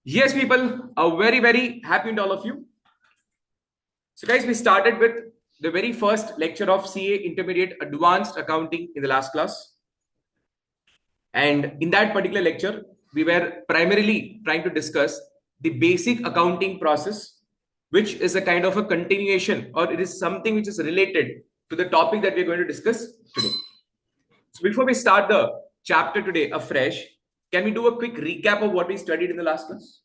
Yes, people, a very happy to all of you. So, guys, we started with the very first lecture of CA Intermediate Advanced Accounting in the last class. And in that particular lecture, we were primarily trying to discuss the basic accounting process, which is a kind of a continuation, or it is something which is related to the topic that we're going to discuss today. So, before we start the chapter today afresh, can we do a quick recap of what we studied in the last class?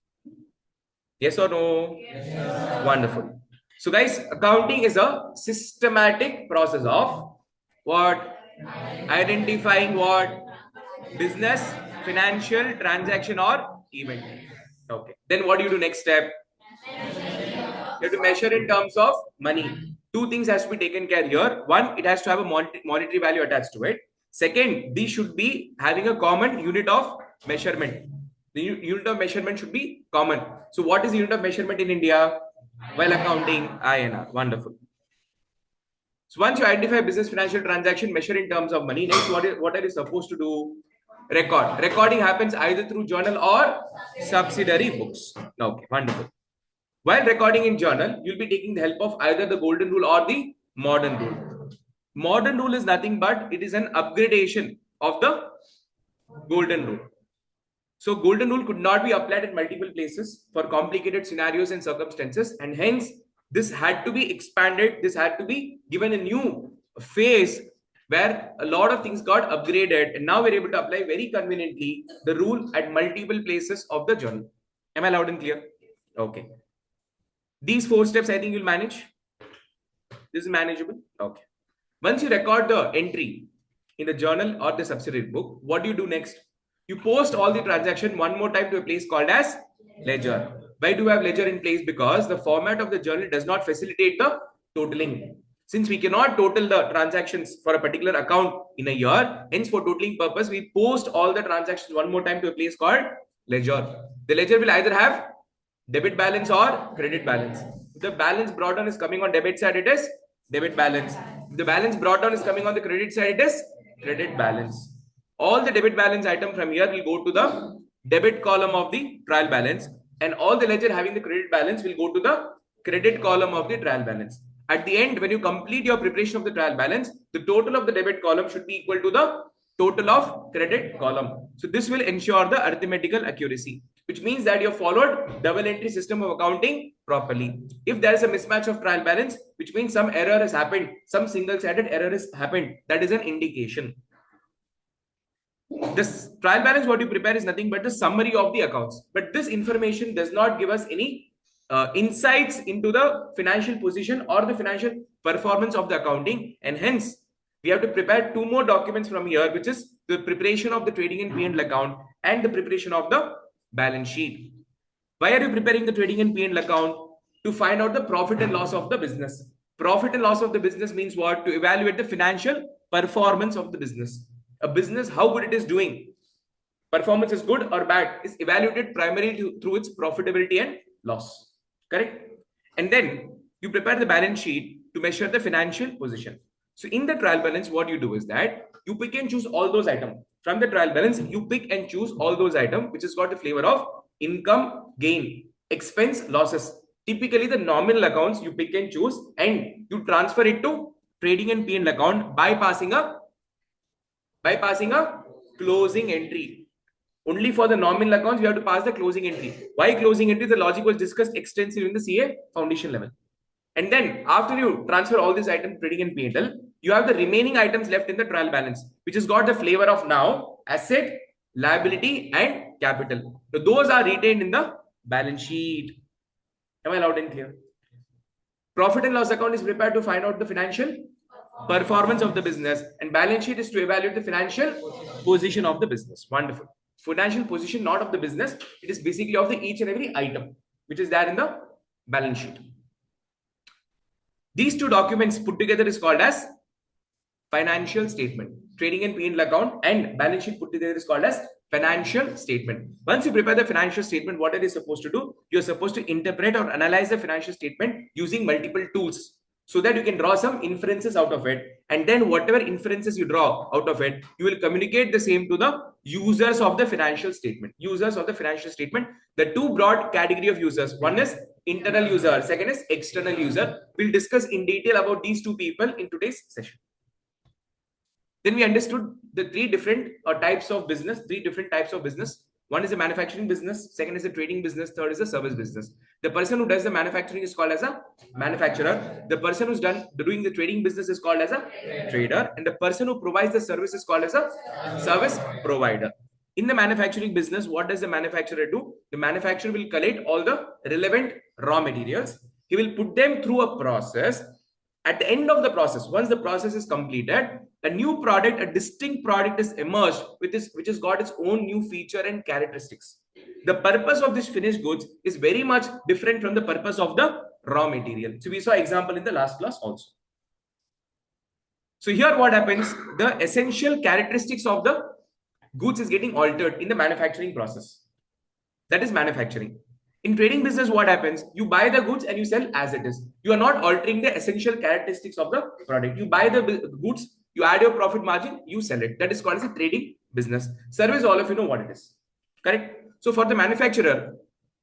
Yes or no? Yes. Wonderful. So, guys, accounting is a systematic process of what? Identifying what? Business, financial, transaction, or event. Okay. Then what do you do next step? You have to measure in terms of money. Two things has to be taken care here. One, it has to have a monetary value attached to it. Second, these should be having a common unit of measurement. The unit of measurement should be common. So what is the unit of measurement in India? While accounting, INR. Wonderful. So once you identify business financial transaction, measure in terms of money. Next, what are you supposed to do? Record. Recording happens either through journal or subsidiary books. Okay, wonderful. While recording in journal, you'll be taking the help of either the golden rule or the modern rule. Modern rule is nothing but it is an upgradation of the golden rule. So golden rule could not be applied in multiple places for complicated scenarios and circumstances, and hence this had to be expanded. This had to be given a new phase where a lot of things got upgraded, and now we're able to apply very conveniently the rule at multiple places of the journal. Am I loud and clear? Okay. These 4 steps, I think you'll manage. This is manageable. Okay. Once you record the entry in the journal or the subsidiary book, what do you do next? You post all the transaction one more time to a place called as ledger. Why do we have ledger in place? Because the format of the journal does not facilitate the totaling. Since we cannot total the transactions for a particular account in a year, hence for totaling purpose, we post all the transactions one more time to a place called ledger. The ledger will either have debit balance or credit balance. If the balance brought down is coming on debit side, it is debit balance. If the balance brought down is coming on the credit side, it is credit balance. All the debit balance item from here will go to the debit column of the trial balance, and all the ledger having the credit balance will go to the credit column of the trial balance. At the end, when you complete your preparation of the trial balance, the total of the debit column should be equal to the total of credit column. So this will ensure the arithmetical accuracy, which means that you have followed double entry system of accounting properly. If there is a mismatch of trial balance, which means some error has happened, some single-sided error has happened, that is an indication. This trial balance what you prepare is nothing but the summary of the accounts, but this information does not give us any insights into the financial position or the financial performance of the accounting, and hence we have to prepare 2 more documents from here, which is the preparation of the trading and P&L account and the preparation of the balance sheet. Why are you preparing the trading and P&L account? To find out the profit and loss of the business. Profit and loss of the business means what? To evaluate the financial performance of the business. A business, how good it is doing, performance is good or bad, is evaluated primarily through its profitability and loss. Correct? And then you prepare the balance sheet to measure the financial position. So in the trial balance, what you do is that you pick and choose all those items. From the trial balance, you pick and choose all those items which has got the flavor of income, gain, expense, losses. Typically, the nominal accounts you pick and choose, and you transfer it to trading and P&L account by passing a closing entry. Only for the nominal accounts, we have to pass the closing entry. Why closing entry? The logic was discussed extensively in the CA foundation level. And then after you transfer all these items, trading and P&L, you have the remaining items left in the trial balance, which has got the flavor of now asset, liability, and capital. So those are retained in the balance sheet. Am I loud and clear? Profit and loss account is prepared to find out the financial performance of the business, and balance sheet is to evaluate the financial position of the business. Wonderful. Financial position not of the business, it is basically of the each and every item which is there in the balance sheet. These 2 documents put together is called as financial statement. Trading and P&L account and balance sheet put together is called as financial statement. Once you prepare the financial statement, what are they supposed to do? You're supposed to interpret or analyze the financial statement using multiple tools. so that you can draw some inferences out of it. And then whatever inferences you draw out of it, you will communicate the same to the users of the financial statement. Users of the financial statement, the two broad category of users. One is internal user, second is external user. We'll discuss in detail about these two people in today's session. Then we understood the three different types of business, three different types of business. One is a manufacturing business, second is a trading business, third is a service business. The person who does the manufacturing is called as a manufacturer. The person who's doing the trading business is called as a trader, and the person who provides the service is called as a service provider. In the manufacturing business, what does the manufacturer do? The manufacturer will collect all the relevant raw materials. He will put them through a process. At the end of the process, once the process is completed, a new product, a distinct product is emerged with this, which has got its own new feature and characteristics. The purpose of this finished goods is very much different from the purpose of the raw material. So we saw example in the last class also. So here what happens, the essential characteristics of the goods is getting altered in the manufacturing process. That is manufacturing. In trading business, what happens? You buy the goods and you sell as it is. You are not altering the essential characteristics of the product. You buy the goods, you add your profit margin, you sell it. That is called as a trading business. Service, all of you know what it is. Correct? So for the manufacturer,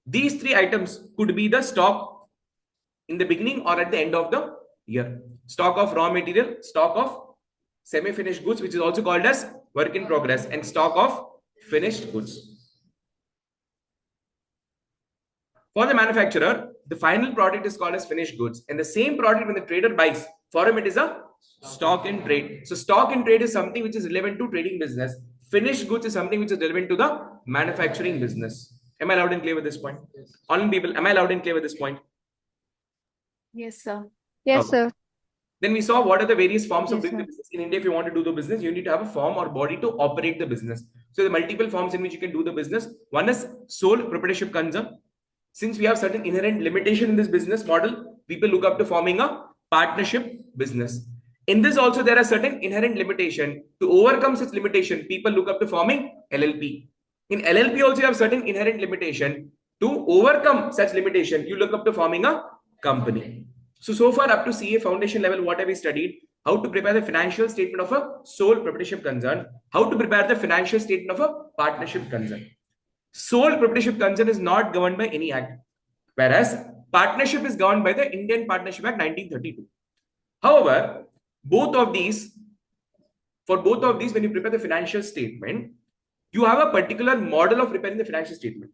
these three items could be the stock in the beginning or at the end of the year. Stock of raw material, stock of semi-finished goods, which is also called as work in progress, and stock of finished goods. For the manufacturer, the final product is called as finished goods. And the same product when the trader buys, for him it is a stock in trade. So stock in trade is something which is relevant to trading business. Finished goods is something which is relevant to the manufacturing business. Am I loud and clear with this point? Online people, am I loud and clear with this point? Yes, sir. Yes, Okay. sir. Then we saw what are the various forms of Yes, doing the sir. business. In India, if you want to do the business, you need to have a firm or body to operate the business. So the multiple forms in which you can do the business. One is sole proprietorship concern. Since we have certain inherent limitation in this business model, people look up to forming a partnership business. In this also, there are certain inherent limitation. To overcome such limitation, people look up to forming LLP. In LLP also, you have certain inherent limitation. To overcome such limitation, you look up to forming a company. So far up to CA foundation level, what have we studied? How to prepare the financial statement of a sole proprietorship concern, how to prepare the financial statement of a partnership concern. Sole proprietorship concern is not governed by any act, whereas partnership is governed by the Indian Partnership Act 1932. However, for both of these, when you prepare the financial statement, you have a particular model of preparing the financial statement.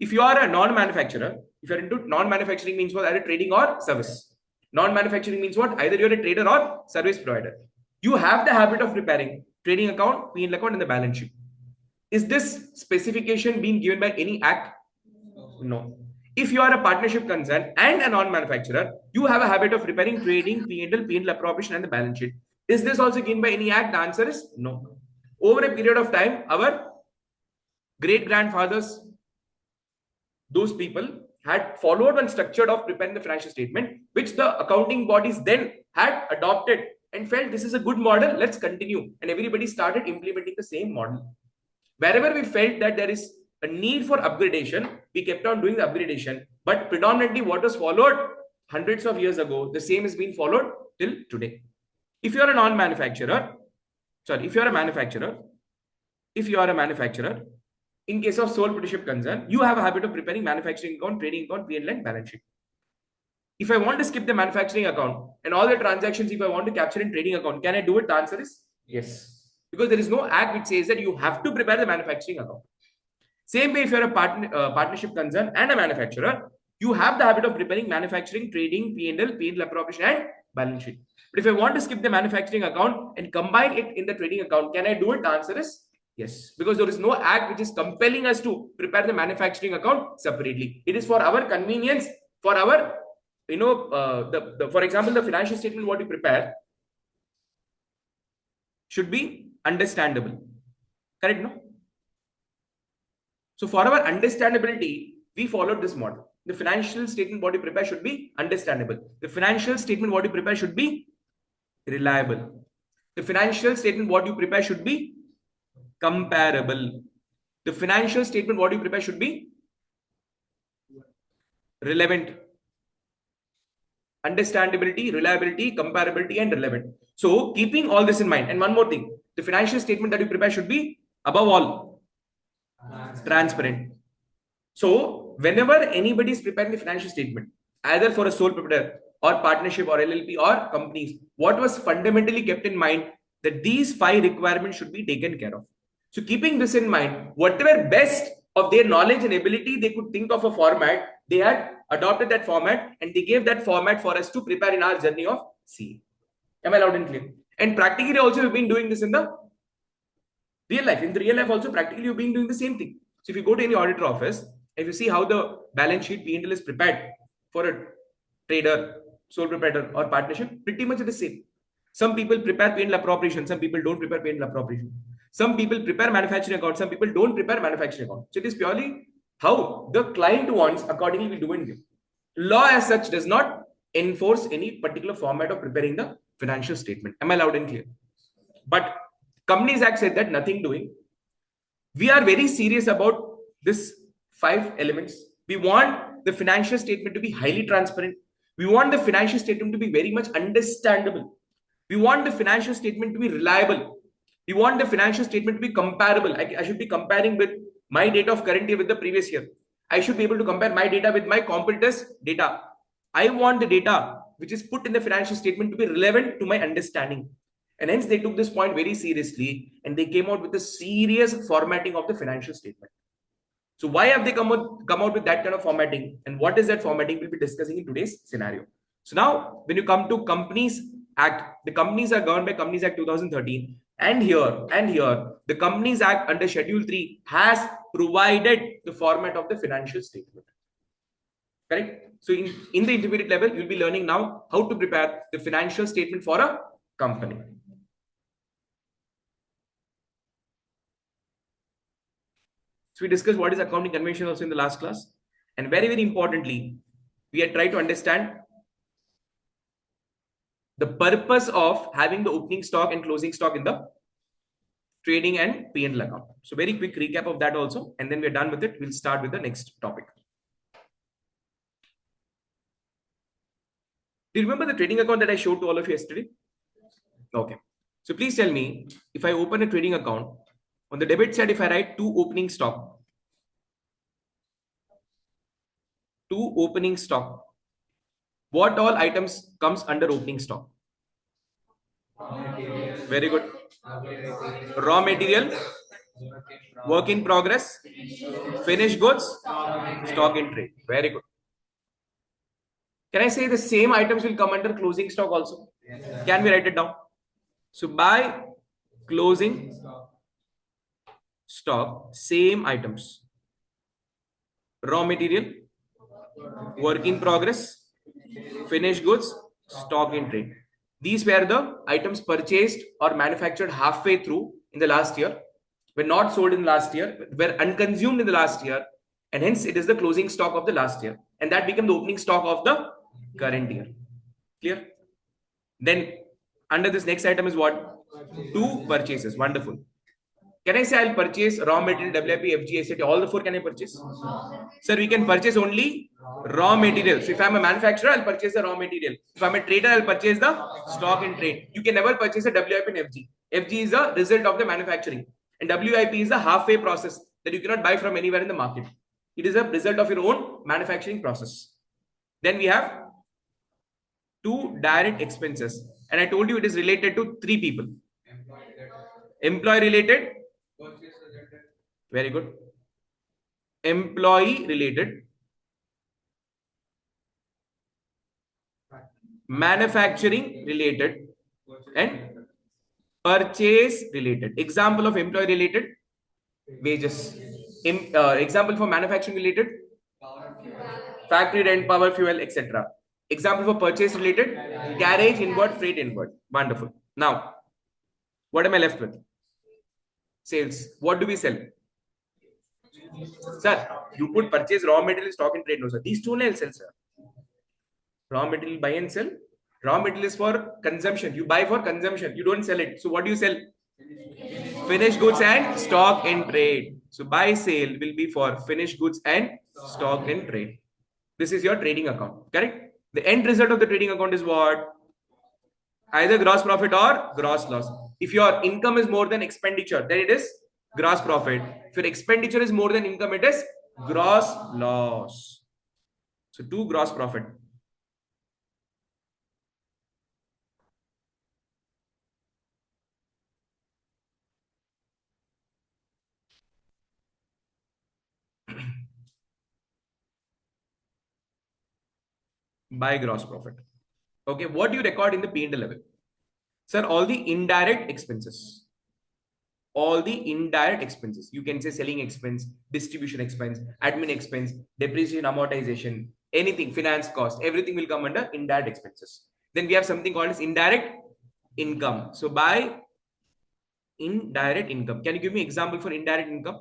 If you are a non-manufacturer, if you're into non-manufacturing means what? Either trading or service. Non-manufacturing means what? Either you're a trader or service provider. You have the habit of preparing trading account, P&L account, and the balance sheet. Is this specification being given by any act? No. If you are a partnership concern and a non-manufacturer, you have a habit of preparing trading, P&L appropriation, and the balance sheet. Is this also given by any act? The answer is no. Over a period of time, our great-grandfathers, those people had followed one structure of preparing the financial statement, which the accounting bodies then had adopted and felt this is a good model, let's continue. And everybody started implementing the same model. Wherever we felt that there is a need for upgradation, we kept on doing the upgradation. But predominantly what was followed hundreds of years ago, the same is being followed till today. If you are a non-manufacturer, if you are a manufacturer, in case of sole proprietorship concern, you have a habit of preparing manufacturing account, trading account, P&L, and balance sheet. If I want to skip the manufacturing account and all the transactions, if I want to capture in trading account, can I do it? The answer is yes. Because there is no act which says that you have to prepare the manufacturing account. Same way, if you're a partnership concern and a manufacturer, you have the habit of preparing manufacturing, trading, P&L appropriation, and balance sheet. But if I want to skip the manufacturing account and combine it in the trading account, can I do it? The answer is yes. Because there is no act which is compelling us to prepare the manufacturing account separately. It is for our convenience, for our, for example, the financial statement what you prepare should be understandable. Correct, no? So for our understandability, we followed this model. The financial statement what you prepare should be understandable. The financial statement what you prepare should be reliable. The financial statement what you prepare should be comparable. The financial statement what you prepare should be relevant. understandability, reliability, comparability, and relevant. So keeping all this in mind, and one more thing, the financial statement that you prepare should be above all transparent. So whenever anybody is preparing the financial statement, either for a sole proprietor or partnership or LLP or companies, what was fundamentally kept in mind that these 5 requirements should be taken care of. So keeping this in mind, whatever best of their knowledge and ability they could think of a format, they had adopted that format and they gave that format for us to prepare in our journey of CA. Am I loud and clear? And practically also we've been doing this in the real life. In the real life also, practically you've been doing the same thing. So if you go to any auditor office, if you see how the balance sheet P&L is prepared for a trader, sole proprietor or partnership, pretty much the same. Some people prepare P&L appropriation, some people don't prepare P&L appropriation. Some people prepare manufacturing account, some people don't prepare manufacturing account. So it is purely how the client wants, accordingly we do it. Law as such does not enforce any particular format of preparing the financial statement. Am I loud and clear? But Companies Act said that nothing doing. We are very serious about this 5 elements. We want the financial statement to be highly transparent. We want the financial statement to be very much understandable. We want the financial statement to be reliable. We want the financial statement to be comparable. I should be comparing with my data of current year with the previous year. I should be able to compare my data with my competitors' data. I want the data which is put in the financial statement to be relevant to my understanding. And hence they took this point very seriously and they came out with a serious formatting of the financial statement. So why have they come out with that kind of formatting, and what is that formatting we'll be discussing in today's scenario. So now when you come to Companies Act, the companies are governed by Companies Act 2013, and here the Companies Act under Schedule 3 has provided the format of the financial statement. Correct? So in the intermediate level, you'll be learning now how to prepare the financial statement for a company. So we discussed what is accounting convention also in the last class. And very, very importantly, we had tried to understand the purpose of having the opening stock and closing stock in the trading and P&L account. So very quick recap of that also. And then we're done with it. We'll start with the next topic. Do you remember the trading account that I showed to all of you yesterday? Okay. So please tell me, if I open a trading account, on the debit side, if I write 2 opening stock, what all items comes under opening stock? Very good. Raw material, work in progress, finished goods, stock in trade. Very good. Can I say the same items will come under closing stock also? Can we write it down? So by closing stock, same items. Raw material, work in progress, finished goods, stock in trade. These were the items purchased or manufactured halfway through in the last year, were not sold in last year, were unconsumed in the last year, and hence it is the closing stock of the last year, and that became the opening stock of the current year. Clear? Then under this next item is what? 2 purchases. Wonderful. Can I say I'll purchase raw material, WIP, FG, etc. All the 4 can I purchase? Sir, we can purchase only raw material. So if I'm a manufacturer, I'll purchase the raw material. If I'm a trader, I'll purchase the stock in trade. You can never purchase a WIP and FG. FG is a result of the manufacturing, and WIP is a halfway process that you cannot buy from anywhere in the market. It is a result of your own manufacturing process. Then we have 2 direct expenses, and I told you it is related to 3 people. Employee related. Very good. Employee related, manufacturing related, and purchase related. Example of employee related, wages. Example for manufacturing related, factory rent, power, fuel, etc. Example for purchase related, carriage inward, freight inward. Wonderful. Now, what am I left with? Sales. What do we sell? Sir, you put purchase raw material, stock and trade. No, sir. These 2 I'll sell, sir. Raw material, buy and sell. Raw material is for consumption. You buy for consumption. You don't sell it. So what do you sell? Finished goods and stock in trade. So buy sale will be for finished goods and stock in trade. This is your trading account. Correct? The end result of the trading account is what? Either gross profit or gross loss. If your income is more than expenditure, then it is gross profit. If your expenditure is more than income, it is gross loss. So 2 gross profit. By gross profit. Okay, what do you record in the P&L level? Sir, all the indirect expenses. All the indirect expenses. You can say selling expense, distribution expense, admin expense, depreciation, amortization, anything, finance cost, everything will come under indirect expenses. Then we have something called as indirect income. So by indirect income, can you give me example for indirect income?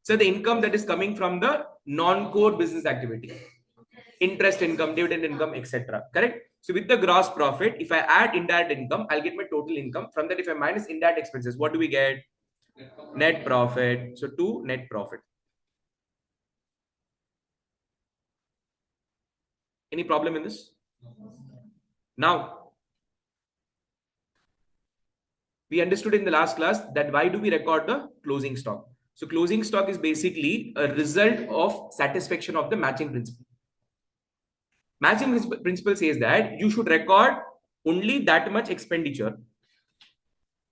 So the income that is coming from the non-core business activity, interest income, dividend income, etc. Correct? So with the gross profit, if I add indirect income, I'll get my total income. From that, if I minus indirect expenses, what do we get? Net profit. So 2 net profit. Any problem in this? Now, we understood in the last class that why do we record the closing stock? So closing stock is basically a result of satisfaction of the matching principle. Matching principle says that you should record only that much expenditure.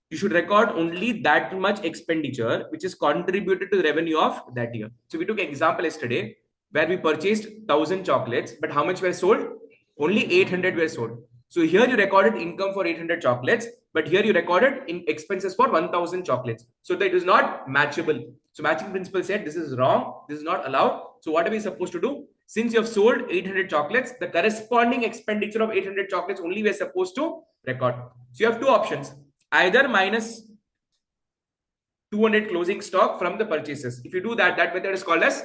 You should record only that much expenditure which is contributed to the revenue of that year. So we took an example yesterday where we purchased 1,000 chocolates, but how much were sold? Only 800 were sold. So here you recorded income for 800 chocolates, but here you recorded in expenses for 1,000 chocolates. So that is not matchable. So matching principle said this is wrong, this is not allowed. So what are we supposed to do? Since you have sold 800 chocolates, the corresponding expenditure of 800 chocolates only we're supposed to record. So you have two options. Either minus 200 closing stock from the purchases. If you do that, that method is called as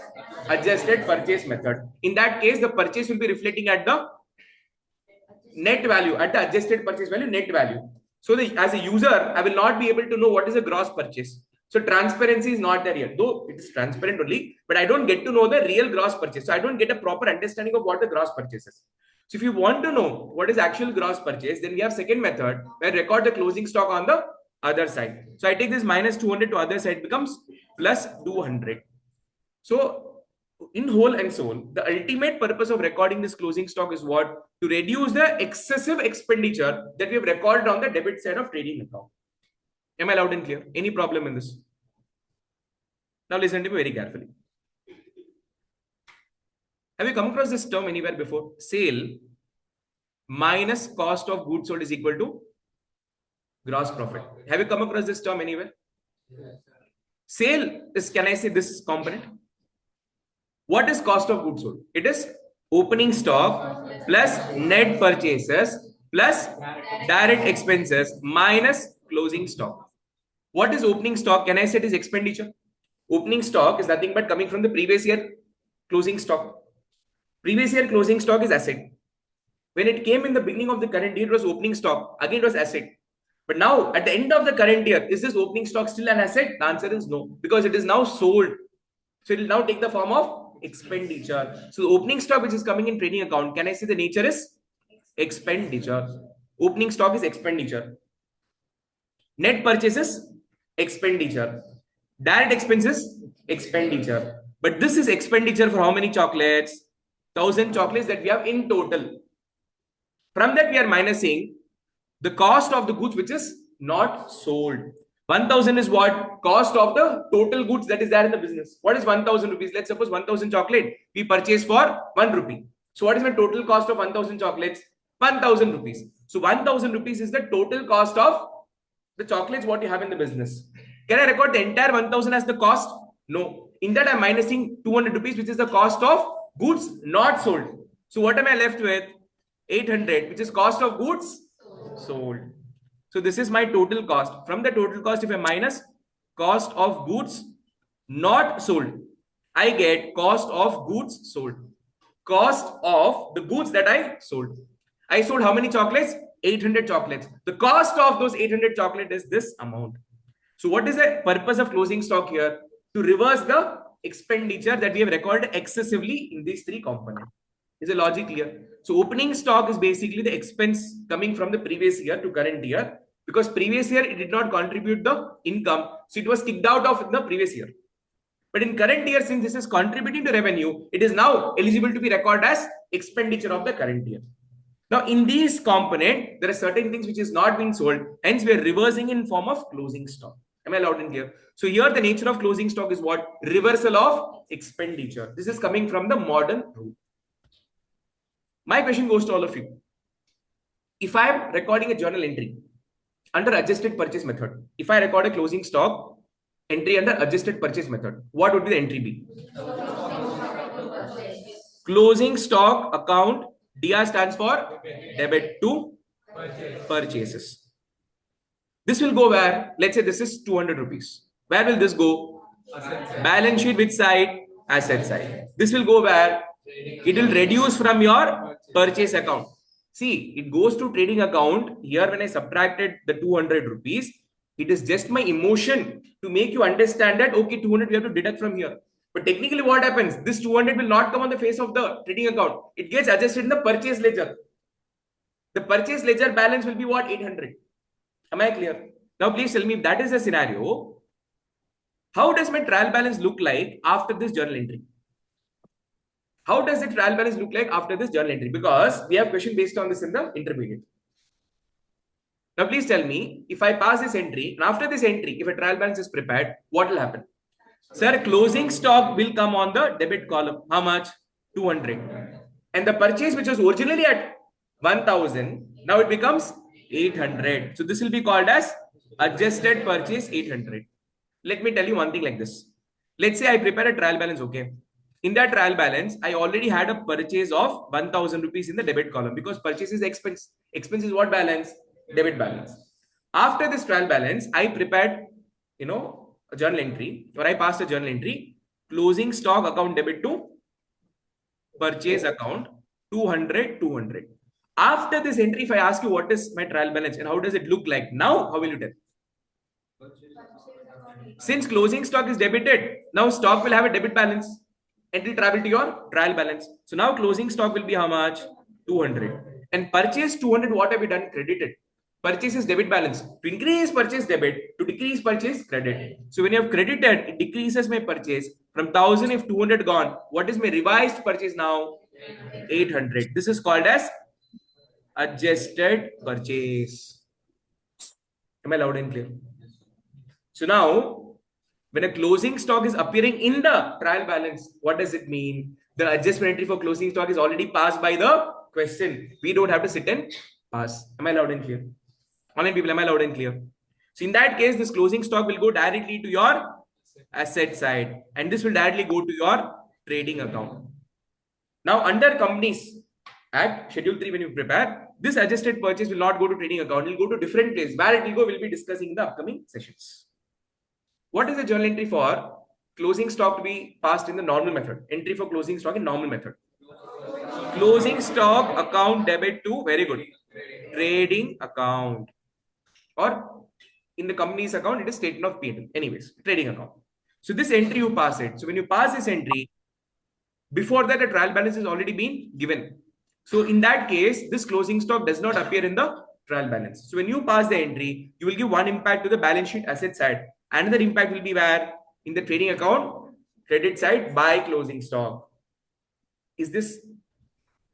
adjusted purchase method. In that case, the purchase will be reflecting at the net value, at the adjusted purchase value, net value. So as a user, I will not be able to know what is a gross purchase. So transparency is not there yet, though it is transparent only, but I don't get to know the real gross purchase. So I don't get a proper understanding of what the gross purchase is. So if you want to know what is actual gross purchase, then we have second method where record the closing stock on the other side. So I take this minus 200 to other side becomes plus 200. So in whole and soul, the ultimate purpose of recording this closing stock is what? To reduce the excessive expenditure that we have recorded on the debit side of trading account. Am I loud and clear? Any problem in this? Now listen to me very carefully. Have you come across this term anywhere before? Sale minus cost of goods sold is equal to gross profit. Have you come across this term anywhere? Sale is, can I say, this component? What is cost of goods sold? It is opening stock plus net purchases plus direct expenses minus closing stock. What is opening stock? Can I say it is expenditure? Opening stock is nothing but coming from the previous year closing stock. Previous year closing stock is asset. When it came in the beginning of the current year, it was opening stock. Again, it was asset. But now, at the end of the current year, is this opening stock still an asset? The answer is no, because it is now sold. So it will now take the form of expenditure. So the opening stock which is coming in trading account, can I say the nature is expenditure? Opening stock is expenditure. Net purchases, expenditure. Direct expenses, expenditure. But this is expenditure for how many chocolates? 1,000 chocolates that we have in total. From that, we are minusing the cost of the goods which is not sold. 1,000 is what? Cost of the total goods that is there in the business. What is 1,000 rupees? Let's suppose 1,000 chocolate we purchase for 1 rupee. So what is my total cost of 1,000 chocolates? 1,000 rupees. So 1,000 rupees is the total cost of the chocolates what you have in the business. Can I record the entire 1,000 as the cost? No. In that I'm minusing 200 rupees, which is the cost of goods not sold. So what am I left with? 800, which is cost of goods sold. So this is my total cost. From the total cost, if I minus cost of goods not sold, I get cost of goods sold. Cost of the goods that I sold. I sold how many chocolates? 800 chocolates. The cost of those 800 chocolates is this amount. So what is the purpose of closing stock here? To reverse the expenditure that we have recorded excessively in these three components. Is the logic clear? So opening stock is basically the expense coming from the previous year to current year, because previous year it did not contribute the income, so it was kicked out of the previous year. But in current year, since this is contributing to revenue, it is now eligible to be recorded as expenditure of the current year. Now, in these component, there are certain things which is not being sold. Hence, we are reversing in form of closing stock. Am I loud and clear? So here, the nature of closing stock is what? Reversal of expenditure. This is coming from the modern rule. My question goes to all of you. If I am recording a journal entry under adjusted purchase method, if I record a closing stock entry under adjusted purchase method, what would be the entry be? Closing stock account, DR stands for debit to purchases. This will go where? Let's say this is 200 rupees. Where will this go? Balance sheet which side? Asset side. This will go where? It will reduce from your purchase account. See, it goes to trading account. Here when I subtracted the 200 rupees, it is just my emotion to make you understand that, okay, 200 we have to deduct from here. But technically what happens? This 200 will not come on the face of the trading account. It gets adjusted in the purchase ledger. The purchase ledger balance will be what? 800. Am I clear? Now please tell me, if that is the scenario, how does my trial balance look like after this journal entry? How does the trial balance look like after this journal entry? Because we have question based on this in the intermediate. Now please tell me, if I pass this entry, and after this entry, if a trial balance is prepared, what will happen? Sir, closing stock will come on the debit column. How much? 200. And the purchase which was originally at 1000, now it becomes 800. So this will be called as adjusted purchase 800. Let me tell you one thing like this. Let's say I prepare a trial balance, okay? In that trial balance, I already had a purchase of 1000 rupees in the debit column, because purchase is expense. Expense is what balance? Debit balance. After this trial balance, I prepared, a journal entry, or I passed a journal entry, closing stock account debit to purchase account 200, 200. After this entry, if I ask you what is my trial balance and how does it look like now, how will you tell? Since closing stock is debited, now stock will have a debit balance and it will travel to your trial balance. So now closing stock will be how much? 200. And purchase 200, what have we done? Credited. Purchase is debit balance. To increase purchase debit, to decrease purchase credit. So when you have credited, it decreases my purchase. From 1000, if 200 gone, what is my revised purchase now? 800. This is called as adjusted purchase. Am I loud and clear? So now, when a closing stock is appearing in the trial balance, what does it mean? The adjustment entry for closing stock is already passed by the question. We don't have to sit and pass. Am I loud and clear? Online people, am I loud and clear? So in that case, this closing stock will go directly to your asset side, and this will directly go to your trading account. Now, under Companies Act, Schedule 3, when you prepare, this adjusted purchase will not go to trading account. It will go to different place. Where it will go, we'll be discussing in the upcoming sessions. What is the journal entry for? Closing stock to be passed in the normal method. Entry for closing stock in normal method. Closing stock account debit to, very good, trading account. Or in the company's account, it is statement of P&L. Anyways, trading account. So this entry, you pass it. So when you pass this entry, before that, a trial balance has already been given. So in that case, this closing stock does not appear in the trial balance. So when you pass the entry, you will give one impact to the balance sheet asset side. Another impact will be where? In the trading account, credit side, by closing stock. Is this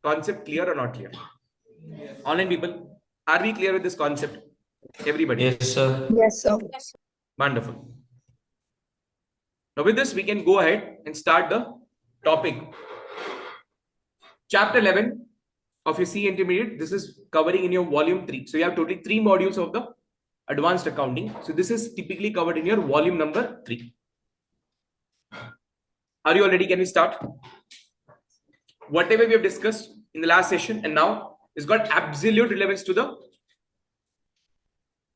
concept clear or not clear? Yes. Online people, are we clear with this concept? Everybody? Yes, sir. Yes, sir. Wonderful. Now with this, we can go ahead and start the topic. Chapter 11 of your C intermediate. This is covering in your volume 3. So you have totally 3 modules of the advanced accounting. So this is typically covered in your volume number 3. Are you all ready? Can we start? Whatever we have discussed in the last session and now is got absolute relevance to the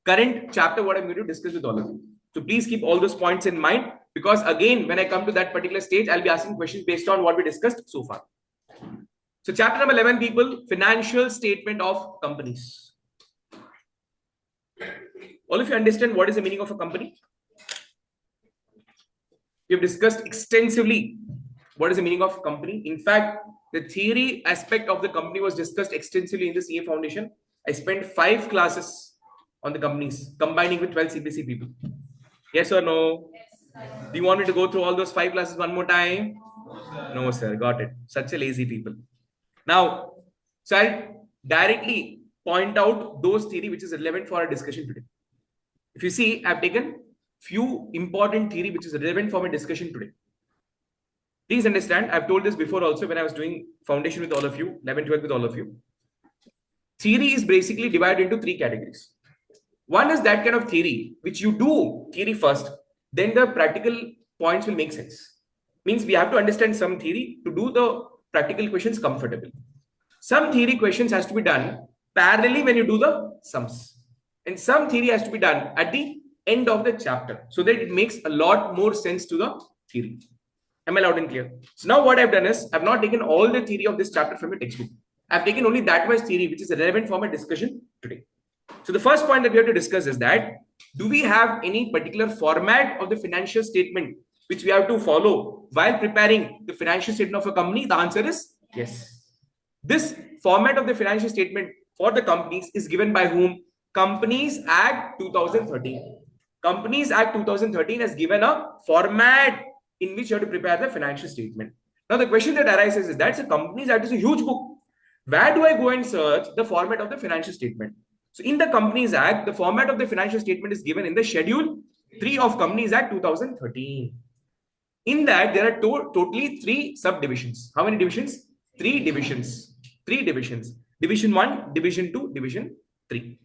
current chapter what I'm going to discuss with all of you. So please keep all those points in mind, because again, when I come to that particular stage, I'll be asking questions based on what we discussed so far. So chapter number 11, people, financial statement of companies. All of you understand what is the meaning of a company? We have discussed extensively what is the meaning of company. In fact, the theory aspect of the company was discussed extensively in the CA Foundation. I spent 5 classes on the companies, combining with 12 CBC people. Yes or no? Do you want me to go through all those 5 classes one more time? No, sir. Got it. Such a lazy people. Now, so I'll directly point out those theory which is relevant for our discussion today. If you see, I've taken few important theory which is relevant for my discussion today. Please understand, I've told this before also when I was doing foundation with all of you, 11, 12 with all of you. Theory is basically divided into 3 categories. One is that kind of theory which you do theory first, then the practical points will make sense. Means we have to understand some theory to do the practical questions comfortably. Some theory questions has to be done parallelly when you do the sums. And some theory has to be done at the end of the chapter so that it makes a lot more sense to the theory. Am I loud and clear? So now what I've done is I've not taken all the theory of this chapter from your textbook. I've taken only that much theory which is relevant for my discussion today. So the first point that we have to discuss is that do we have any particular format of the financial statement which we have to follow while preparing the financial statement of a company? The answer is yes. This format of the financial statement for the companies is given by whom? Companies Act 2013. Companies Act 2013 has given a format in which you have to prepare the financial statement. Now the question that arises is that the Companies Act is a huge book. Where do I go and search the format of the financial statement? So in the Companies Act, the format of the financial statement is given in the Schedule 3 of Companies Act 2013. In that, there are totally 3 subdivisions. How many divisions? 3 divisions. 3 divisions. Division 1, Division 2, Division 3.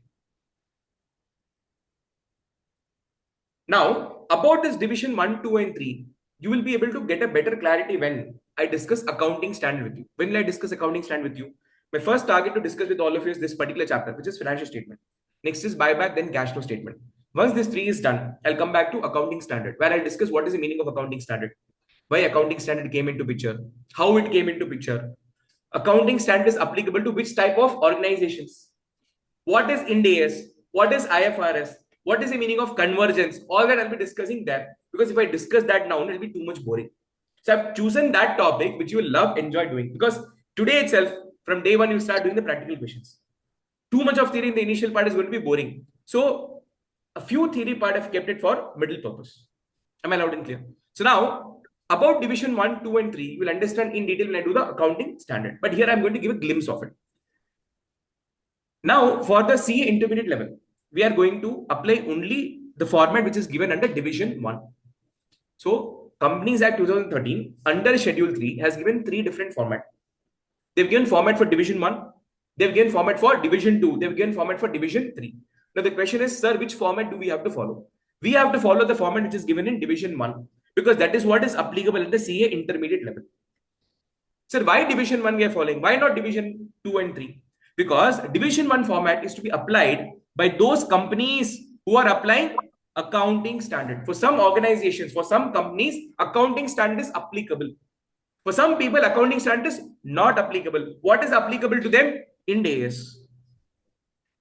Now, about this Division 1, 2 and 3, you will be able to get a better clarity when I discuss accounting standard with you. When will I discuss accounting standard with you? My first target to discuss with all of you is this particular chapter, which is financial statement. Next is buyback, then cash flow statement. Once this 3 is done, I'll come back to accounting standard, where I'll discuss what is the meaning of accounting standard, why accounting standard came into picture, how it came into picture. Accounting standard is applicable to which type of organizations? What is Ind AS? What is IFRS? What is the meaning of convergence? All that I'll be discussing there, because if I discuss that now, it'll be too much boring. So I've chosen that topic which you will love, enjoy doing, because today itself, from day one, you start doing the practical questions. Too much of theory in the initial part is going to be boring. So a few theory part I've kept it for middle purpose. Am I loud and clear? So now about division 1, 2 and 3, you will understand in detail when I do the accounting standard. But here I'm going to give a glimpse of it. Now for the CA intermediate level, we are going to apply only the format which is given under division 1. So Companies Act 2013 under Schedule 3 has given 3 different formats. They've given format for division 1, they've given format for division 2, they've given format for division 3. Now the question is, sir, which format do we have to follow? We have to follow the format which is given in division 1, because that is what is applicable at the CA intermediate level. Sir, why division 1 we are following? Why not division 2 and 3? Because division 1 format is to be applied by those companies who are applying accounting standard. For some organizations, for some companies, accounting standard is applicable. For some people, accounting standard is not applicable. What is applicable to them? Ind AS.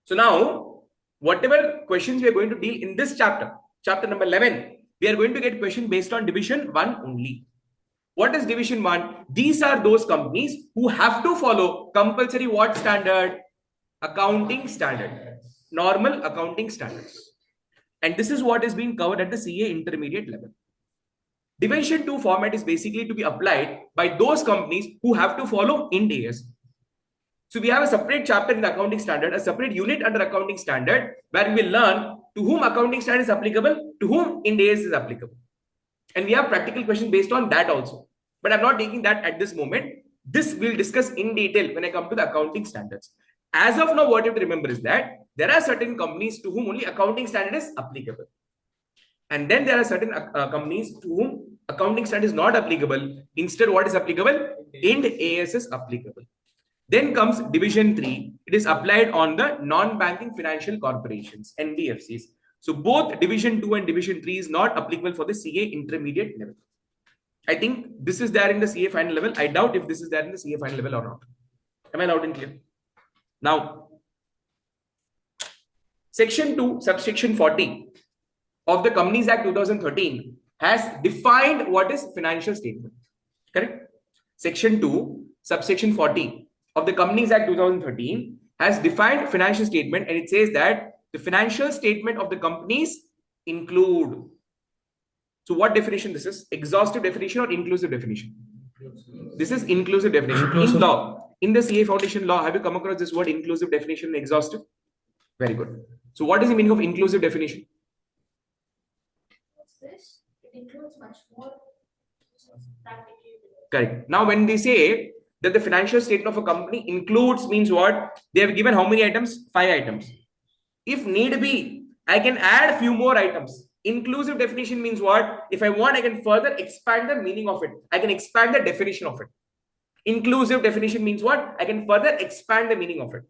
So now, whatever questions we are going to deal in this chapter, chapter number 11, we are going to get question based on division 1 only. What is division 1? These are those companies who have to follow compulsory what standard? Accounting standard. Normal accounting standards. And this is what is being covered at the CA intermediate level. Division 2 format is basically to be applied by those companies who have to follow Ind AS. So we have a separate chapter in the accounting standard, a separate unit under accounting standard, where we will learn to whom accounting standard is applicable, to whom Ind AS is applicable. And we have practical questions based on that also. But I'm not taking that at this moment. This we'll discuss in detail when I come to the accounting standards. As of now, what you have to remember is that there are certain companies to whom only accounting standard is applicable. And then there are certain companies to whom accounting standard is not applicable. Instead, what is applicable? Ind AS is applicable. Then comes division 3. It is applied on the non-banking financial corporations, NBFCs. So both division 2 and division 3 is not applicable for the CA intermediate level. I think this is there in the CA final level. I doubt if this is there in the CA final level or not. Am I loud and clear? Now, section 2, subsection 40 of the Companies Act 2013 has defined what is financial statement. Correct? Section 2, subsection 40 of the Companies Act 2013 has defined financial statement, and it says that the financial statement of the companies include. So what definition this is? Exhaustive definition or inclusive definition? This is inclusive definition. Inclusive. In law, in the CA Foundation law, have you come across this word inclusive definition and exhaustive? Very good. So what is the meaning of inclusive definition? What's this? It includes much more practically. Correct. Now, when they say that the financial statement of a company includes, means what? They have given how many items? 5 items. If need be, I can add a few more items. Inclusive definition means what? If I want, I can further expand the meaning of it. I can expand the definition of it. Inclusive definition means what? I can further expand the meaning of it.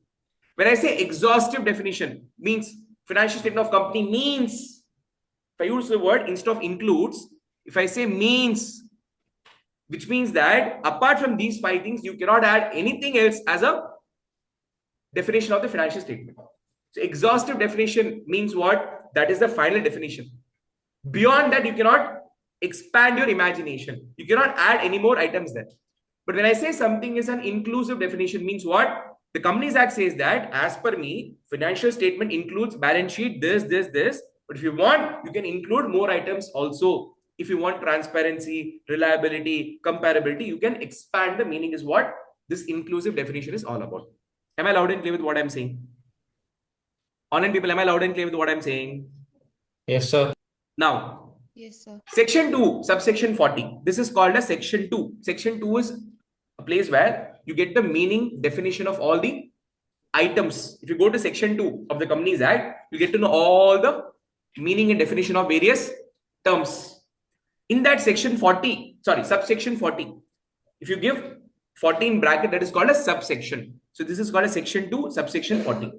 When I say exhaustive definition, means financial statement of company means, if I use the word instead of includes, if I say means, which means that apart from these 5 things, you cannot add anything else as a definition of the financial statement. So exhaustive definition means what? That is the final definition. Beyond that, you cannot expand your imagination. You cannot add any more items there. But when I say something is an inclusive definition, means what? The Companies Act says that, as per me, financial statement includes balance sheet, this. But if you want, you can include more items also. If you want transparency, reliability, comparability, you can expand the meaning, is what this inclusive definition is all about. Am I loud and clear with what I'm saying? Online people, am I loud and clear with what I'm saying? Yes, sir. Now, Yes, sir. section 2, subsection 40. This is called as section 2. Section 2 is a place where you get the meaning, definition of all the items. If you go to section 2 of the Companies Act, you get to know all the meaning and definition of various terms. In that section 40, sorry, subsection 40, if you give 40 in bracket, that is called a subsection. So this is called a section 2, subsection 40.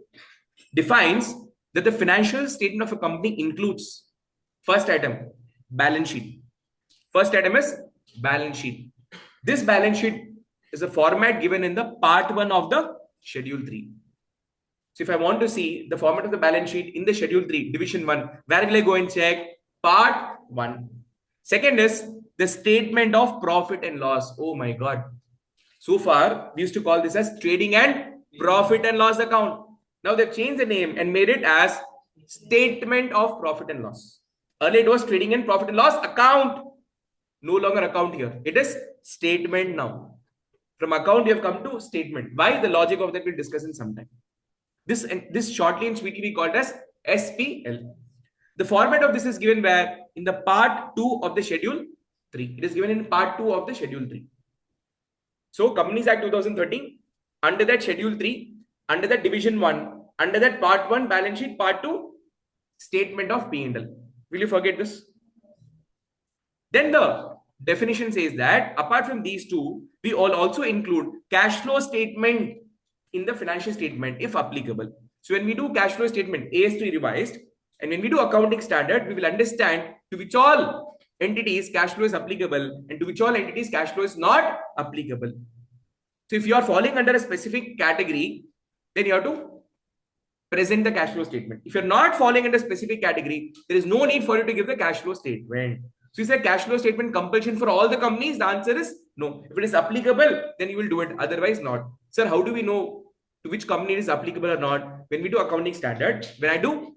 Defines that the financial statement of a company includes, first item, balance sheet. First item is balance sheet. This balance sheet is a format given in the part 1 of the schedule 3. So if I want to see the format of the balance sheet in the schedule 3, division 1, where will I go and check? Part 1. Second is the statement of profit and loss. Oh my God. So far, we used to call this as trading and profit and loss account. Now they've changed the name and made it as statement of profit and loss. Earlier it was trading and profit and loss account. No longer account here. It is statement now. From account, you have come to statement. Why? The logic of that we'll discuss in some time. This shortly and sweetly we called as SPL. The format of this is given where? In the part 2 of the schedule 3. It is given in part 2 of the schedule 3. So Companies Act 2013, under that schedule 3, under that division 1, under that part 1 balance sheet, part 2 statement of P&L. Will you forget this? Then the definition says that apart from these two, we all also include cash flow statement in the financial statement if applicable. So when we do cash flow statement AS3 revised, and when we do accounting standard, we will understand to which all entities cash flow is applicable and to which all entities cash flow is not applicable. So if you are falling under a specific category, then you have to present the cash flow statement. If you're not falling under a specific category, there is no need for you to give the cash flow statement. So you say cash flow statement compulsion for all the companies? The answer is no. If it is applicable, then you will do it. Otherwise, not. Sir, how do we know to which company it is applicable or not? When we do accounting standard, when I do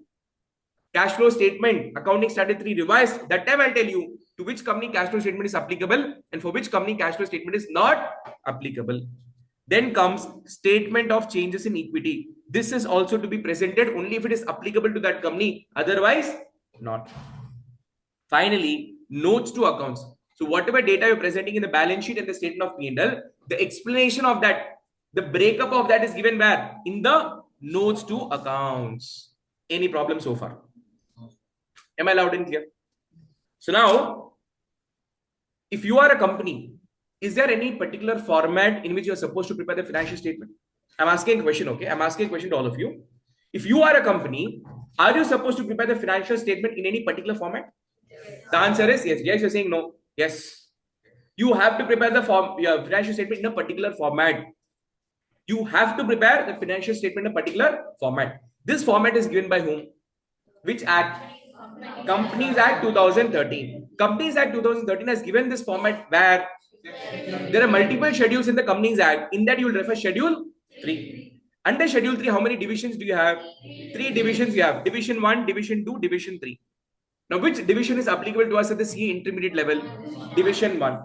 cash flow statement, accounting standard 3 revised, that time I'll tell you to which company cash flow statement is applicable and for which company cash flow statement is not applicable. Then comes statement of changes in equity. This is also to be presented only if it is applicable to that company, otherwise not. Finally, notes to accounts. So whatever data you're presenting in the balance sheet and the statement of P&L, the explanation of that, the breakup of that is given where? In the notes to accounts. Any problem so far? Am I loud and clear? So now, if you are a company, is there any particular format in which you're supposed to prepare the financial statement? I'm asking a question, okay? I'm asking a question to all of you. If you are a company, are you supposed to prepare the financial statement in any particular format? Yes. The answer is yes. Yes, you're saying no. Yes. You have to prepare the financial statement in a particular format. You have to prepare the financial statement in a particular format. This format is given by whom? Which act? Companies Act 2013. Companies Act 2013 has given this format where There are multiple schedules in the Companies Act. In that, you will refer Schedule 3. Under Schedule 3, how many divisions do you have? 3 divisions you have. Division 1, Division 2, Division 3. Now, which division is applicable to us at the CA intermediate level? Division 1.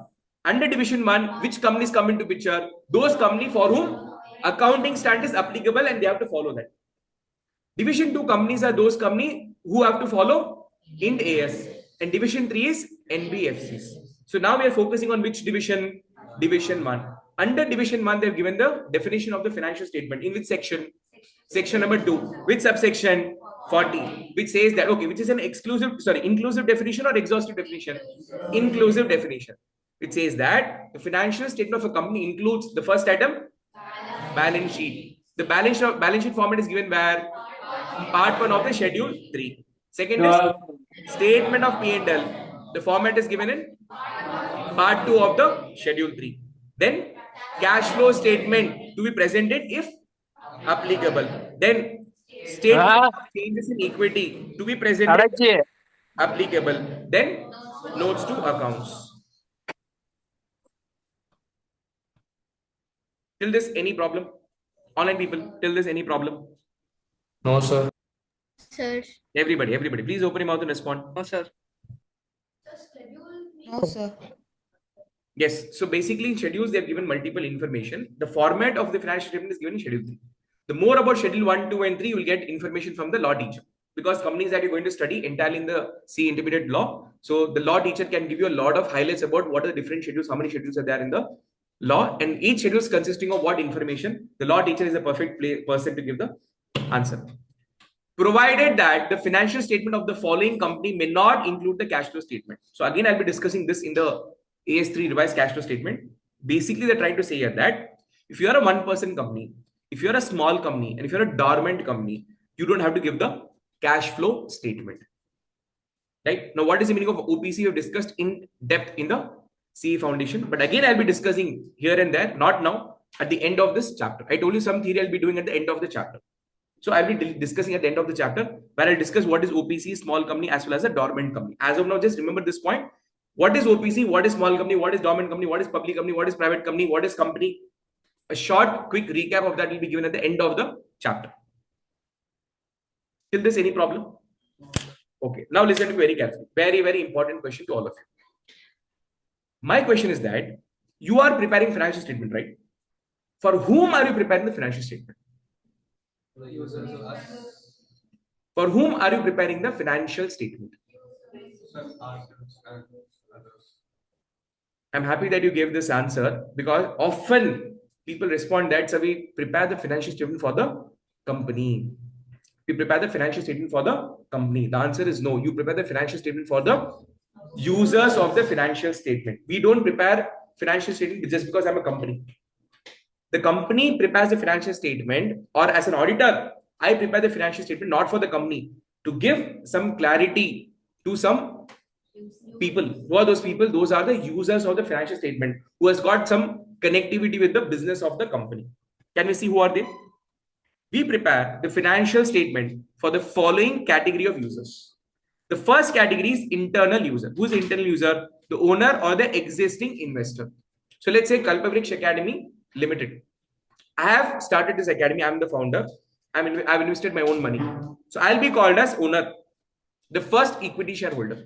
Under Division 1, which companies come into picture? Those companies for whom accounting standard is applicable and they have to follow that. Division 2 companies are those companies who have to follow Ind AS. And Division 3 is NBFCs. So now we are focusing on which division? Division 1. Under Division 1, they have given the definition of the financial statement. In which section? Section number 2. Which subsection? 40. Which says that, okay, which is an inclusive definition or exhaustive definition? Inclusive definition. It says that the financial statement of a company includes the first item, balance sheet. The balance sheet format is given where? Part 1 of the Schedule 3. Second is statement of P&L. The format is given in Part 2 of the Schedule 3. Then cash flow statement to be presented if applicable. Then statement of changes in equity to be presented if applicable. Then notes to accounts. Till this, any problem? Online people, till this, any problem? No, sir. Sir. Everybody, please open your mouth and respond. No, sir. No, sir. Yes. So basically, in schedules, they have given multiple information. The format of the financial statement is given in Schedule 3. The more about Schedule 1, 2, and 3, you will get information from the law teacher. Because companies that you're going to study entirely in the C intermediate law. So the law teacher can give you a lot of highlights about what are the different schedules, how many schedules are there in the law, and each schedule is consisting of what information. The law teacher is a perfect person to give the answer. Provided that the financial statement of the following company may not include the cash flow statement. So again, I'll be discussing this in the AS3 revised cash flow statement. Basically, they're trying to say here that if you're a one-person company, if you're a small company, and if you're a dormant company, you don't have to give the cash flow statement. Right? Now, what is the meaning of OPC? We have discussed in depth in the CA foundation. But again, I'll be discussing here and there, not now, at the end of this chapter. I told you some theory I'll be doing at the end of the chapter. So I'll be discussing at the end of the chapter where I'll discuss what is OPC, small company, as well as a dormant company. As of now, just remember this point. What is OPC? What is small company? What is dormant company? What is public company? What is private company? What is company? A short, quick recap of that will be given at the end of the chapter. Till this, any problem? Okay. Now listen to me very carefully. Very, very important question to all of you. My question is that you are preparing financial statement, right? For whom are you preparing the financial statement? For whom are you preparing the financial statement? I'm happy that you gave this answer because often people respond that, so we prepare the financial statement for the company. We prepare the financial statement for the company. The answer is no. You prepare the financial statement for the users of the financial statement. We don't prepare financial statement just because I'm a company. The company prepares the financial statement, or as an auditor, I prepare the financial statement not for the company, to give some clarity to some people. Who are those people? Those are the users of the financial statement who has got some connectivity with the business of the company. Can we see who are they? We prepare the financial statement for the following category of users. The first category is internal user. Who is the internal user? The owner or the existing investor. So let's say Kalpavriksha Academy Limited. I have started this academy. I'm the founder. I've invested my own money. So I'll be called as owner, the first equity shareholder.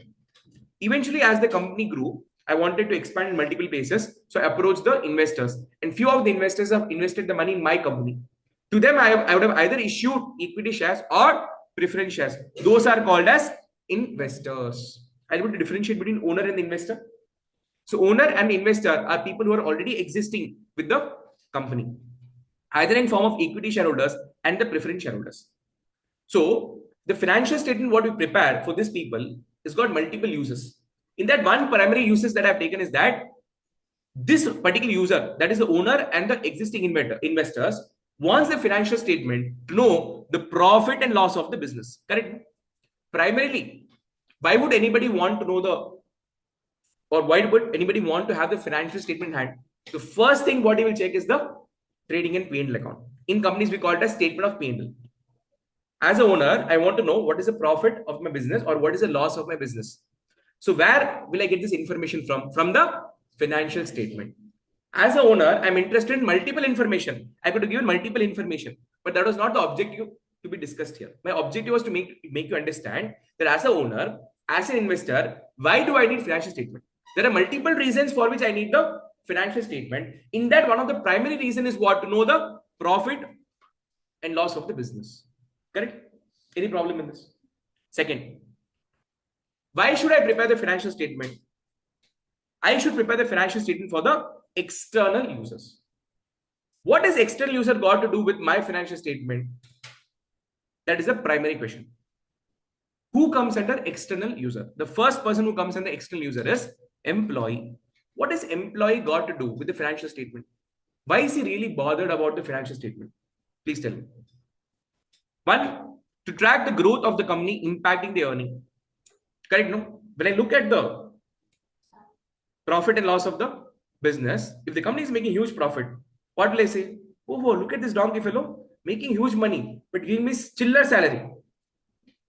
Eventually, as the company grew, I wanted to expand in multiple places. So I approached the investors. And few of the investors have invested the money in my company. To them, I would have either issued equity shares or preference shares. Those are called as investors. I want to differentiate between owner and investor. So owner and investor are people who are already existing with the company, either in form of equity shareholders and the preference shareholders. So the financial statement what we prepare for these people has got multiple uses. In that, one primary uses that I've taken is that this particular user, that is the owner and the existing investors, wants the financial statement to know the profit and loss of the business. Correct? Primarily, why would anybody want to know or why would anybody want to have the financial statement in hand? The first thing what he will check is the trading and P&L account. In companies, we call it a statement of P&L. As an owner, I want to know what is the profit of my business or what is the loss of my business. So where will I get this information from? From the financial statement. As a owner, I'm interested in multiple information. I could have given multiple information, but that was not the objective to be discussed here. My objective was to make you understand that as a owner, as an investor, why do I need financial statement? There are multiple reasons for which I need the financial statement. In that, one of the primary reason is what? To know the profit and loss of the business. Correct? Any problem in this? Second, why should I prepare the financial statement? I should prepare the financial statement for the external users. What is external user got to do with my financial statement? That is the primary question. Who comes under external user? The first person who comes under external user is employee. What is employee got to do with the financial statement? Why is he really bothered about the financial statement? Please tell me. One, to track the growth of the company impacting the earning. Correct, no? When I look at the profit and loss of the business, if the company is making huge profit, what will I say? Oh, look at this donkey fellow making huge money, but giving me chiller salary.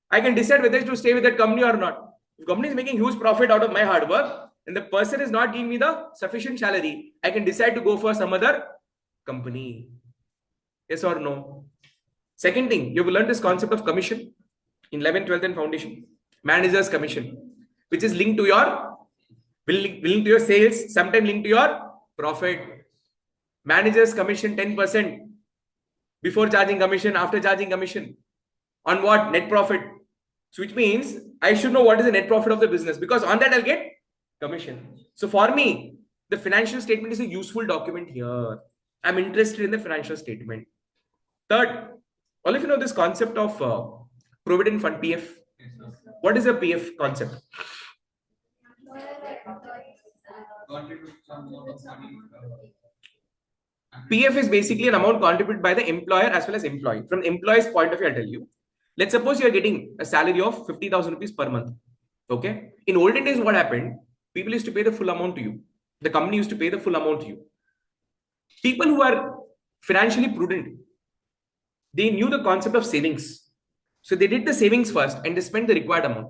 I can decide whether to stay with that company or not. If company is making huge profit out of my hard work and the person is not giving me the sufficient salary, I can decide to go for some other company. Yes or no? Second thing, you have learned this concept of commission in 11th, 12th and foundation. Manager's commission, which is linked to your linked to your sales, sometimes linked to your profit. Manager's commission 10% before charging commission, after charging commission. On what? Net profit. So which means I should know what is the net profit of the business, because on that I'll get commission. So for me, the financial statement is a useful document here. I'm interested in the financial statement. Third, all of you know this concept of provident fund, PF. What is a PF concept? PF is basically an amount contributed by the employer as well as employee. From the employee's point of view, I'll tell you. Let's suppose you're getting a salary of 50,000 rupees per month. Okay. In olden days, what happened? People used to pay the full amount to you. The company used to pay the full amount to you. People who are financially prudent, they knew the concept of savings. So they did the savings first and they spent the required amount.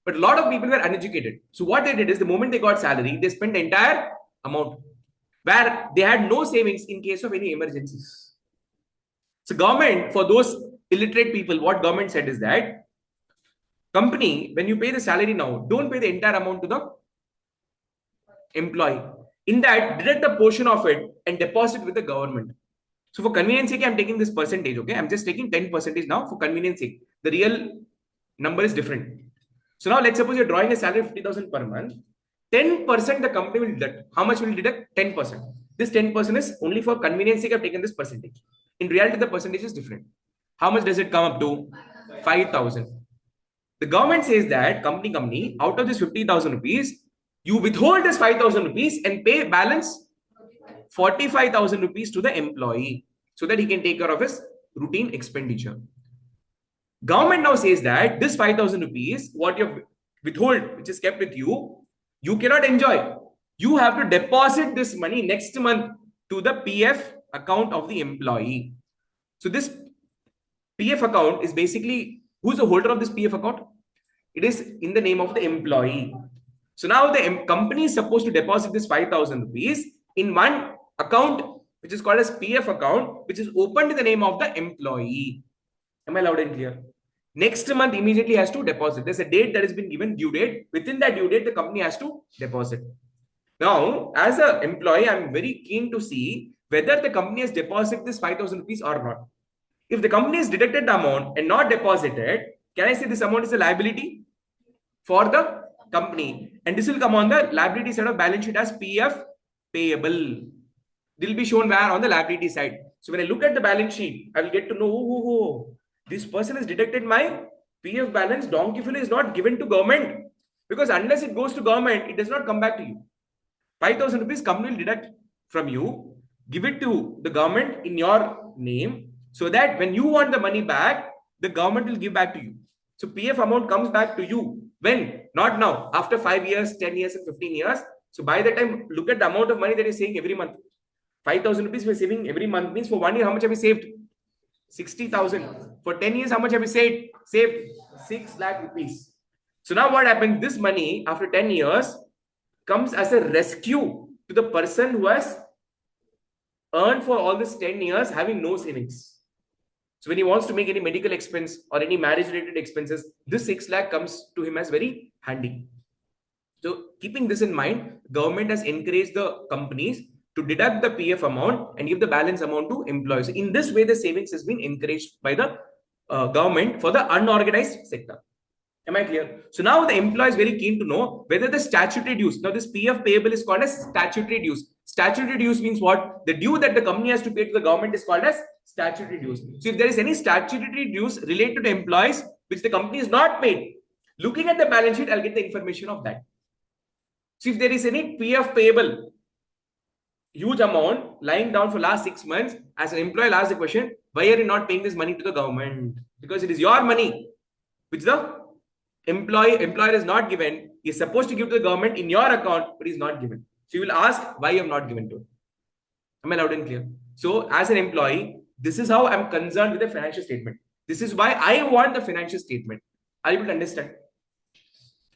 But a lot of people were uneducated. So what they did is the moment they got salary, they spent the entire amount, where they had no savings in case of any emergencies. So government, for those illiterate people, what government said is that company, when you pay the salary now, don't pay the entire amount to the employee. In that, deduct a portion of it and deposit with the government. So for convenience sake, I'm taking this percentage. Okay, I'm just taking 10% now for convenience sake. The real number is different. So now let's suppose you're drawing a salary of 50,000 per month. 10% the company will deduct. How much will deduct? 10%. This 10% is only for convenience sake. I've taken this percentage. In reality, the percentage is different. How much does it come up to? 5,000. The government says that company, out of this 50,000 rupees, you withhold this 5,000 rupees and pay balance 45,000 rupees to the employee so that he can take care of his routine expenditure. Government now says that this 5,000 rupees, what you withhold, which is kept with you, you cannot enjoy. You have to deposit this money next month to the PF account of the employee. So this PF account is basically, who's the holder of this PF account? It is in the name of the employee. So now the company is supposed to deposit this 5,000 rupees in one account, which is called as PF account, which is opened in the name of the employee. Am I loud and clear? Next month immediately has to deposit. There's a date that has been given, due date. Within that due date, the company has to deposit. Now, as an employee, I'm very keen to see whether the company has deposited this 5,000 rupees or not. If the company has deducted the amount and not deposited, can I say this amount is a liability for the company? And this will come on the liability side of balance sheet as PF payable. This will be shown where? On the liability side. So when I look at the balance sheet, I will get to know, this person has deducted my PF balance. Donkey fill is not given to government, because unless it goes to government, it does not come back to you. 5,000 rupees company will deduct from you, give it to the government in your name, so that when you want the money back, the government will give back to you. So PF amount comes back to you. When? Not now. After 5 years, 10 years, and 15 years. So by the time, look at the amount of money that you're saving every month. 5,000 rupees we're saving every month means for 1 year, how much have we saved? 60,000. For 10 years, how much have we saved? Saved 6 lakh rupees. So now what happens? This money, after 10 years, comes as a rescue to the person who has earned for all this 10 years having no savings. So when he wants to make any medical expense or any marriage related expenses, this 6 lakh comes to him as very handy. So keeping this in mind, government has encouraged the companies to deduct the PF amount and give the balance amount to employees. In this way, the savings has been encouraged by the government for the unorganized sector. Am I clear? So now the employee is very keen to know whether the statutory dues. Now this PF payable is called as statutory dues. Statutory dues means what? The due that the company has to pay to the government is called as statutory dues. So if there is any statutory dues related to employees which the company is not paid, looking at the balance sheet, I'll get the information of that. So if there is any PF payable, huge amount lying down for last 6 months, as an employee, I'll ask the question, why are you not paying this money to the government? Because it is your money, which the employer is not given. He is supposed to give to the government in your account, but he's not given. So you will ask why you have not given to it. Am I loud and clear? So as an employee, this is how I'm concerned with the financial statement. This is why I want the financial statement. Are you able to understand?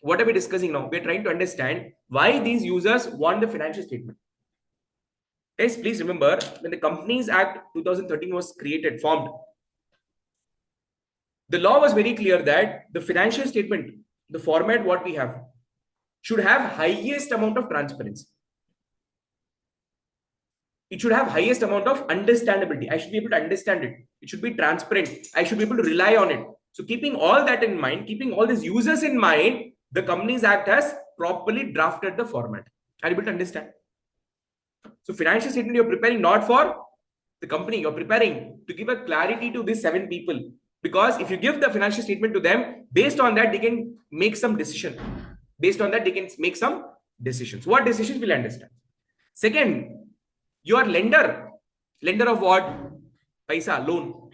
What are we discussing now? We're trying to understand why these users want the financial statement. Guys, please remember when the Companies Act 2013 was formed, the law was very clear that the financial statement, the format what we have, should have highest amount of transparency. It should have highest amount of understandability. I should be able to understand it. It should be transparent. I should be able to rely on it. So keeping all that in mind, keeping all these users in mind, the Companies Act has properly drafted the format. Are you able to understand? So financial statement you're preparing not for the company, you're preparing to give a clarity to these 7 people. Because if you give the financial statement to them, based on that, they can make some decision. Based on that, they can make some decisions. What decisions will understand? Second, your lender of what? Paisa, loan.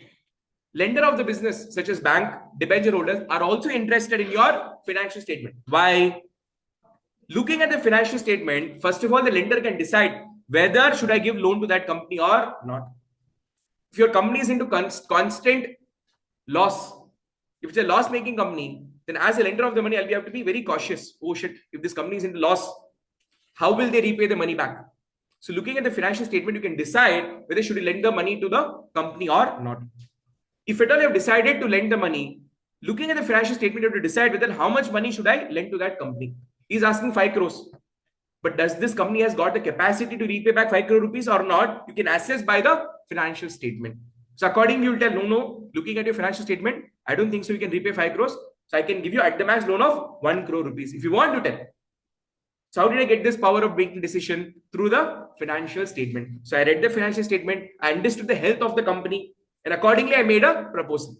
Lender of the business, such as bank, debenture holders, are also interested in your financial statement. Why? Looking at the financial statement, first of all, the lender can decide whether should I give loan to that company or not. If your company is into constant loss, if it's a loss-making company, then as a lender of the money, I'll have to be very cautious. Oh shit, if this company is into loss, how will they repay the money back? So looking at the financial statement, you can decide whether should you lend the money to the company or not. If at all you have decided to lend the money, looking at the financial statement, you have to decide whether how much money should I lend to that company. He's asking 5 crores. But does this company has got the capacity to repay back 5 crore rupees or not? You can assess by the financial statement. So accordingly, you will tell, no, looking at your financial statement, I don't think so you can repay 5 crores. So I can give you at the max loan of 1 crore rupees if you want to tell. So how did I get this power of making decision? Through the financial statement. So I read the financial statement, I understood the health of the company, and accordingly I made a proposal.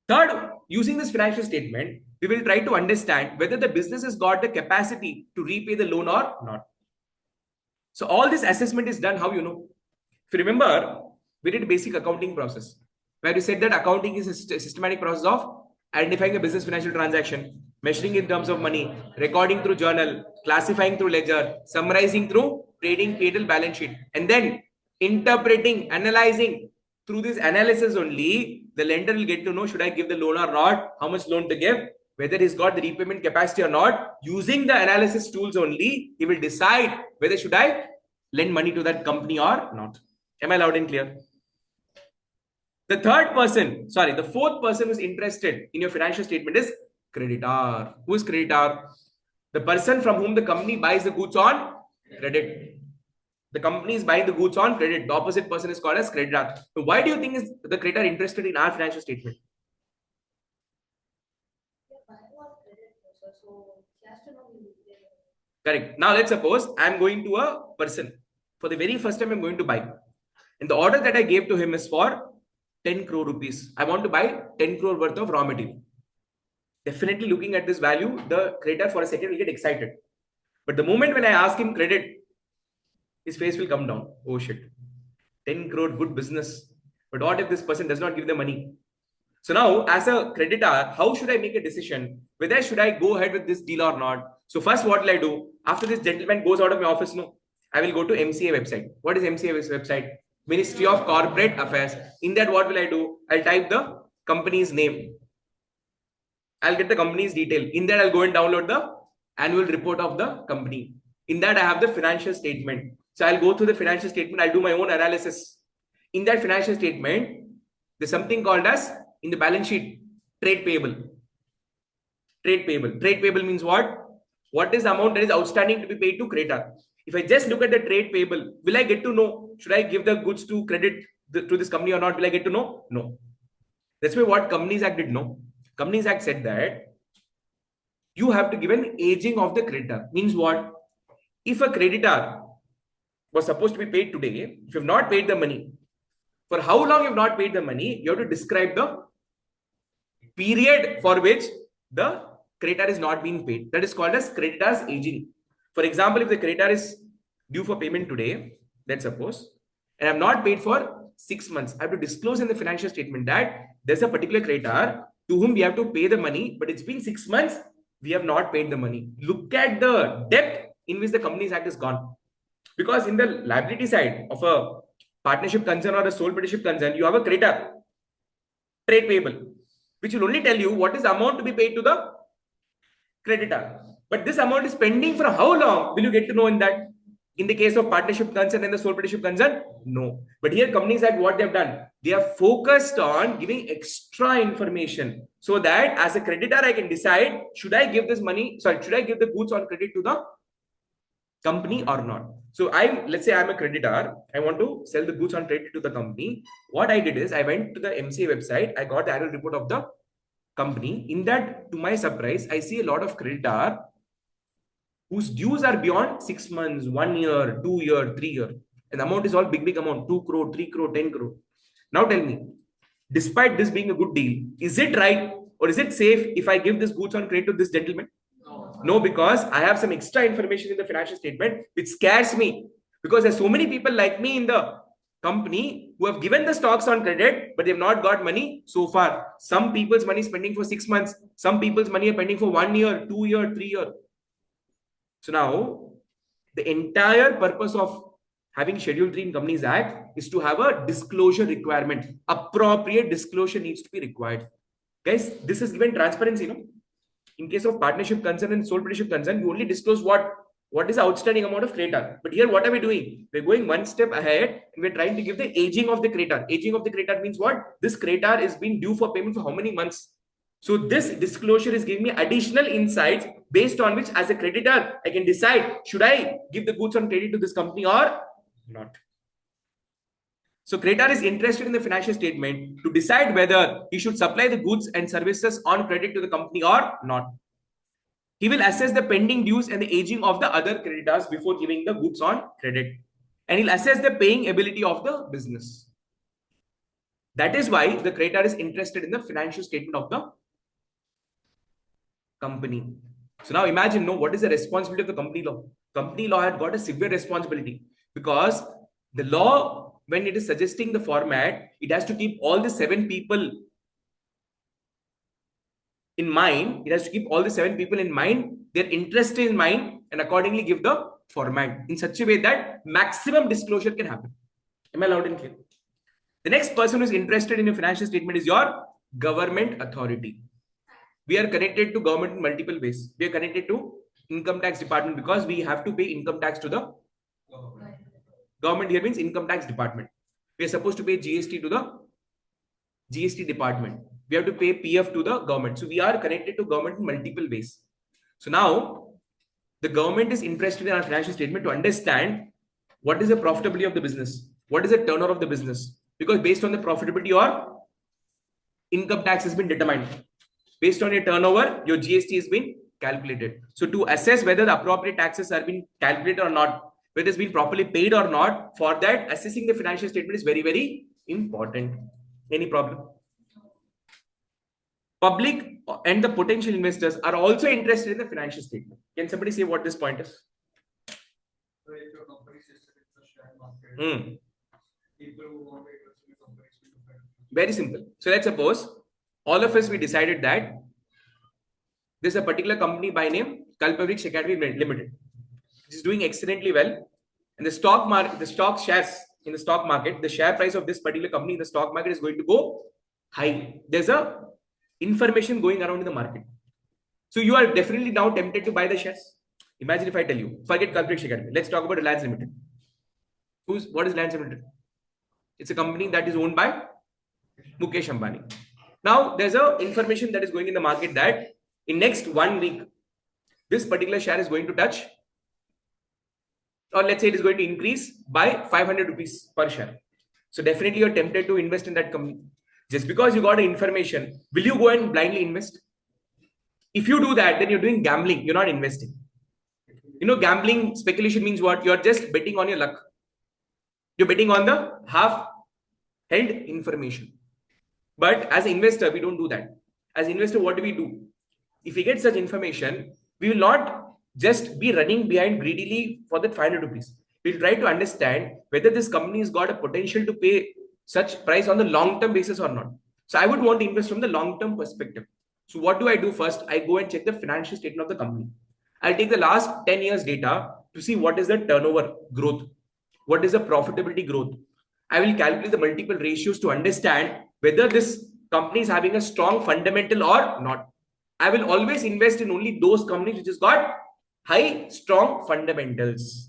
Third, using this financial statement, we will try to understand whether the business has got the capacity to repay the loan or not. So all this assessment is done, how you know? If you remember, we did basic accounting process, where we said that accounting is a systematic process of identifying a business financial transaction, measuring in terms of money, recording through journal, classifying through ledger, summarizing through trading P&L balance sheet, and then interpreting, analyzing. Through this analysis only, the lender will get to know should I give the loan or not, how much loan to give, whether he's got the repayment capacity or not. Using the analysis tools only, he will decide whether should I lend money to that company or not. Am I loud and clear? The fourth person who's interested in your financial statement is creditor. Who is creditor? The person from whom the company buys the goods on credit. The company is buying the goods on credit. The opposite person is called as creditor. So why do you think is the creditor interested in our financial statement? Correct. Now let's suppose I'm going to a person. For the very first time, I'm going to buy. And the order that I gave to him is for 10 crore rupees. I want to buy 10 crore worth of raw material. Definitely looking at this value, the creditor for a second will get excited. But the moment when I ask him credit, his face will come down. Oh shit, 10 crore, good business. But what if this person does not give the money? So now, as a creditor, how should I make a decision? Whether should I go ahead with this deal or not? So first, what will I do? After this gentleman goes out of my office, no, I will go to MCA website. What is MCA website? Ministry of Corporate Affairs. In that, what will I do? I'll type the company's name. I'll get the company's detail. In that, I'll go and download the annual report of the company. In that, I have the financial statement. So I'll go through the financial statement. I'll do my own analysis. In that financial statement, there's something called as, in the balance sheet, trade payable. Trade payable. Trade payable means what? What is the amount that is outstanding to be paid to creditor? If I just look at the trade payable, will I get to know, should I give the goods to credit to this company or not? Will I get to know? No. That's why what Companies Act did know. Companies Act said that you have to give an aging of the creditor. Means what? If a creditor was supposed to be paid today, if you have not paid the money, for how long you have not paid the money, you have to describe the period for which the creditor is not being paid. That is called as creditor's aging. For example, if the creditor is due for payment today, let's suppose, and I have not paid for 6 months, I have to disclose in the financial statement that there's a particular creditor to whom we have to pay the money, but it's been 6 months, we have not paid the money. Look at the depth in which the Companies Act is gone. Because in the liability side of a partnership concern or a sole proprietorship concern, you have a creditor, trade payable, which will only tell you what is the amount to be paid to the creditor. But this amount is pending for how long? Will you get to know in that? In the case of partnership concern and the sole proprietorship concern? No. But here Companies Act, what they've done? They are focused on giving extra information so that as a creditor, I can decide, should I give this money, should I give the goods on credit to the company or not? So let's say I'm a creditor, I want to sell the goods on credit to the company. What I did is I went to the MCA website, I got the annual report of the company. In that, to my surprise, I see a lot of creditor whose dues are beyond 6 months, 1 year, 2 year, 3 year. And the amount is all big amount, 2 crore, 3 crore, 10 crore. Now tell me, despite this being a good deal, is it right or is it safe if I give this goods on credit to this gentleman? No, because I have some extra information in the financial statement which scares me, because there's so many people like me in the company who have given the stocks on credit, but they've not got money so far. Some people's money is pending for 6 months. Some people's money are pending for 1 year, 2 year, 3 year. So now the entire purpose of having Schedule 3 in Companies Act is to have a disclosure requirement. Appropriate disclosure needs to be required. Guys, this is given transparency, no? In case of partnership concern and sole proprietorship concern, we only disclose what is the outstanding amount of creditor. But here, what are we doing? We're going one step ahead and we're trying to give the aging of the creditor. Aging of the creditor means what? This creditor is being due for payment for how many months? So this disclosure is giving me additional insights based on which, as a creditor, I can decide, should I give the goods on credit to this company or not? So creditor is interested in the financial statement to decide whether he should supply the goods and services on credit to the company or not. He will assess the pending dues and the aging of the other creditors before giving the goods on credit. And he'll assess the paying ability of the business. That is why the creditor is interested in the financial statement of the company. So now imagine, what is the responsibility of the company law? Company law had got a severe responsibility, because the law, when it is suggesting the format, it has to keep all the 7 people in mind. It has to keep all the 7 people in mind, their interest in mind, and accordingly give the format in such a way that maximum disclosure can happen. Am I loud and clear? The next person who is interested in a financial statement is your government authority. We are connected to government in multiple ways. We are connected to income tax department because we have to pay income tax to the government. Here means income tax department. We are supposed to pay GST to the GST department. We have to pay PF to the government. So we are connected to government in multiple ways. So now the government is interested in our financial statement to understand what is the profitability of the business, what is the turnover of the business, because based on the profitability, your income tax has been determined. Based on your turnover, your GST has been calculated. So to assess whether the appropriate taxes are being calculated or not, whether it's been properly paid or not, for that, assessing the financial statement is very, very important. Any problem? Public and the potential investors are also interested in the financial statement. Can somebody say what this point is? So if your company is listed in the share market, people who want to invest in the company will depend. Very simple. So let's suppose all of us, we decided that there's a particular company by name CA.Prathik Jain Sir Limited, which is doing excellently well, and the stock market, the stock shares in the stock market, the share price of this particular company in the stock market is going to go high. There's a information going around in the market. So you are definitely now tempted to buy the shares. Imagine if I tell you, forget Culprit Academy. Let's talk about Reliance Limited. What is Reliance Limited? It's a company that is owned by Mukesh Ambani. Now there's a information that is going in the market that in next 1 week, this particular share is going to touch, or let's say it is going to increase by 500 rupees per share. So definitely you're tempted to invest in that company. Just because you got information, will you go and blindly invest? If you do that, then you're doing gambling. You're not investing. You know, gambling, speculation means what? You're just betting on your luck. You're betting on the half-held information. But as an investor, we don't do that. As an investor, what do? If we get such information, we will not just be running behind greedily for that 500 rupees. We'll try to understand whether this company has got a potential to pay such price on the long-term basis or not. So I would want to invest from the long-term perspective. So what do I do first? I go and check the financial statement of the company. I'll take the last 10 years data to see what is the turnover growth, what is the profitability growth. I will calculate the multiple ratios to understand whether this company is having a strong fundamental or not. I will always invest in only those companies which has got high, strong fundamentals.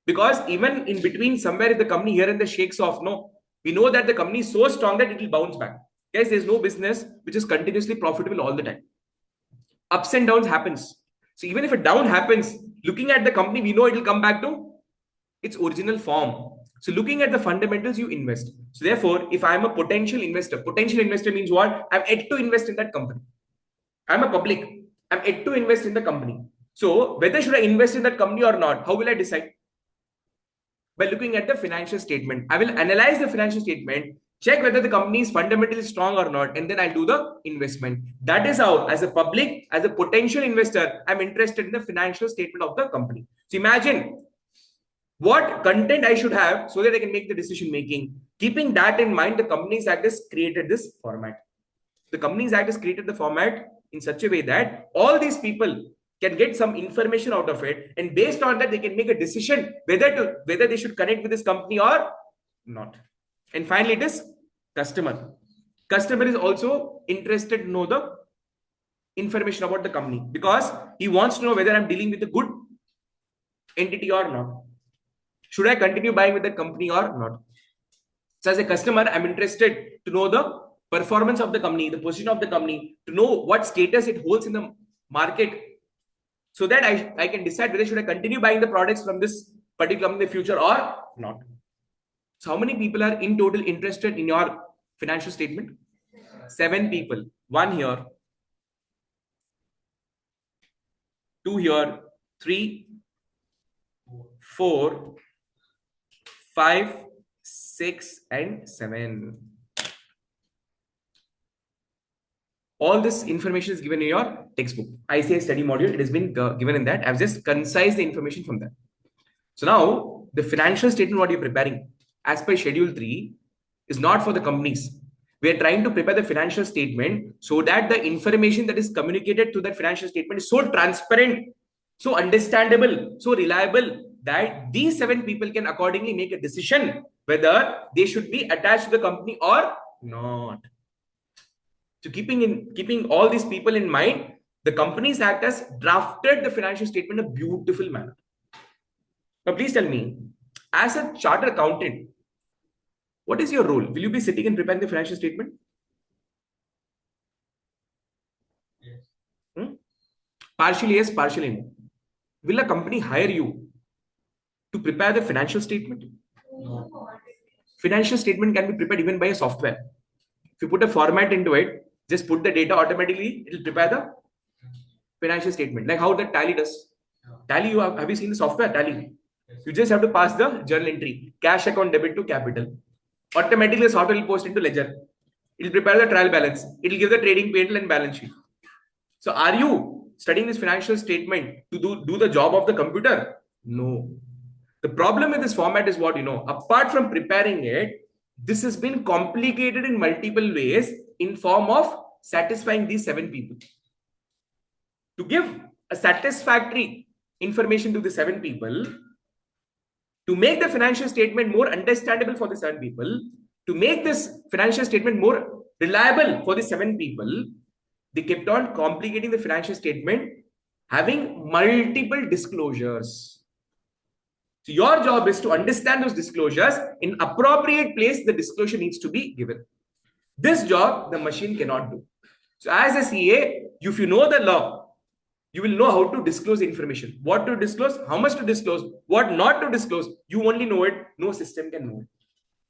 Because even in between, somewhere if the company here and there shakes off, no, we know that the company is so strong that it will bounce back. Guys, there's no business which is continuously profitable all the time. Ups and downs happens. So even if a down happens, looking at the company, we know it will come back to its original form. So looking at the fundamentals, you invest. So therefore, if I'm a potential investor means what? I'm yet to invest in that company. I'm a public. I'm yet to invest in the company. So whether should I invest in that company or not? How will I decide? By looking at the financial statement. I will analyze the financial statement, check whether the company is fundamentally strong or not, and then I'll do the investment. That is how, as a public, as a potential investor, I'm interested in the financial statement of the company. So imagine what content I should have so that I can make the decision making. Keeping that in mind, the Companies Act has created this format. The Companies Act has created the format in such a way that all these people can get some information out of it, and based on that, they can make a decision whether they should connect with this company or not. And finally, it is customer. Customer is also interested to know the information about the company because he wants to know whether I'm dealing with a good entity or not. Should I continue buying with the company or not? So as a customer, I'm interested to know the performance of the company, the position of the company, to know what status it holds in the market, so that I can decide whether should I continue buying the products from this particular company in the future or not. So how many people are in total interested in your financial statement? 7 people. 1 here, 2 here, 3, 4, 5, 6, and 7. All this information is given in your textbook. ICI study module, it has been given in that. I've just concised the information from that. So now, the financial statement what you're preparing as per Schedule 3 is not for the companies. We are trying to prepare the financial statement so that the information that is communicated to that financial statement is so transparent, so understandable, so reliable that these 7 people can accordingly make a decision whether they should be attached to the company or not. So keeping all these people in mind, the Companies Act has drafted the financial statement in a beautiful manner. Now, please tell me, as a chartered accountant, what is your role? Will you be sitting and preparing the financial statement? Yes. Partially yes, partially no. Will a company hire you to prepare the financial statement? No. Financial statement can be prepared even by a software. If you put a format into it, just put the data automatically, it will prepare the financial statement. Like how the Tally does. Tally, have you seen the software Tally? You just have to pass the journal entry, cash account debit to capital. Automatically, the software will post into ledger. It will prepare the trial balance. It will give the trading P&L and balance sheet. So, are you studying this financial statement to do the job of the computer? No. The problem with this format is what apart from preparing it, this has been complicated in multiple ways in form of satisfying these 7 people. To give a satisfactory information to the 7 people, to make the financial statement more understandable for the 7 people, to make this financial statement more reliable for the 7 people, They kept on complicating the financial statement, having multiple disclosures. So your job is to understand those disclosures. In appropriate place, the disclosure needs to be given. This job, the machine cannot do. So as a CA, if you know the law, you will know how to disclose information, what to disclose, how much to disclose, what not to disclose. You only know it. No system can know it.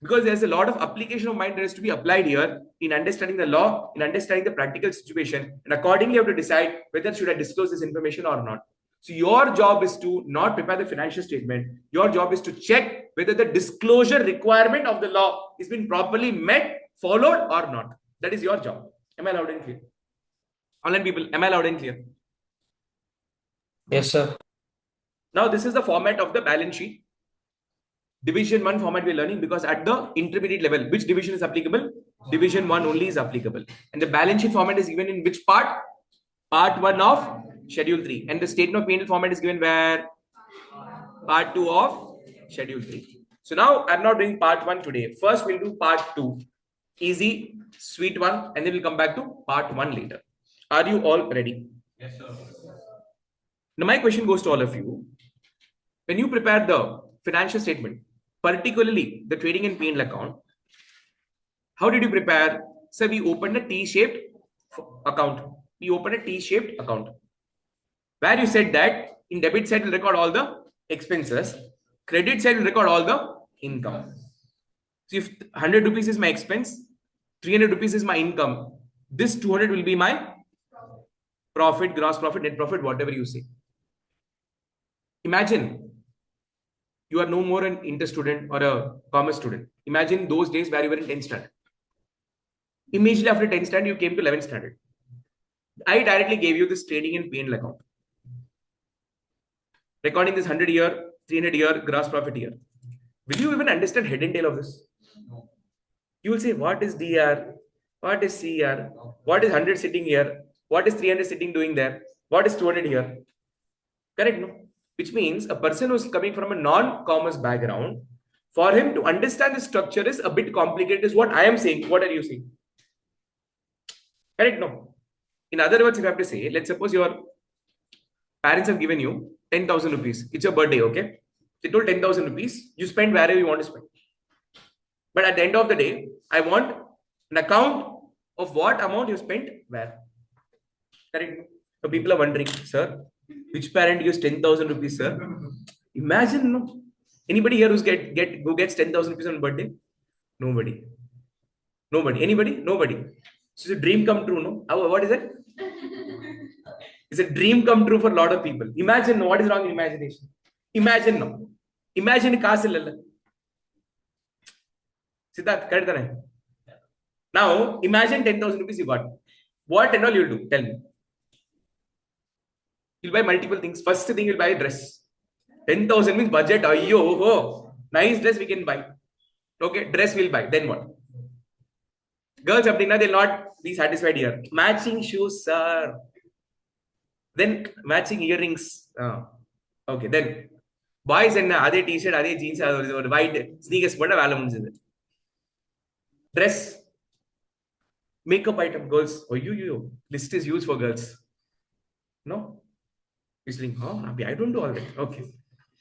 Because there's a lot of application of mind that has to be applied here in understanding the law, in understanding the practical situation, and accordingly you have to decide whether should I disclose this information or not. So your job is to not prepare the financial statement. Your job is to check whether the disclosure requirement of the law is being properly met, followed or not. That is your job. Am I loud and clear? Online people, am I loud and clear? Yes, sir. Now this is the format of the balance sheet. Division 1 format we're learning because at the intermediate level, which division is applicable? Division 1 only is applicable. And the balance sheet format is given in which part? Part 1 of Schedule 3. And the statement of P&L format is given where? Part 2 of Schedule 3. So now I'm not doing part 1 today. First we'll do part 2. Easy, sweet one. And then we'll come back to part 1 later. Are you all ready? Yes, sir. Now my question goes to all of you. When you prepare the financial statement, particularly the trading and P&L account, how did you prepare? So we opened a T-shaped account. We opened a T-shaped account where you said that in debit side will record all the expenses, credit side will record all the income. So if 100 rupees is my expense, 300 rupees is my income, this 200 will be my profit, gross profit, net profit, whatever you say. Imagine you are no more an inter student or a commerce student. Imagine those days where you were in 10th standard. Immediately after 10th standard, you came to 11th standard. I directly gave you this trading and P&L account. Recording this 100 year, 300 year, gross profit year. Will you even understand head and tail of this? No. You will say, what is DR? What is CR? What is 100 sitting here? What is 300 sitting doing there? What is 200 here? Correct, no? Which means a person who's coming from a non-commerce background, for him to understand the structure is a bit complicated, is what I am saying. What are you saying? Correct, no? In other words, if I have to say, let's suppose your parents have given you 10,000 rupees. It's your birthday, okay? They told 10,000 rupees. You spend wherever you want to spend. But at the end of the day, I want an account of what amount you spent where. Correct? So people are wondering, sir, which parent gives 10,000 rupees, sir? Imagine, no? Anybody here who gets 10,000 rupees on birthday? Nobody. Nobody. Anybody? Nobody. So it's a dream come true, no? What is it? It's a dream come true for a lot of people. Imagine, no? What is wrong in imagination? Imagine, no? Imagine castle. Siddharth, correct? Now, imagine 10,000 rupees you got. What and all you'll do? Tell me. You'll buy multiple things. First thing you'll buy a dress. 10,000 means budget. Oh, nice dress we can buy. Okay, dress we'll buy. Then what? Girls up now they'll not be satisfied here. Matching shoes, sir. Then matching earrings. Okay, then boys and other t-shirt, other jeans, white sneakers. What a dress. Makeup item, girls. Oh, you. List is used for girls. No? He's saying, oh, I don't do all that. Okay.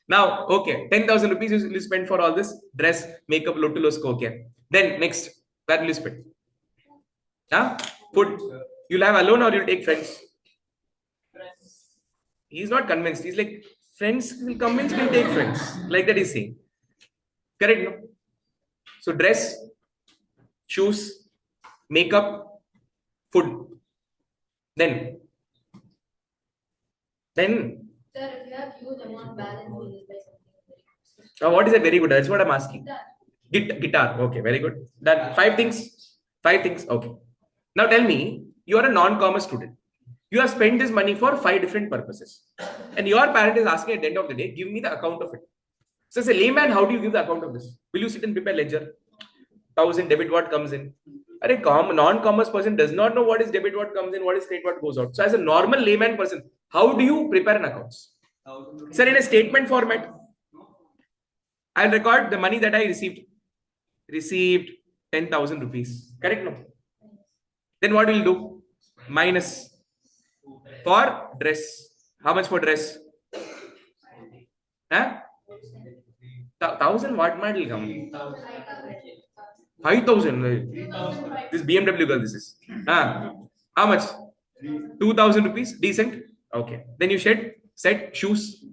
Now, okay, 10,000 rupees you spend for all this dress, makeup, lotulos, okay. Then next, where will you spend? Huh? Food. You'll have alone or you'll take friends? He's not convinced. He's like, friends will convince me, take friends. Like that he's saying. Correct, no? So dress, shoes, makeup, food. Then. Sir, if you have huge amount balance, you will buy something. What is that? Very good. That's what I'm asking. Guitar. Okay, very good. That 5 things. 5 things. Okay. Now tell me, you are a non-commerce student. You have spent this money for 5 different purposes. And your parent is asking at the end of the day, give me the account of it. So as a layman, how do you give the account of this? Will you sit and prepare ledger? 1,000 debit what comes in? A non-commerce person does not know what is debit what comes in, what is credit what goes out. So as a normal layman person, how do you prepare an accounts? Sir, in a statement format, I'll record the money that I received. Received 10,000 rupees. Correct? No? Then what will you do? minus for dress. How much for dress? Huh? 1,000 what model come? 5,000. This BMW girl, this is. How much? 2,000 rupees. Decent. Okay. Then you said shoes,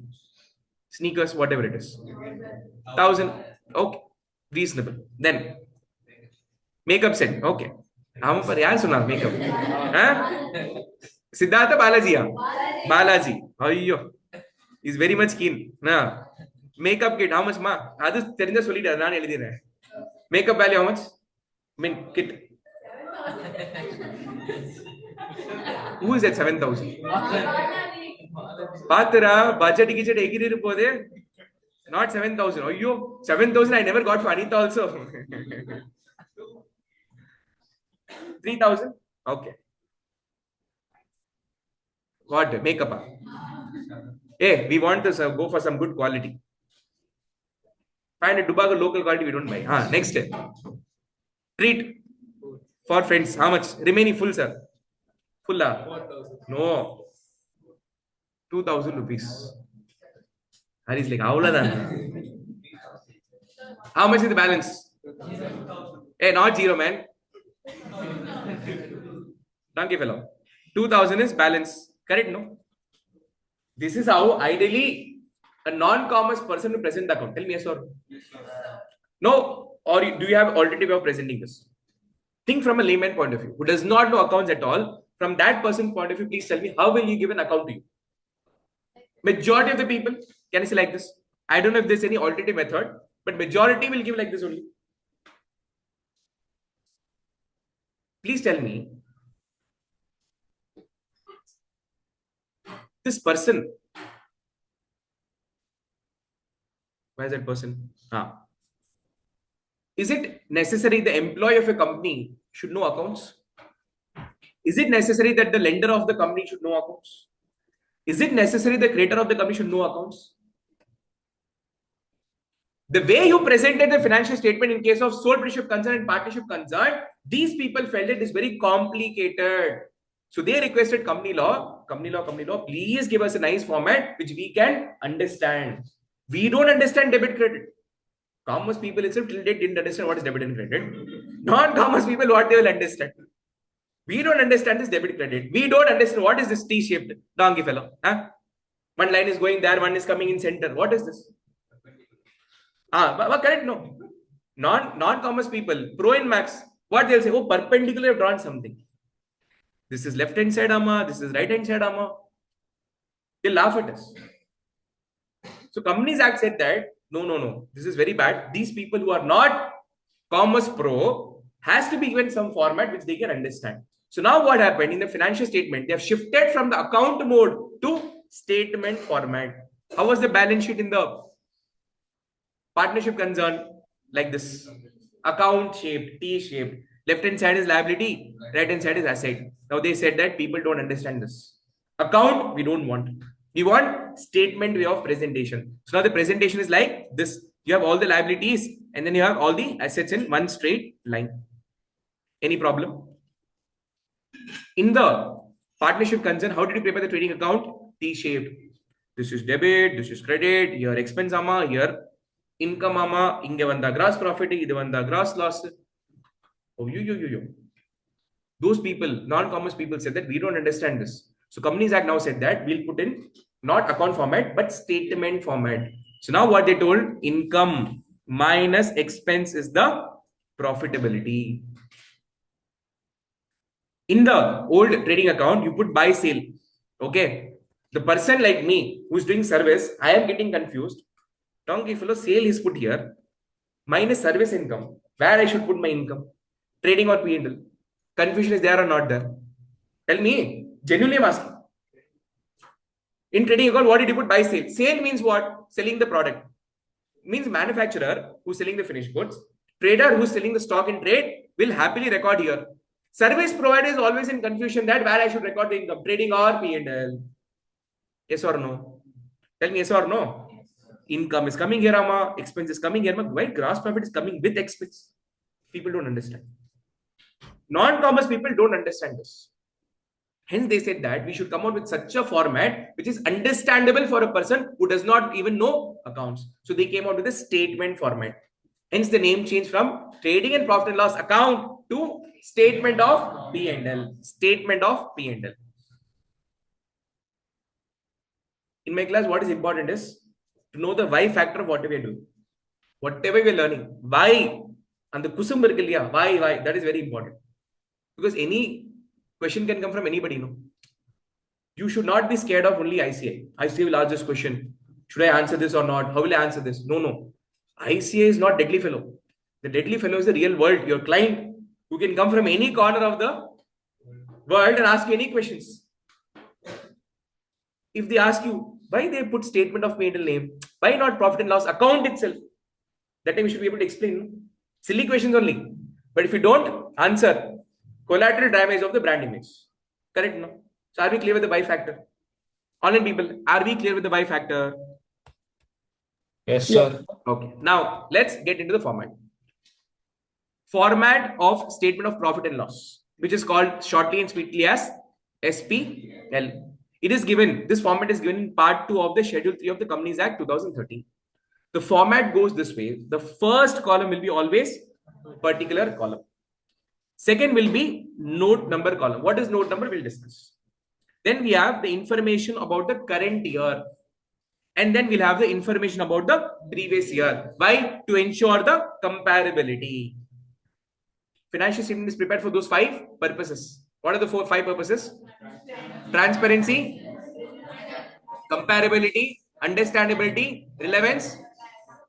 sneakers, whatever it is. 1,000. Okay. Reasonable. Then makeup set. Okay. हम पर यार सुना makeup. Siddhartha Balaji. Balaji. Ayyo. Is very much keen. Makeup kit. How much ma? அது தெரிஞ்ச சொல்லிட்டாரு நான் எழுதிறேன். Makeup value how much? I mean kit. Who is at 7,000? பாத்துரா budget கிச்சட் எகிரிரு போதே. Not 7,000. Ayyo, 7,000 I never got for Anita also. 3,000? Okay. What? Makeup. Hey, we want to go for some good quality. Find a Dubai local quality we don't buy. Next. Treat for friends. How much? Remaining full, sir. Full. No. 2,000 rupees. That is like, how much is the balance? Hey, not zero, man. Donkey fellow. 2,000 is balance. Correct, no? This is how ideally a non-commerce person will present the account. Tell me yes or no. No? Or do you have alternative way of presenting this? Think from a layman point of view, who does not know accounts at all. From that person's point of view, please tell me, how will you give an account to you? Majority of the people, can I say like this? I don't know if there's any alternative method, but majority will give like this only. Please tell me, this person, where is that person? Is it necessary the employee of a company should know accounts? Is it necessary that the lender of the company should know accounts? Is it necessary the creator of the company should know accounts? The way you presented the financial statement in case of sole proprietorship concern and partnership concern, these people felt it is very complicated. So they requested company law, please give us a nice format which we can understand. We don't understand debit credit. Commerce people itself till date didn't understand what is debit and credit. Non-commerce people, what they will understand. We don't understand this debit credit. We don't understand what is this T-shaped donkey fellow. One line is going there, one is coming in center. What is this? But correct, no. Non-commerce people, pro in max, what they'll say, oh, perpendicular have drawn something. This is left hand side amma, this is right hand side amma. They laugh at us. So Companies Act said that, no, this is very bad. These people who are not commerce pro has to be given some format which they can understand. So now what happened in the financial statement, they have shifted from the account mode to statement format. How was the balance sheet in the partnership concern? Like this, account shaped, T-shaped. Left hand side is liability, right hand side is asset. Now they said that people don't understand this. Account, we don't want. We want statement way of presentation. So now the presentation is like this. You have all the liabilities and then you have all the assets in one straight line. Any problem? In the partnership concern, how did you prepare the trading account? T-shaped. This is debit, this is credit, here expense amma, here income amma, inge vanda gross profit, idu vanda gross loss. Oh, you. Those people, non-commerce people said that we don't understand this. So Companies Act now said that we'll put in not account format, but statement format. So now what they told, income minus expense is the profitability. In the old trading account, you put buy sale. Okay. The person like me who's doing service, I am getting confused. Donkey fellow, sale is put here. Minus service income. Where I should put my income? Trading or P&L? Confusion is there or not there? Tell me. Genuinely I'm asking. In trading account, what did you put? Buy sale. Sale means what? Selling the product. Means manufacturer who's selling the finished goods. Trader who's selling the stock in trade will happily record here. Service provider is always in confusion that where I should record the income, trading or P&L. Yes or no? Tell me yes or no. Income is coming here, amma. Expense is coming here. Why gross profit is coming with expense? People don't understand. Non-commerce people don't understand this. Hence, they said that we should come out with such a format which is understandable for a person who does not even know accounts. So they came out with a statement format. Hence, the name changed from trading and profit and loss account to statement of P&L. Statement of P&L. In my class, what is important is to know the why factor of whatever we are doing. Whatever we are learning, why, and the kusum irukku, why, that is very important. Because any question can come from anybody, no? You should not be scared of only ICA. ICA will ask this question. Should I answer this or not? How will I answer this? No. ICA is not deadly fellow. The deadly fellow is the real world, your client, who can come from any corner of the world and ask you any questions. If they ask you why they put statement of P&L name, why not profit and loss account itself? That time you should be able to explain. Silly questions only. But if you don't answer, collateral damage of the brand image. Correct, no? So are we clear with the buy factor? Online people, are we clear with the buy factor? Yes, sir. Okay. Now let's get into the format. Format of statement of profit and loss, which is called shortly and sweetly as SPL. It is given, this format is given in part 2 of the Schedule 3 of the Companies Act 2013. The format goes this way. The first column will be always particular column. Second will be note number column. What is note number? We'll discuss. Then we have the information about the current year. And then we'll have the information about the previous year. Why? To ensure the comparability. Financial statement is prepared for those 5 purposes. What are the 5 purposes? Transparency, comparability, understandability, relevance,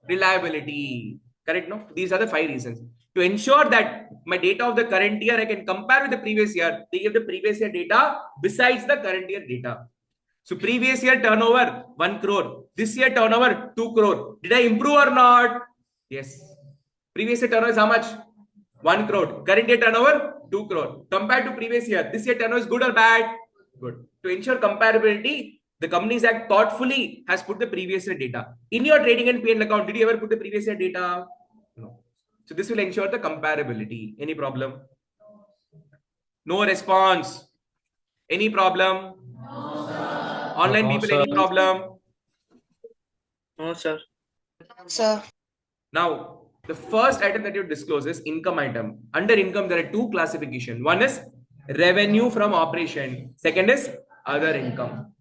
reliability. Correct? No? These are the 5 reasons. To ensure that my data of the current year I can compare with the previous year, they give the previous year data besides the current year data. So previous year turnover 1 crore. This year turnover 2 crore. Did I improve or not? Yes. Previous year turnover is how much? 1 crore. Current year turnover 2 crore. Compared to previous year, this year turnover is good or bad? Good. To ensure comparability, the Companies Act thoughtfully has put the previous year data. In your trading and P&L account, did you ever put the previous year data? No. So this will ensure the comparability. Any problem? No response. Any problem? No, sir. Online people, any problem? No, sir. Sir. Now, the first item that you disclose is income item. Under income, there are 2 classifications. One is revenue from operation. Second is other income.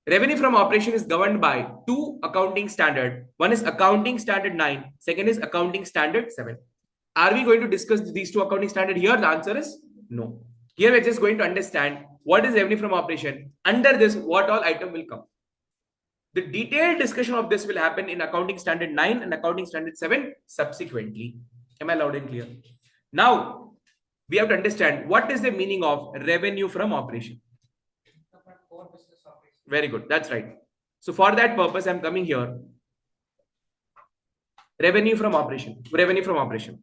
Revenue from operation is governed by 2 accounting standards. One is accounting standard 9. Second is accounting standard 7. Are we going to discuss these 2 accounting standards here? The answer is no. Here we're just going to understand what is revenue from operation. Under this, what all item will come. The detailed discussion of this will happen in accounting standard 9 and accounting standard 7 subsequently. Am I loud and clear? Now, we have to understand what is the meaning of revenue from operation. Very good. That's right. So for that purpose, I'm coming here. Revenue from operation. Revenue from operation.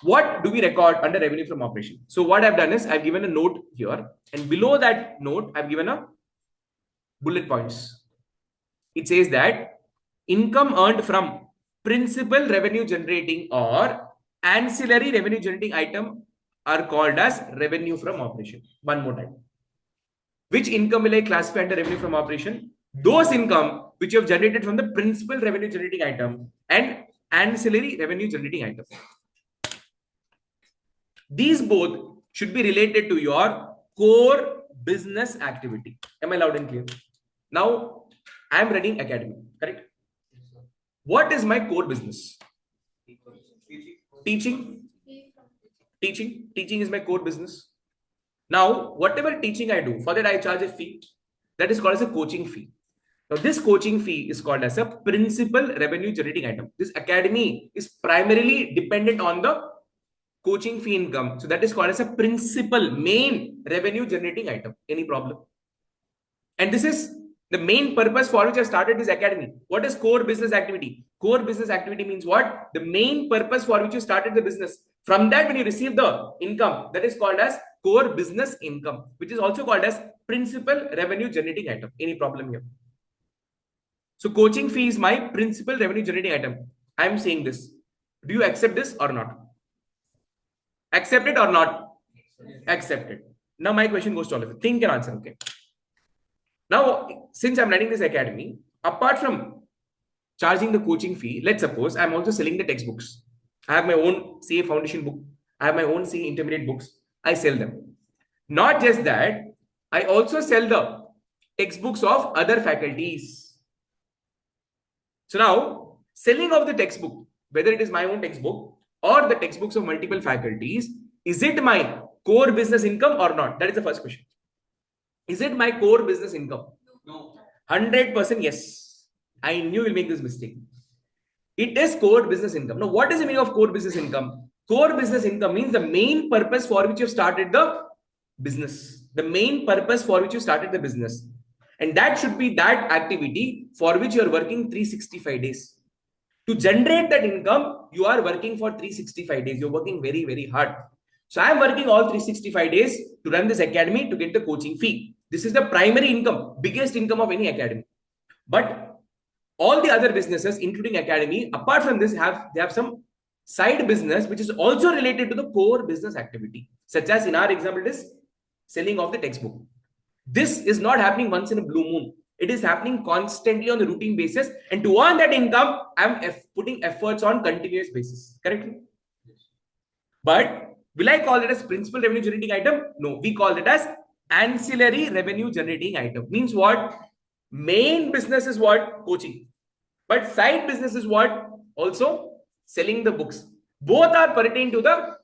What do we record under revenue from operation? So what I've done is I've given a note here, and below that note, I've given a bullet points. It says that income earned from principal revenue generating or ancillary revenue generating item are called as revenue from operation. One more time. Which income will I classify under revenue from operation? Those income which you have generated from the principal revenue generating item and ancillary revenue generating item. These both should be related to your core business activity. Am I loud and clear? Now, I am running academy, correct? What is my core business? Teaching. Teaching is my core business. Now, whatever teaching I do, for that I charge a fee. That is called as a coaching fee. Now, this coaching fee is called as a principal revenue generating item. This academy is primarily dependent on the coaching fee income. So that is called as a principal main revenue generating item. Any problem? And this is the main purpose for which I started this academy. What is core business activity? Core business activity means what? The main purpose for which you started the business. From that, when you receive the income, that is called as core business income, which is also called as principal revenue generating item. Any problem here? So coaching fee is my principal revenue generating item. I am saying this. Do you accept this or not? Accept it or not? Accepted. Now my question goes to all of you. Think and answer, okay? Now, since I'm running this academy, apart from charging the coaching fee, let's suppose I'm also selling the textbooks. I have my own CA foundation book. I have my own CA intermediate books. I sell them. Not just that, I also sell the textbooks of other faculties. So now, selling of the textbook, whether it is my own textbook or the textbooks of multiple faculties, is it my core business income or not? That is the first question. Is it my core business income? No. 100% yes. I knew you'll make this mistake. It is core business income. Now, what is the meaning of core business income? Core business income means the main purpose for which you've started the business. The main purpose for which you started the business. And that should be that activity for which you're working 365 days. To generate that income, you are working for 365 days. You're working very, very hard. So I'm working all 365 days to run this academy to get the coaching fee. This is the primary income, biggest income of any academy. But all the other businesses, including academy, apart from this, they have some side business which is also related to the core business activity. Such as in our example, it is selling of the textbook. This is not happening once in a blue moon. It is happening constantly on the routine basis. And to earn that income, I'm putting efforts on continuous basis. Correctly? But will I call it as principal revenue generating item? No, we call it as ancillary revenue generating item. Means what? Main business is what? Coaching. But side business is what? Also selling the books. Both are pertain to the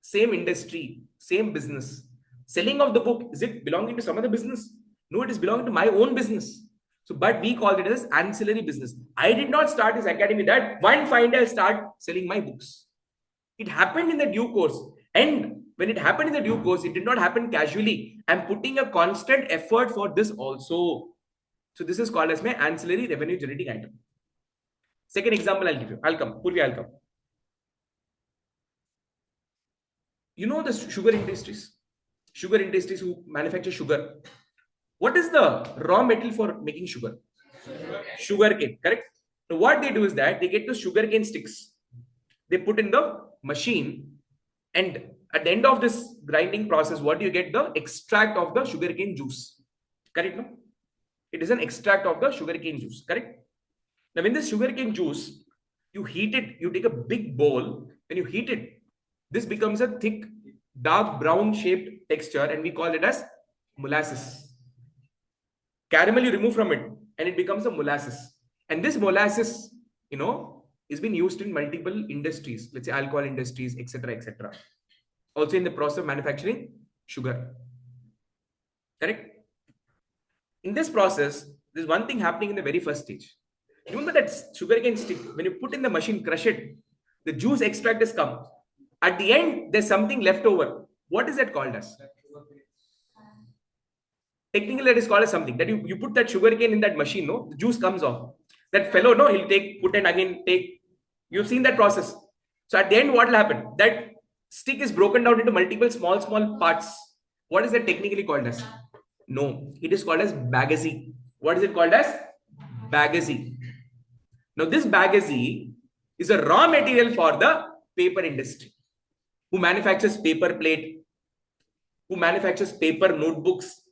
same industry, same business. Selling of the book, is it belonging to some other business? No, it is belonging to my own business. So, but we called it as ancillary business. I did not start this academy that one fine day I'll start selling my books. It happened in the due course. And when it happened in the due course, it did not happen casually. I'm putting a constant effort for this also. So this is called as my ancillary revenue generating item. Second example I'll give you. I'll come. You know the sugar industries? Sugar industries who manufacture sugar. What is the raw material for making sugar? Sugar cane, correct? So what they do is that they get the sugar cane sticks. They put in the machine, and at the end of this grinding process, what do you get? The extract of the sugarcane juice. Correct? No? It is an extract of the sugarcane juice. Correct? Now, when this sugarcane juice, you heat it, you take a big bowl, when you heat it, this becomes a thick, dark brown shaped texture, and we call it as molasses. Caramel you remove from it, and it becomes a molasses. And this molasses, is being used in multiple industries, let's say alcohol industries, etc., etc. Also in the process of manufacturing sugar. Correct? In this process, there's one thing happening in the very first stage. Remember that sugarcane stick, when you put in the machine, crush it, the juice extract has come. At the end, there's something left over. What is that called as? Technically, that is called as something that you put that sugarcane in that machine, no? The juice comes off. That fellow, no, he'll put and again take. You've seen that process. So at the end, what will happen? That stick is broken down into multiple small parts. What is that technically called as? No, it is called as bagasse. What is it called as? Bagasse. Now, this bagasse is a raw material for the paper industry, who manufactures paper plate, who manufactures paper notebooks.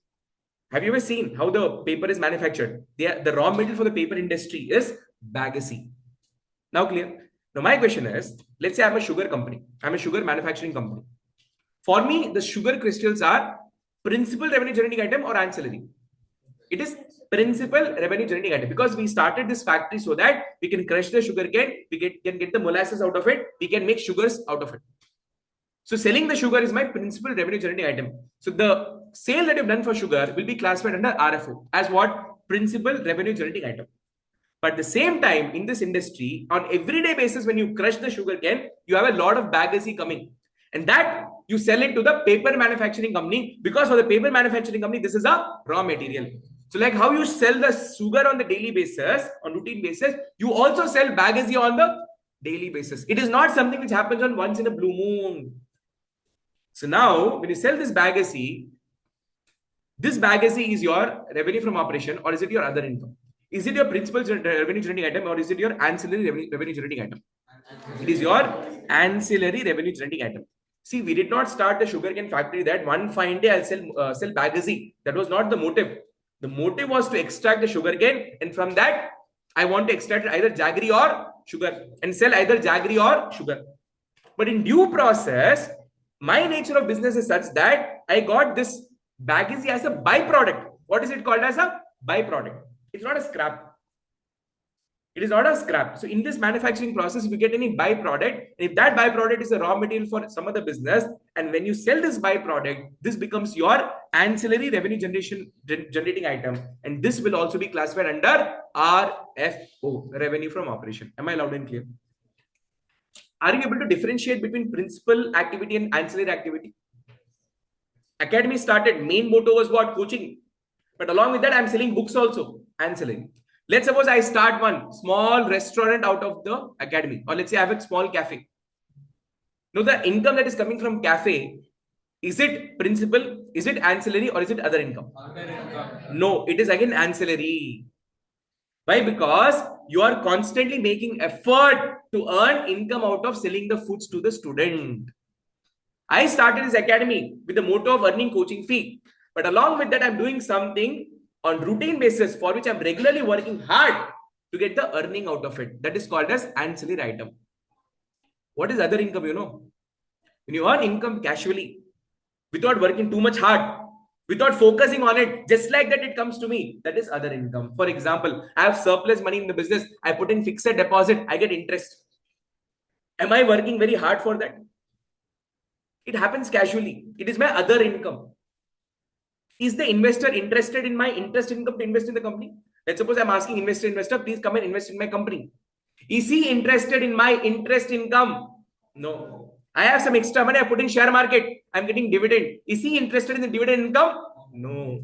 Have you ever seen how the paper is manufactured? The raw material for the paper industry is bagasse. Now clear? Now my question is, let's say I'm a sugar company. I'm a sugar manufacturing company. For me, the sugar crystals are principal revenue generating item or ancillary? It is principal revenue generating item, because we started this factory so that we can crush the sugar cane, we can get the molasses out of it, we can make sugars out of it. So selling the sugar is my principal revenue generating item. So the sale that you've done for sugar will be classified under RFO as what? Principal revenue generating item. But at the same time, in this industry, on everyday basis, when you crush the sugar cane, you have a lot of bagasse coming. And that you sell it to the paper manufacturing company, because for the paper manufacturing company, this is a raw material. So like how you sell the sugar on the daily basis, on routine basis, you also sell bagasse on the daily basis. It is not something which happens on once in a blue moon. So now, when you sell this bagasse is your revenue from operation, or is it your other income? Is it your principal revenue generating item, or is it your ancillary revenue generating item? It is your ancillary revenue generating item. See, we did not start the sugarcane factory that one fine day I'll sell bagazi. That was not the motive. The motive was to extract the sugarcane, and from that, I want to extract either jaggery or sugar and sell either jaggery or sugar. But in due process, my nature of business is such that I got this bagazi as a byproduct. What is it called as a byproduct? It's not a scrap. It is not a scrap. So in this manufacturing process, if you get any byproduct, if that byproduct is a raw material for some other business, and when you sell this byproduct, this becomes your ancillary revenue generating item, and this will also be classified under RFO, revenue from operation. Am I loud and clear? Are you able to differentiate between principal activity and ancillary activity? Academy started, main motto was what? Coaching. But along with that, I'm selling books also, ancillary. Let's suppose I start one small restaurant out of the academy, or let's say I have a small cafe. Now the income that is coming from cafe, is it principal, is it ancillary, or is it other income? No, it is again ancillary. Why? Because you are constantly making effort to earn income out of selling the foods to the student. I started this academy with the motto of earning coaching fee. But along with that, I'm doing something on routine basis for which I'm regularly working hard to get the earning out of it. That is called as ancillary item. What is other income? You know, when you earn income casually, without working too much hard, without focusing on it, just like that, it comes to me. That is other income. For example, I have surplus money in the business. I put in fixed deposit. I get interest. Am I working very hard for that? It happens casually. It is my other income. Is the investor interested in my interest income to invest in the company? Let's suppose I'm asking investor, please come and invest in my company. Is he interested in my interest income? No. I have some extra money, I put in share market, I'm getting dividend. Is he interested in the dividend income? No.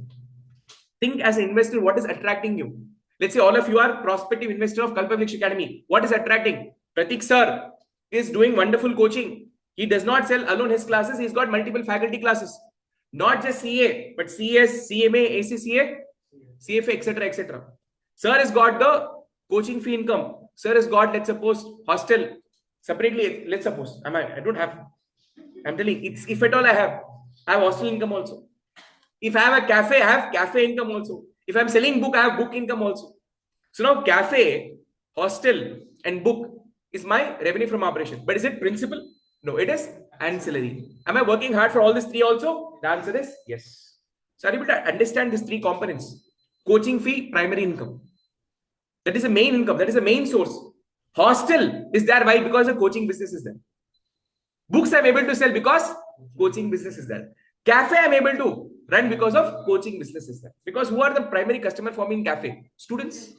Think as an investor, what is attracting you? Let's say all of you are prospective investor of Kalpavriksha Academy. What is attracting? Prathik Sir is doing wonderful coaching. He does not sell alone his classes, he's got multiple faculty classes. Not just CA, but CS, CMA, ACCA, CFA, etc., etc. Sir has got the coaching fee income. Sir has got, let's suppose, hostel separately. Let's suppose I don't have. I'm telling, it's if at all I have hostel income also. If I have a cafe, I have cafe income also. If I'm selling book, I have book income also. So now cafe, hostel, and book is my revenue from operation. But is it principal? No, it is ancillary. Am I working hard for all these three also? The answer is yes. So are you able to understand these three components? Coaching fee, primary income. That is the main income. That is the main source. Hostel is there. Why? Because the coaching business is there. Books I'm able to sell because coaching business is there. Cafe I'm able to run because of coaching business is there. Because who are the primary customer for me in cafe? Students.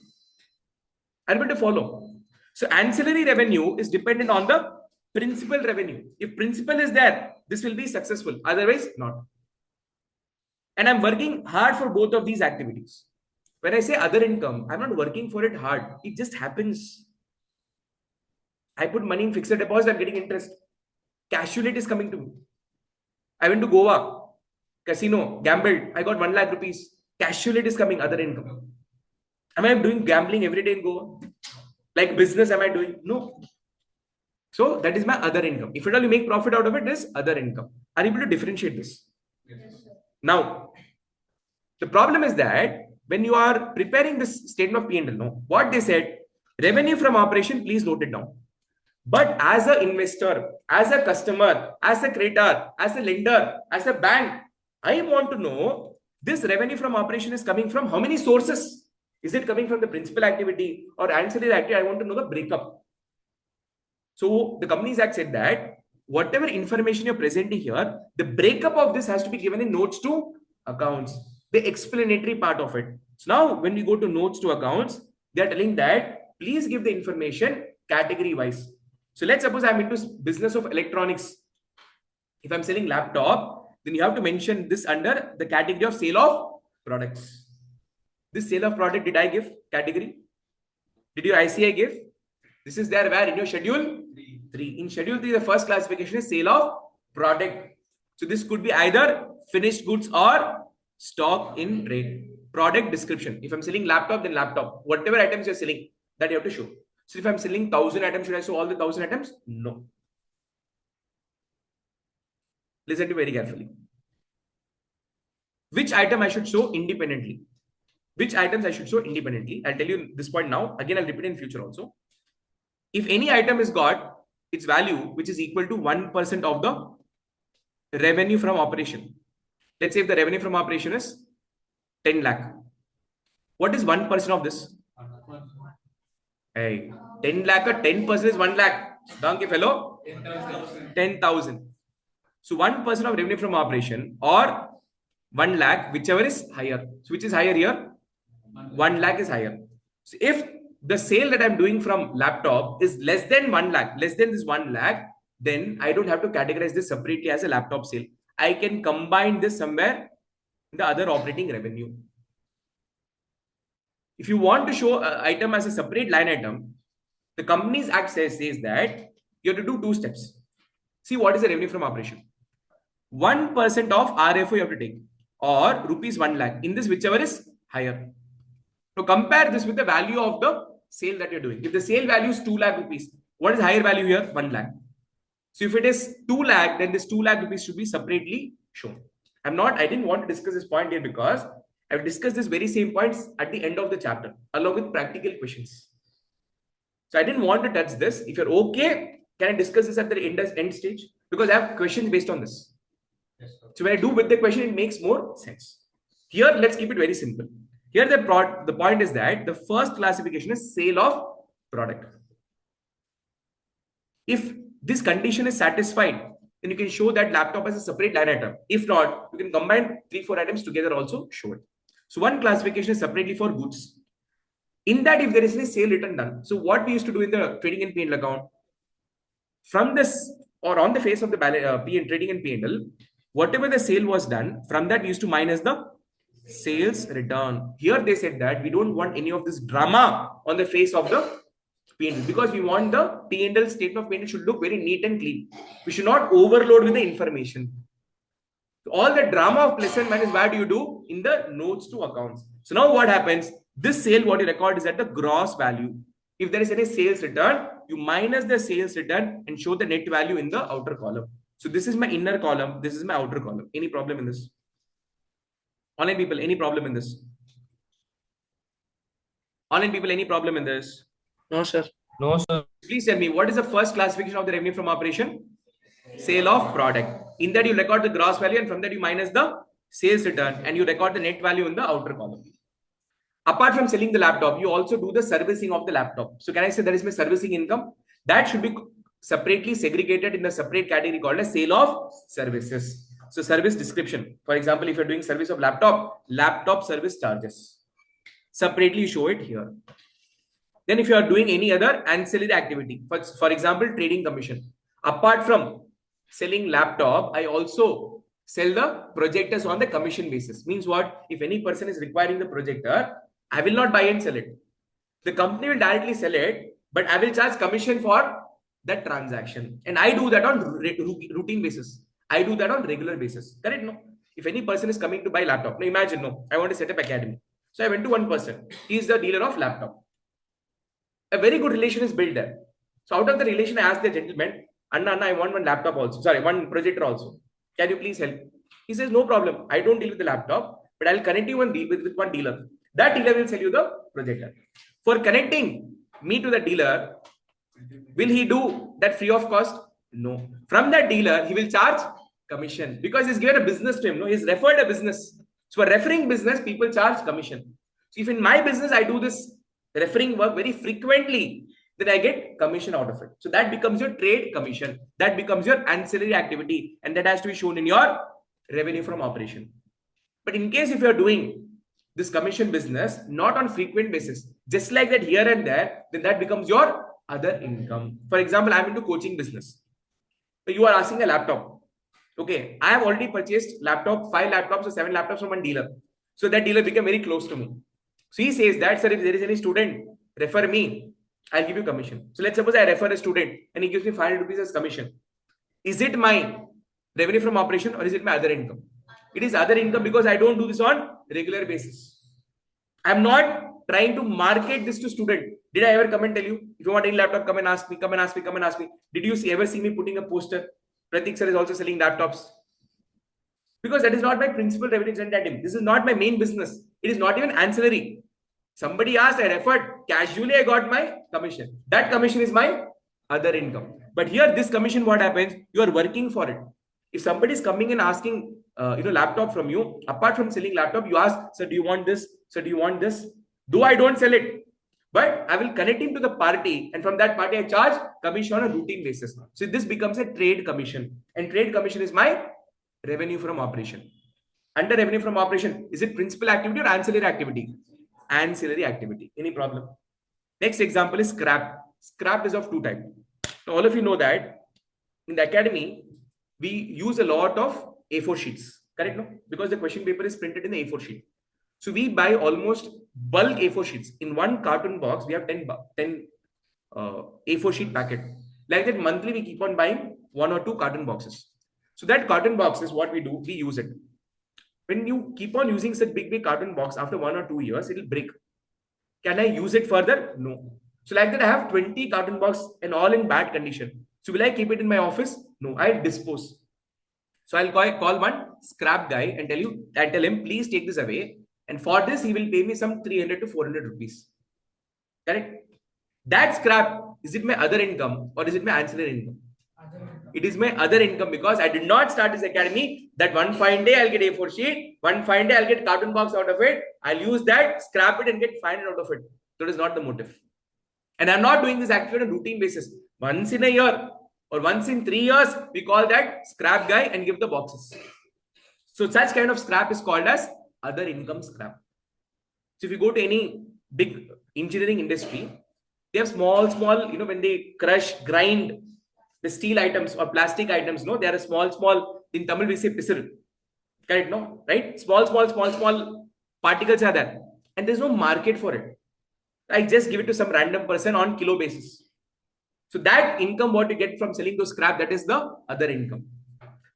I'm able to follow. So ancillary revenue is dependent on the principal revenue. If principal is there, this will be successful. Otherwise, not. And I'm working hard for both of these activities. When I say other income, I'm not working for it hard. It just happens. I put money in fixed deposit, I'm getting interest. Casually it is coming to me. I went to Goa, casino, gambled. I got 1 lakh rupees. Casually it is coming, other income. Am I doing gambling every day in Goa? Like business, am I doing? No. So that is my other income. If at all you make profit out of it, this other income. Are you able to differentiate this? Yes, sir. Now, the problem is that when you are preparing this statement of P&L, no, what they said, revenue from operation, please note it down. But as an investor, as a customer, as a creditor, as a lender, as a bank, I want to know this revenue from operation is coming from how many sources? Is it coming from the principal activity or ancillary activity? I want to know the breakup. So the Companies Act said that whatever information you're presenting here, the breakup of this has to be given in notes to accounts, the explanatory part of it. So now when we go to notes to accounts, they are telling that please give the information category wise. So let's suppose I'm into business of electronics. If I'm selling laptop, then you have to mention this under the category of sale of products. This sale of product, did I give category? Did your ICI give? This is there where in your schedule 3. In schedule 3, the first classification is sale of product. So this could be either finished goods or stock in trade. Product description. If I'm selling laptop, then laptop. Whatever items you're selling, that you have to show. So if I'm selling 1,000 items, should I show all the 1,000 items? No. Listen to me very carefully. Which item I should show independently? Which items I should show independently? I'll tell you this point now. Again, I'll repeat in future also. If any item is got its value, which is equal to 1% of the revenue from operation. Let's say if the revenue from operation is 10 lakh. What is 1% of this? Hey, 10 lakh or 10% is 1 lakh. Donkey fellow? 10,000. So 1% of revenue from operation or 1 lakh, whichever is higher. So which is higher here? 1 lakh is higher. So if the sale that I'm doing from laptop is less than 1 lakh, less than this 1 lakh, then I don't have to categorize this separately as a laptop sale. I can combine this somewhere in the other operating revenue. If you want to show an item as a separate line item, the Companies Act says that you have to do 2 steps. See what is the revenue from operation. 1% of RFO you have to take or rupees 1 lakh. In this, whichever is higher. So compare this with the value of the sale that you're doing. If the sale value is 2 lakh rupees, what is higher value here? 1 lakh. So if it is 2 lakh, then this 2 lakh rupees should be separately shown. I didn't want to discuss this point here because I've discussed this very same points at the end of the chapter along with practical questions. So I didn't want to touch this. If you're okay, can I discuss this at the end stage? Because I have questions based on this. Yes, sir. So when I do with the question, it makes more sense. Here, let's keep it very simple. Here, the point is that the first classification is sale of product. If this condition is satisfied, then you can show that laptop as a separate line item. If not, you can combine 3-4 items together also show it. So one classification is separately for goods. In that, if there is any sale return done, so what we used to do in the trading and P&L account, from this or on the face of the trading and P&L, whatever the sale was done, from that we used to minus the sales return. Here they said that we don't want any of this drama on the face of the P&L because we want the P&L statement of P&L should look very neat and clean. We should not overload with the information. All the drama of plus and minus, where do you do? In the notes to accounts. So now what happens? This sale, what you record is at the gross value. If there is any sales return, you minus the sales return and show the net value in the outer column. So this is my inner column. This is my outer column. Any problem in this? Online people, any problem in this? Online people, any problem in this? No, sir. No, sir. Please tell me, what is the first classification of the revenue from operation? Sale of product. In that you record the gross value and from that you minus the sales return and you record the net value in the outer column. Apart from selling the laptop, you also do the servicing of the laptop. So can I say that is my servicing income? That should be separately segregated in the separate category called as sale of services. So service description. For example, if you're doing service of laptop service charges. Separately you show it here. Then if you are doing any other ancillary activity, for example, trading commission. Apart from selling laptop, I also sell the projectors on the commission basis. Means what? If any person is requiring the projector, I will not buy and sell it. The company will directly sell it, but I will charge commission for that transaction. And I do that on routine basis. I do that on regular basis. Correct? No? If any person is coming to buy laptop, now imagine, no, I want to set up academy. So I went to one person. He is the dealer of laptop. A very good relation is built there. So out of the relation, I asked the gentleman, Anna, I want one laptop also. Sorry, one projector also. Can you please help? He says, no problem. I don't deal with the laptop, but I'll connect you with one dealer. That dealer will sell you the projector. For connecting me to the dealer, will he do that free of cost? No. From that dealer, he will charge commission because he's given a business to him. No, he's referred a business. So for referring business, people charge commission. So if in my business, I do this referring work very frequently, then I get commission out of it. So that becomes your trade commission. That becomes your ancillary activity. And that has to be shown in your revenue from operation. But in case if you're doing this commission business, not on frequent basis, just like that here and there, then that becomes your other income. For example, I'm into coaching business. So you are asking a laptop. Okay, I have already purchased 5 laptops or 7 laptops from one dealer. So that dealer became very close to me. So he says that, sir, if there is any student, refer me, I'll give you commission. So let's suppose I refer a student and he gives me 500 rupees as commission. Is it my revenue from operation or is it my other income? It is other income because I don't do this on regular basis. I'm not trying to market this to student. Did I ever come and tell you, if you want any laptop, come and ask me, come and ask me, come and ask me. Did you ever see me putting a poster? Prathik sir is also selling laptops. because that is not my principal revenue generating item. This is not my main business. It is not even ancillary. Somebody asked, I referred, casually I got my commission. That commission is my other income. But here, this commission, what happens? You are working for it. If somebody is coming and asking, laptop from you, apart from selling laptop, you ask, sir, do you want this? Sir, do you want this? Though I don't sell it, but I will connect him to the party, and from that party, I charge commission on a routine basis. So this becomes a trade commission, and trade commission is my revenue from operation. Under revenue from operation, is it principal activity or ancillary activity? Ancillary activity. Any problem? Next example is scrap. Scrap is of two types. Now, all of you know that in the academy, we use a lot of A4 sheets, correct? No? Because the question paper is printed in the A4 sheet. So we buy almost bulk A4 sheets. In one carton box, we have 10 A4 sheet packet. Like that, monthly we keep on buying 1 or 2 carton boxes. So that carton boxes, what we do, we use it. When you keep on using such big carton box, after 1 or 2 years, it will break. Can I use it further? No. So like that, I have 20 carton box and all in bad condition. So will I keep it in my office? No, I'll dispose. So I'll call one scrap guy and tell him, please take this away. And for this, he will pay me some 300 to 400 rupees. Correct? That scrap, is it my other income or is it my ancillary income? It is my other income, because I did not start this academy that one fine day I'll get A4 sheet, one fine day I'll get carton box out of it. I'll use that, scrap it and get 500 out of it. That is not the motive. And I'm not doing this activity on a routine basis. Once in a year or once in 3 years, we call that scrap guy and give the boxes. So such kind of scrap is called as other income scrap. So if you go to any big engineering industry, they have small, when they crush, grind the steel items or plastic items, no, they are small, in Tamil we say pissil. Correct, no? Right? Small particles are there. And there's no market for it. I just give it to some random person on kilo basis. So that income what you get from selling those scrap, that is the other income.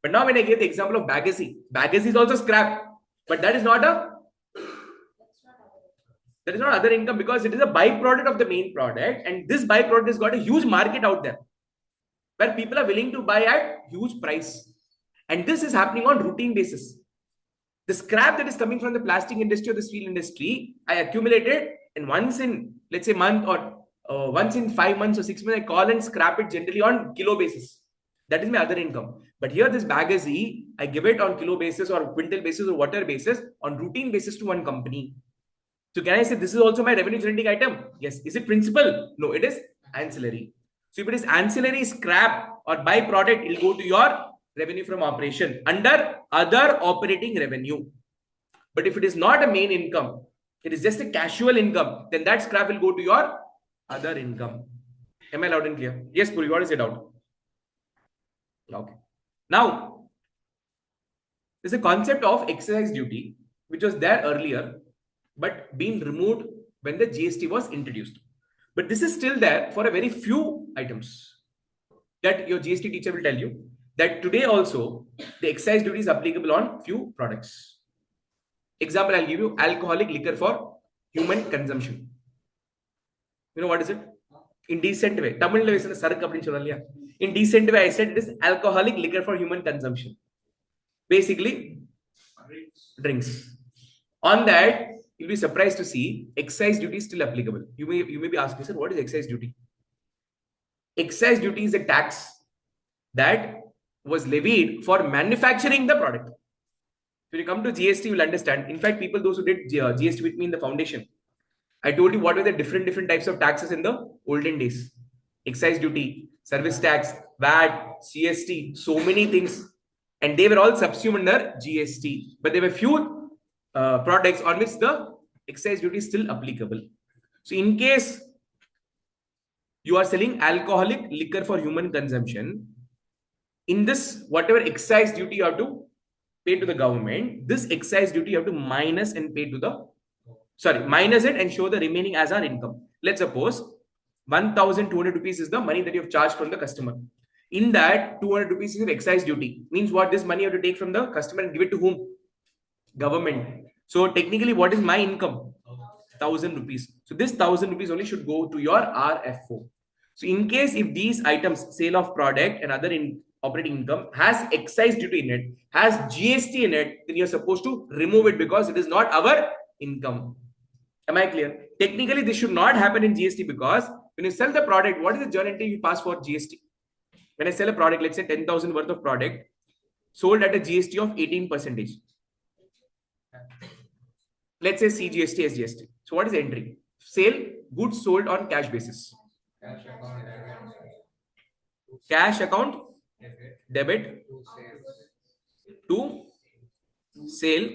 But now when I give the example of bagasse is also scrap. But that is not other income, because it is a byproduct of the main product, and this byproduct has got a huge market out there where people are willing to buy at huge price. And this is happening on routine basis. The scrap that is coming from the plastic industry or the steel industry, I accumulated, and once in, let's say, month or once in 5 months or 6 months, I call and scrap it generally on kilo basis. That is my other income. But here this bagasse, I give it on kilo basis or quintal basis or whatever basis on routine basis to one company. So can I say this is also my revenue generating item? Yes. Is it principal? No, it is ancillary. So if it is ancillary scrap or byproduct, it will go to your revenue from operation under other operating revenue. But if it is not a main income, it is just a casual income, then that scrap will go to your other income. Am I loud and clear? Yes, Puri, what is your doubt? Okay. Now, there's a concept of excise duty, which was there earlier, but being removed when the GST was introduced. But this is still there for a very few items that your GST teacher will tell you that today also the excise duty is applicable on few products. Example, I'll give you alcoholic liquor for human consumption. You know what is it? In decent way. In decent way, I said it is alcoholic liquor for human consumption. Basically, drinks. On that, you'll be surprised to see excise duty is still applicable. You may be asking, sir, what is excise duty? Excise duty is a tax that was levied for manufacturing the product. When you come to GST, you will understand. In fact, those who did GST with me in the foundation, I told you what were the different types of taxes in the olden days. Excise duty, service tax, VAT, CST, so many things. And they were all subsumed under GST. But there were few products on which the excise duty is still applicable. So in case you are selling alcoholic liquor for human consumption, in this, whatever excise duty you have to pay to the government, this excise duty you have to minus and pay to the, minus it and show the remaining as our income. Let's suppose 1,200 rupees is the money that you have charged from the customer. In that, 200 rupees is excise duty. Means what? This money you have to take from the customer and give it to whom? Government. So technically, what is my income? 1,000 rupees. So this 1,000 rupees only should go to your RFO. So in case if these items, sale of product and other operating income has excise duty in it, has GST in it, then you're supposed to remove it because it is not our income. Am I clear? Technically, this should not happen in GST because when you sell the product, what is the journey you pass for GST? When I sell a product, let's say 10,000 worth of product, sold at a GST of 18%. Let's say CGST, SGST. So what is the entry? Sale, goods sold on cash basis. Cash account, debit to sale,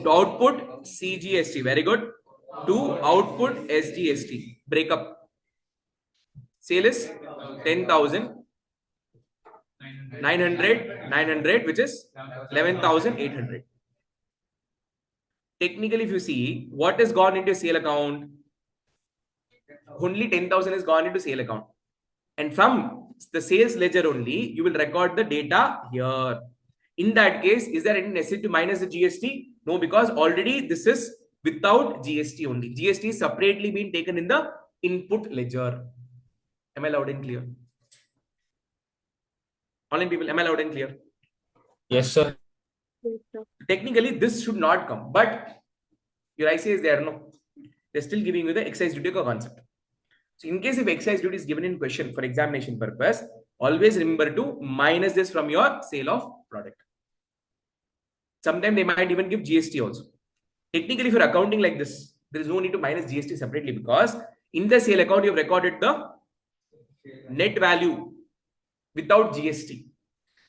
to output CGST. Very good. To output SGST. Breakup. Sale is 10,000. 900, which is 11,800. Technically, if you see what is gone into sale account, only 10,000 is gone into sale account. And from the sales ledger only, you will record the data here. In that case, is there any necessity to minus the GST? No, because already this is without GST only. GST is separately being taken in the input ledger. Am I loud and clear? Online people, am I loud and clear? Yes, sir. Technically, this should not come, but your ICA is there, no? They're still giving you the excise duty concept. So in case if excise duty is given in question for examination purpose, always remember to minus this from your sale of product. Sometimes they might even give GST also. Technically, if you're accounting like this, there is no need to minus GST separately because in the sale account, you've recorded the net value without GST.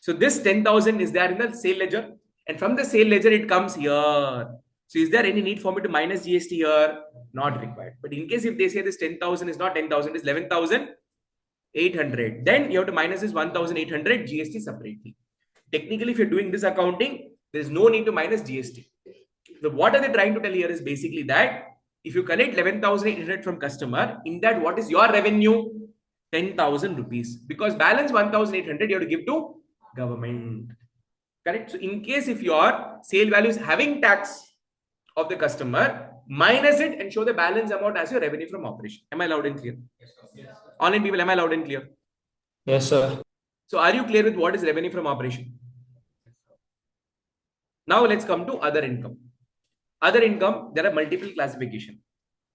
So this 10,000 is there in the sale ledger, and from the sale ledger, it comes here. So is there any need for me to minus GST here? Not required. But in case if they say this 10,000 is not 10,000, is 11,800, then you have to minus this 1,800 GST separately. Technically, if you're doing this accounting, there is no need to minus GST. So what are they trying to tell here is basically that if you collect 11,800 from customer, in that what is your revenue? 10,000 rupees. Because balance 1,800 you have to give to government. Correct? So in case if your sale value is having tax of the customer, minus it and show the balance amount as your revenue from operation. Am I loud and clear? Yes, sir. Online people, am I loud and clear? Yes, sir. So are you clear with what is revenue from operation? Now let's come to other income. Other income, there are multiple classification.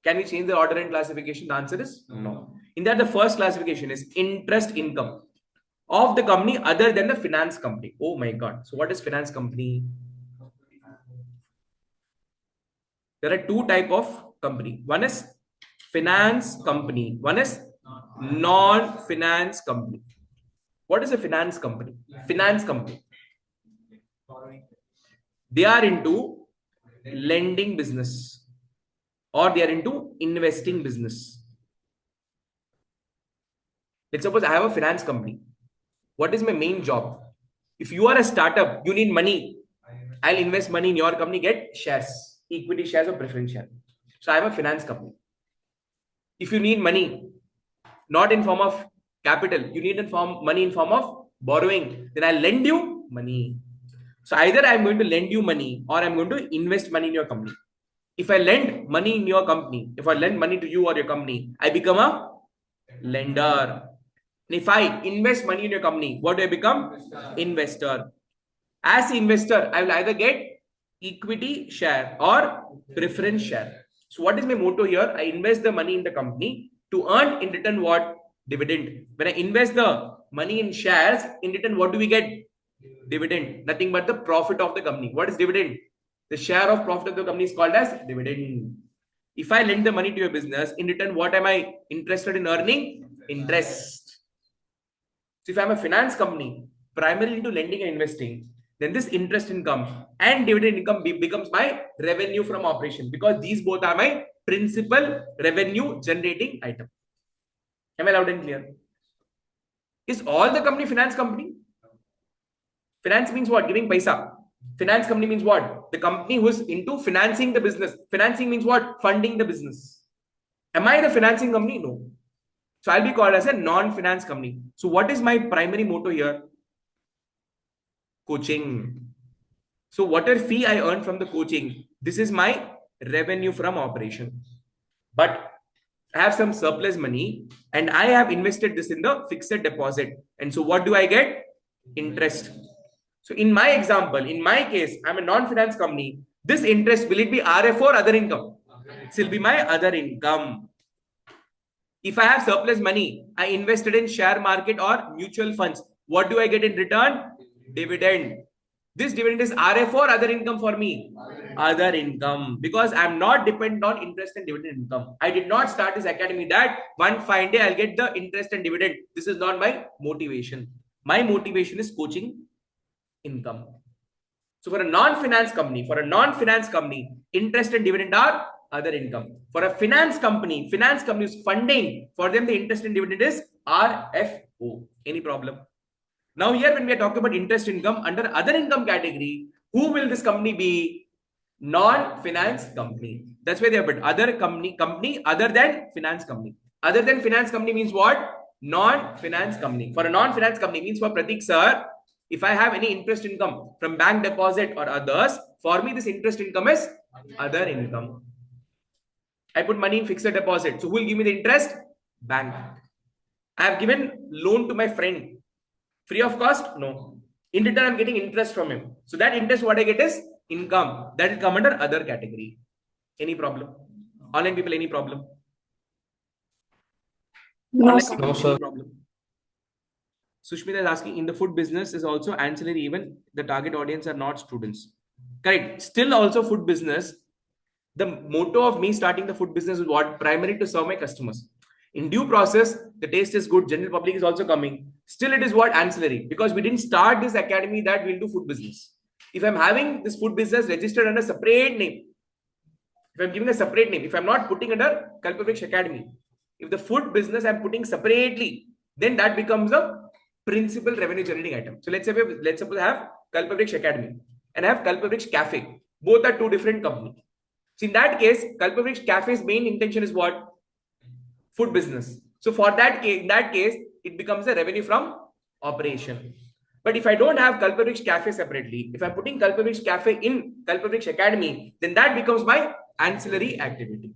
Can we change the order and classification? The answer is no. In that, the first classification is interest income of the company other than the finance company. Oh my God. So what is finance company? There are two type of company. One is finance company. One is non-finance company. What is a finance company? Finance company. They are into lending business or they are into investing business. Let's suppose I have a finance company. What is my main job? If you are a startup, you need money. I'll invest money in your company, get shares, equity shares or preference share. So I have a finance company. If you need money, not in form of capital, you need money in form of borrowing, then I'll lend you money. So either I'm going to lend you money or I'm going to invest money in your company. If I lend money in your company, if I lend money to you or your company, I become a lender. And if I invest money in your company, what do I become? Investor. As investor, I will either get equity share or preference share. So what is my motto here? I invest the money in the company to earn in return what? Dividend. When I invest the money in shares, in return what do we get? Dividend. Nothing but the profit of the company. What is dividend? The share of profit of the company is called as dividend. If I lend the money to your business, in return what am I interested in earning? Interest. So if I'm a finance company, primarily into lending and investing, then this interest income and dividend income becomes my revenue from operation because these both are my principal revenue generating item. Am I loud and clear? Is all the company finance company? Finance means what? Giving paisa. Finance company means what? The company who is into financing the business. Financing means what? Funding the business. Am I the financing company? No. So I'll be called as a non-finance company. So what is my primary motto here? Coaching. So whatever fee I earn from the coaching, this is my revenue from operation. But I have some surplus money and I have invested this in the fixed deposit. And so what do I get? Interest. So in my example, in my case, I'm a non-finance company. This interest, will it be RF or other income? It will be my other income. If I have surplus money, I invested in share market or mutual funds. What do I get in return? Dividend. This dividend is RF or other income for me? Other income. Because I'm not dependent on interest and dividend income. I did not start this academy that one fine day I'll get the interest and dividend. This is not my motivation. My motivation is coaching income. So for a non-finance company, interest and dividend are other income. For a finance company is funding. For them, the interest and dividend is RFO. Any problem? Now here, when we are talking about interest income under other income category, who will this company be? Non-finance company. That's why they have put other company other than finance company. Other than finance company means what? Non-finance company. For a non-finance company means for Pratik sir, if I have any interest income from bank deposit or others, for me this interest income is other income. I put money in fixed deposit. So who will give me the interest? Bank. I have given loan to my friend. Free of cost? No. In return, I'm getting interest from him. So that interest, what I get is income. That will come under other category. Any problem? Online people, any problem? No, Online sir. people, No, sir. any problem? Sushmita is asking, in the food business is also ancillary, even the target audience are not students. Correct. Still also food business. The motto of me starting the food business is what? Primary to serve my customers. In due process, the taste is good. General public is also coming. Still, it is what? Ancillary. Because we didn't start this academy that we'll do food business. If I'm having this food business registered under separate name, if I'm giving a separate name, if I'm not putting under CA.Prathik Academy, if the food business I'm putting separately, then that becomes a principal revenue generating item. So let's suppose I have CA.Prathik Academy and I have CA.Prathik Cafe. Both are two different companies. So in that case, CA.Prathik Cafe's main intention is what? Food business. So for that case, in that case, it becomes a revenue from operation. But if I don't have CA.Prathik Cafe separately, if I'm putting CA.Prathik Cafe in CA.Prathik Academy, then that becomes my ancillary activity.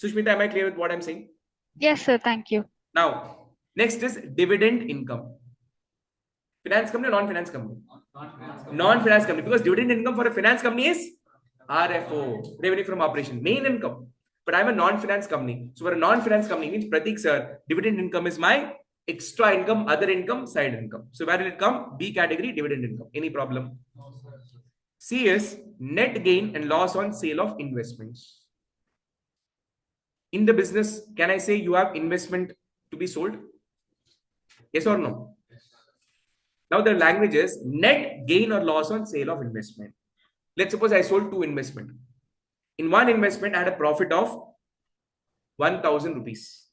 Sushmita, am I clear with what I'm saying? Yes, sir. Thank you. Now, next is dividend income. Finance company or non-finance company? Non-finance company. Because dividend income for a finance company is RFO, revenue from operation, main income. But I'm a non-finance company. So for a non-finance company means Pratik sir, dividend income is my extra income, other income, side income. So where will it come? B category, dividend income. Any problem? C is net gain and loss on sale of investments. In the business, can I say you have investment to be sold? Yes or no? Now the language is net gain or loss on sale of investment. Let's suppose I sold two investment. In one investment, I had a profit of 1,000 rupees.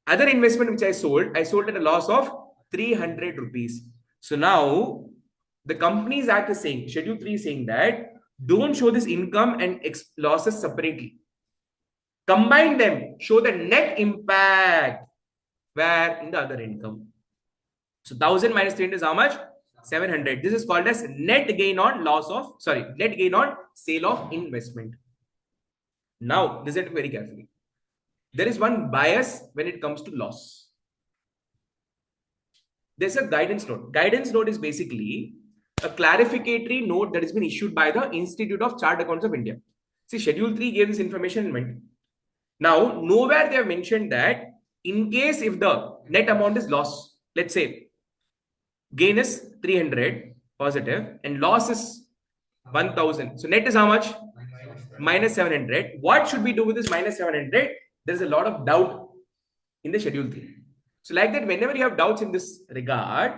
Other investment which I sold at a loss of 300 rupees. So now the Companies Act is saying, Schedule 3 is saying that don't show this income and losses separately. Combine them, show the net impact where in the other income. So 1,000 minus 300 is how much? 700. This is called as net gain on sale of investment. Now, listen very carefully. There is one bias when it comes to loss. There's a guidance note. Guidance note is basically a clarificatory note that has been issued by the Institute of Chartered Accountants of India. See, Schedule 3 gave this information. Now, nowhere they have mentioned that in case if the net amount is loss, let's say gain is 300 positive and loss is 1,000. So net is how much? Minus 700. What should we do with this minus 700? There's a lot of doubt in the Schedule 3. So like that, whenever you have doubts in this regard,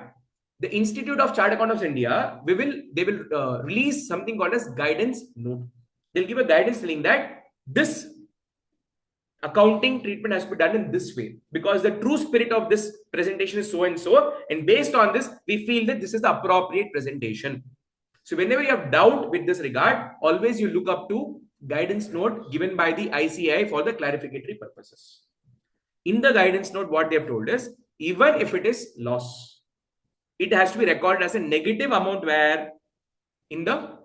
the Institute of Chartered Accountants of India, they will release something called as guidance note. They'll give a guidance telling that this accounting treatment has to be done in this way because the true spirit of this presentation is so and so, and based on this we feel that this is the appropriate presentation. So whenever you have doubt with this regard, always you look up to guidance note given by the ICAI for the clarificatory purposes. In the guidance note, what they have told is even if it is loss, it has to be recorded as a negative amount where in the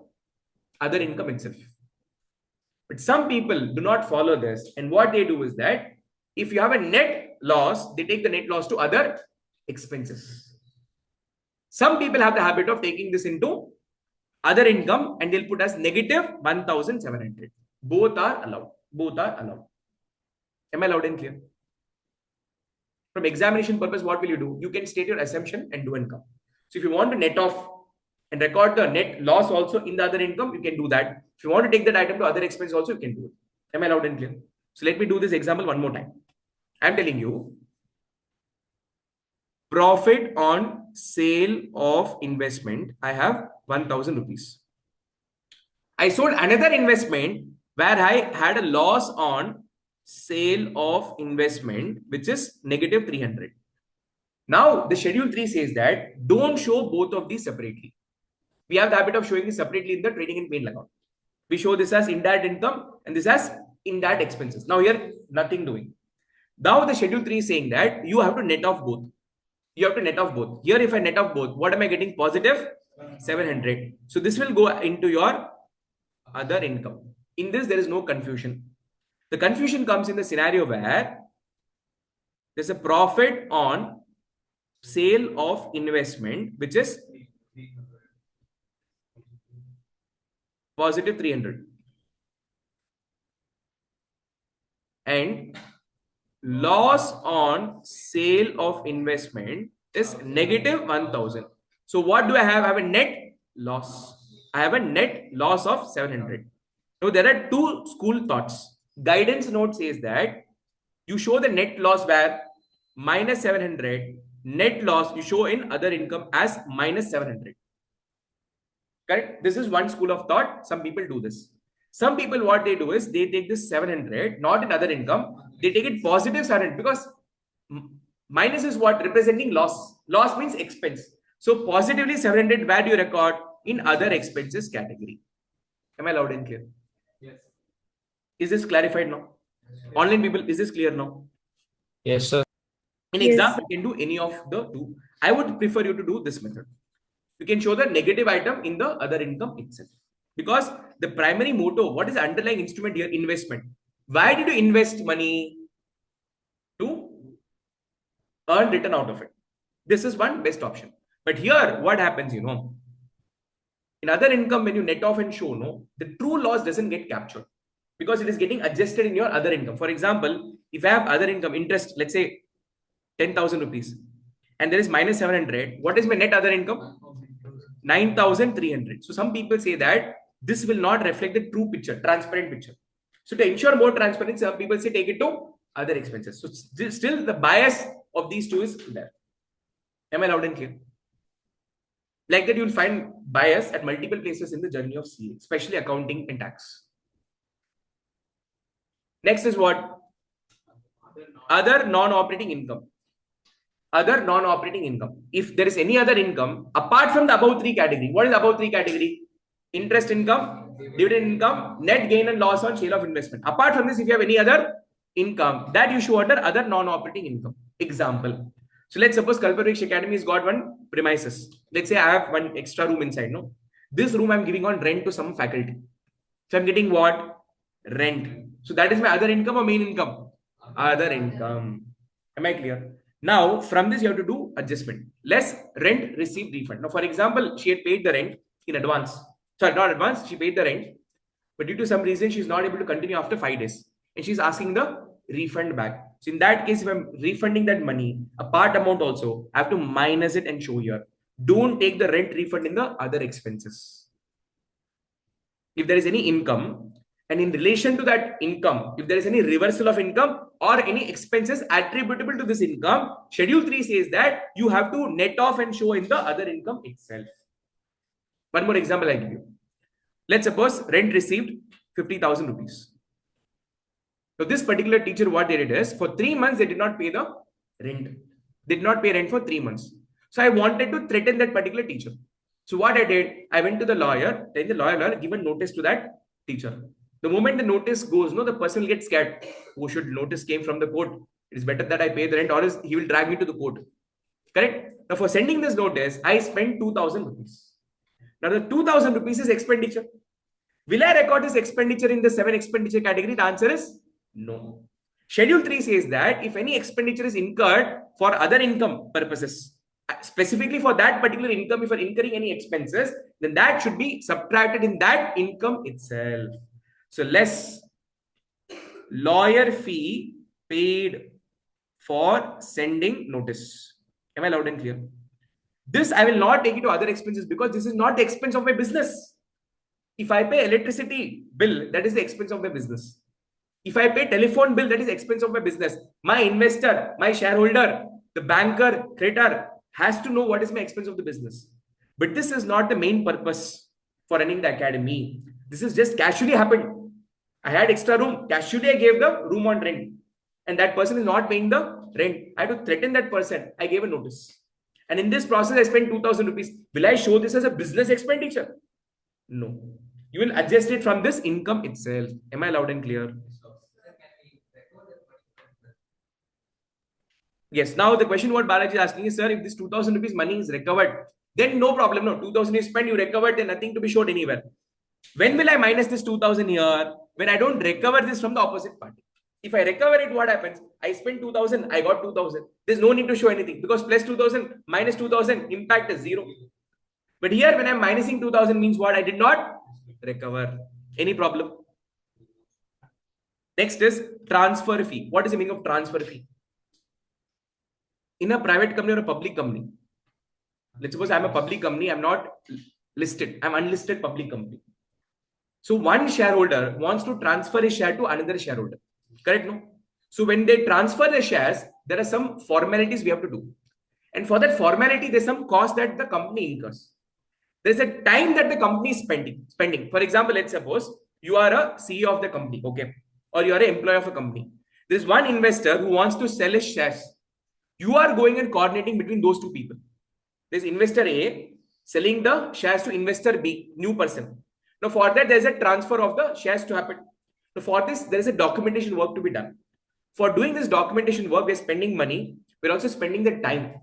other income itself. But some people do not follow this, and what they do is that If you have a net loss, they take the net loss to other expenses. Some people have the habit of taking this into other income and they'll put as negative 1,700. Both are allowed. Both are allowed. Am I loud and clear? From examination purpose, what will you do? You can state your assumption and do income. So if you want to net off and record the net loss also in the other income, you can do that. If you want to take that item to other expense also, you can do it. Am I loud and clear? So let me do this example one more time. I'm telling you, profit on sale of investment, I have 1,000 rupees. I sold another investment where I had a loss on sale of investment, which is negative 300. Now, the schedule 3 says that don't show both of these separately. We have the habit of showing this separately in the trading and P&L account. We show this as indirect income and this as indirect expenses. Now, here, nothing doing. Now, the schedule 3 is saying that you have to net off both. You have to net off both. Here, if I net off both, what am I getting? Positive 700. So, this will go into your other income. In this, there is no confusion. The confusion comes in the scenario where there's a profit on sale of investment, which is positive 300. And loss on sale of investment is negative 1,000. So what do I have? I have a net loss. I have a net loss of 700. Now there are two school thoughts. Guidance note says that you show the net loss where minus 700, net loss you show in other income as minus 700. Correct? This is one school of thought. Some people do this. Some people, what they do is they take this 700, not in other income, they take it positive 700 because minus is what? Representing loss. Loss means expense. So positively 700, where do you record? In other expenses category. Am I loud and clear? Yes. Is this clarified now? Online people, is this clear now? Yes, sir. In exam, you can do any of the two. I would prefer you to do this method. You can show the negative item in the other income itself. Because the primary motto, what is the underlying instrument here? Investment. Why did you invest money? To earn return out of it. This is one best option. But here, what happens, in other income, when you net off and show, the true loss doesn't get captured because it is getting adjusted in your other income. For example, if I have other income, interest, let's say 10,000 rupees, and there is minus 700, what is my net other income? 9,300. So some people say that this will not reflect the true picture, transparent picture. So to ensure more transparency, some people say take it to other expenses. So still the bias of these two is there. Am I loud and clear? Like that, you will find bias at multiple places in the journey of CA, especially accounting and tax. Next is what? Other non-operating income. Other non-operating income. If there is any other income apart from the above three category, what is above three category? Interest income, dividend income, net gain and loss on sale of investment. Apart from this, if you have any other income, that you show under other non-operating income. Example. So let's suppose CA.Prathik Academy has got one premises. Let's say I have one extra room inside. No, this room I'm giving on rent to some faculty. So I'm getting what? Rent. So that is my other income or main income? Other income. Am I clear? Now from this you have to do adjustment. Less rent received refund. Now for example, she had paid the rent in advance. Sorry, not advance. She paid the rent, but due to some reason she's not able to continue after 5 days, and she's asking the refund back. So in that case, if I'm refunding that money, a part amount also, I have to minus it and show here. Don't take the rent refund in the other expenses. If there is any income, and in relation to that income, if there is any reversal of income or any expenses attributable to this income, schedule 3 says that you have to net off and show in the other income itself. One more example I give you. Let's suppose rent received 50,000 rupees. So this particular teacher, what they did is, for 3 months, they did not pay the rent. They did not pay rent for 3 months. So I wanted to threaten that particular teacher. So what I did, I went to the lawyer, then the lawyer given notice to that teacher. The moment the notice goes, the person will get scared. Oh, should notice came from the court. It is better that I pay the rent or else he will drag me to the court. Correct? Now for sending this notice, I spent 2,000 rupees. Now the 2,000 rupees is expenditure. Will I record this expenditure in the 7 expenditure category? The answer is no. Schedule 3 says that if any expenditure is incurred for other income purposes, specifically for that particular income, if you're incurring any expenses, then that should be subtracted in that income itself. So less lawyer fee paid for sending notice. Am I loud and clear? This I will not take it to other expenses because this is not the expense of my business. If I pay electricity bill, that is the expense of my business. If I pay telephone bill, that is expense of my business. My investor, my shareholder, the banker, creditor has to know what is my expense of the business. But this is not the main purpose for running the academy. This is just casually happened. I had extra room. Casually, I gave the room on rent. And that person is not paying the rent. I had to threaten that person. I gave a notice. And in this process, I spent 2,000 rupees. Will I show this as a business expenditure? No. You will adjust it from this income itself. Am I loud and clear? Yes. Now the question what Balaji is asking is, sir, if this 2,000 rupees money is recovered, then no problem. No, 2,000 is spent, you recovered, then nothing to be showed anywhere. When will I minus this 2,000 here? When I don't recover this from the opposite party. If I recover it, what happens? I spent 2,000, I got 2,000. There's no need to show anything because plus 2,000 minus 2,000 impact is 0. But here, when I'm minusing 2,000 means what? I did not recover. Any problem? Next is transfer fee. What is the meaning of transfer fee? In a private company or a public company, let's suppose I'm a public company, I'm not listed, I'm unlisted public company. So one shareholder wants to transfer a share to another shareholder. Correct? No? So when they transfer the shares, there are some formalities we have to do. And for that formality, there's some cost that the company incurs. There's a time that the company is spending. For example, let's suppose you are a CEO of the company, okay? Or you are an employee of a company. There's one investor who wants to sell his shares. You are going and coordinating between those two people. There's investor A selling the shares to investor B, new person. Now, for that, there's a transfer of the shares to happen. Now, for this, there is a documentation work to be done. For doing this documentation work, we're spending money. We're also spending the time.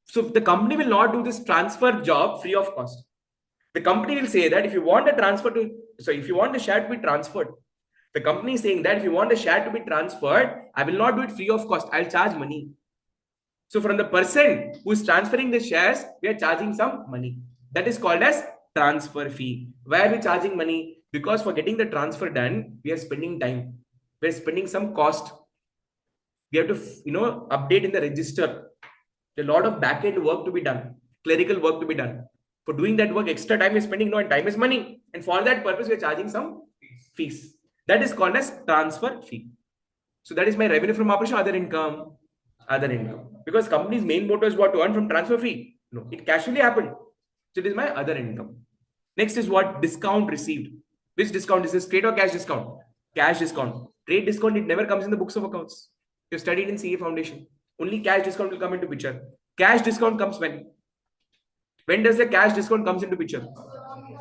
So, the company will not do this transfer job free of cost. The company will say that if you want if you want the share to be transferred, the company is saying that if you want the share to be transferred, I will not do it free of cost. I'll charge money. So from the person who is transferring the shares, we are charging some money. That is called as transfer fee. Why are we charging money? Because for getting the transfer done, we are spending time. We are spending some cost. We have to, update in the register. A lot of back-end work to be done, clerical work to be done. For doing that work, extra time is spending, and time is money. And for that purpose, we are charging some fees. That is called as transfer fee. So that is my revenue from operation, other income. Other income. Because company's main motto is what? To earn from transfer fee. No, it casually happened. So it is my other income. Next is what? Discount received. Which discount is this? Trade or cash discount? Cash discount. Trade discount, it never comes in the books of accounts. You've studied in CA Foundation. Only cash discount will come into picture. Cash discount comes when? When does the cash discount comes into picture?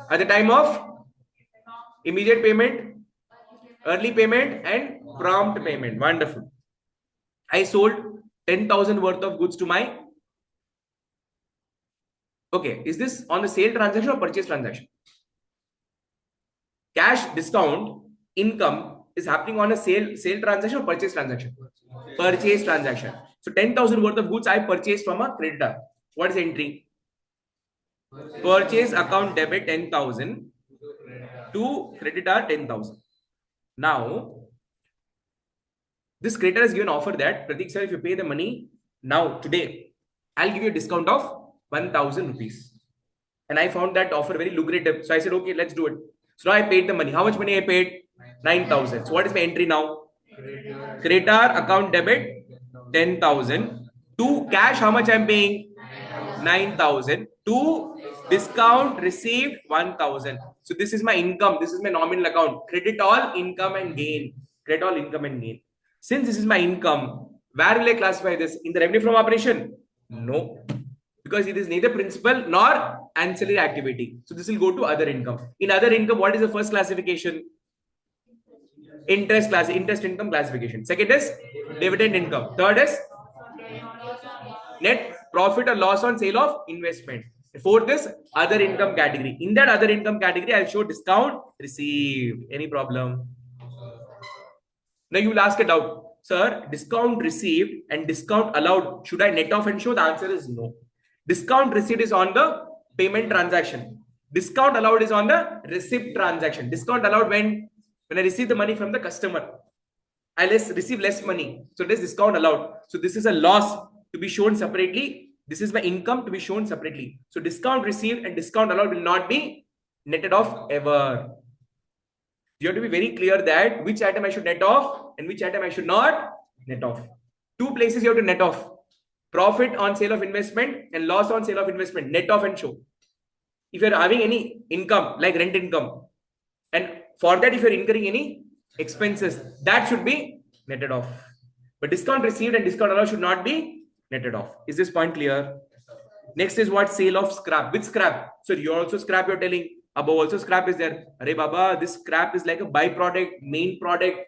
At the time of immediate payment, early payment, and prompt payment. Wonderful. I sold 10,000 worth of goods to my. Okay, is this on the sale transaction or purchase transaction? Cash discount income is happening on a sale transaction or purchase transaction? Purchase transaction. So 10,000 worth of goods I purchased from a creditor. What is the entry? Purchase account debit 10,000 to creditor 10,000. Now, this creditor has given offer that, Pratik sir, if you pay the money now, today, I'll give you a discount of 1,000 rupees. And I found that offer very lucrative. So I said, okay, let's do it. So now I paid the money. How much money I paid? 9,000. So what is my entry now? Creditor account debit 10,000. To cash, how much I'm paying? 9,000. To discount received 1,000. So this is my income. This is my nominal account. Credit all income and gain. Credit all income and gain. Since this is my income, where will I classify this? In the revenue from operation? No. Because it is neither principal nor ancillary activity. So this will go to other income. In other income, what is the first classification? Interest income classification. Second is dividend income. Third is net profit or loss on sale of investment. Fourth is other income category. In that other income category, I'll show discount received. Any problem? Now you will ask a doubt. Sir, discount received and discount allowed, should I net off and show? The answer is no. Discount received is on the payment transaction. Discount allowed is on the receipt transaction. Discount allowed when I receive the money from the customer. I receive less money. So this discount allowed. So this is a loss to be shown separately. This is my income to be shown separately. So discount received and discount allowed will not be netted off ever. You have to be very clear that which item I should net off and which item I should not net off. Two places you have to net off. Profit on sale of investment and loss on sale of investment. Net off and show. If you're having any income like rent income, and for that if you're incurring any expenses, that should be netted off. But discount received and discount allowed should not be netted off. Is this point clear? Next is what? Sale of scrap. Which scrap? So you also scrap, you're telling. Above also scrap is there. Arey Baba, this scrap is like a byproduct, main product,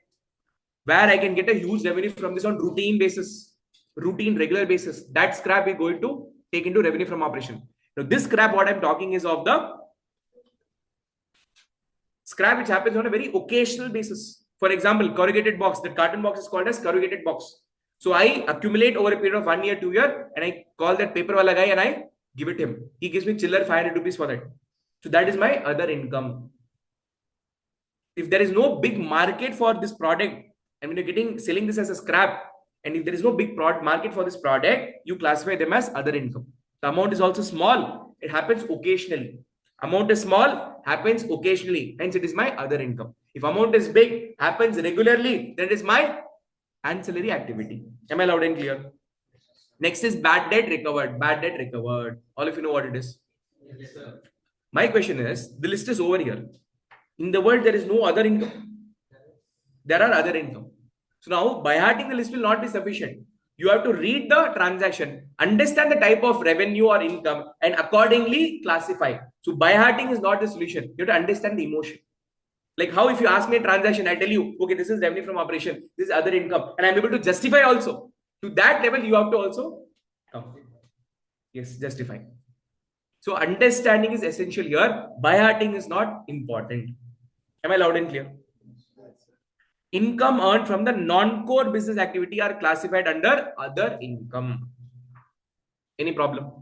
where I can get a huge revenue from this on routine basis, regular basis. That scrap we're going to take into revenue from operation. Now this scrap, what I'm talking is of the scrap which happens on a very occasional basis. For example, corrugated box. The carton box is called as corrugated box. So I accumulate over a period of 1 year, 2 year, and I call that paper wala guy and I give it him. He gives me chiller 500 rupees for that. So that is my other income. If there is no big market for this product, and when you're selling this as a scrap, and if there is no big market for this product, you classify them as other income. The amount is also small. It happens occasionally. Amount is small, happens occasionally. Hence, it is my other income. If amount is big, happens regularly, then it is my ancillary activity. Am I loud and clear? Next is bad debt recovered. Bad debt recovered. All of you know what it is. Yes, sir. My question is, the list is over here. In the world, there is no other income. There are other income. So now, by hearting the list will not be sufficient. You have to read the transaction, understand the type of revenue or income, and accordingly classify. So by hearting is not the solution. You have to understand the emotion. Like how if you ask me a transaction, I tell you, okay, this is revenue from operation, this is other income, and I'm able to justify also. To that level, you have to also come. Yes, justify. So understanding is essential here. By hearting is not important. Am I loud and clear? Income earned from the non-core business activity are classified under other income. Any problem?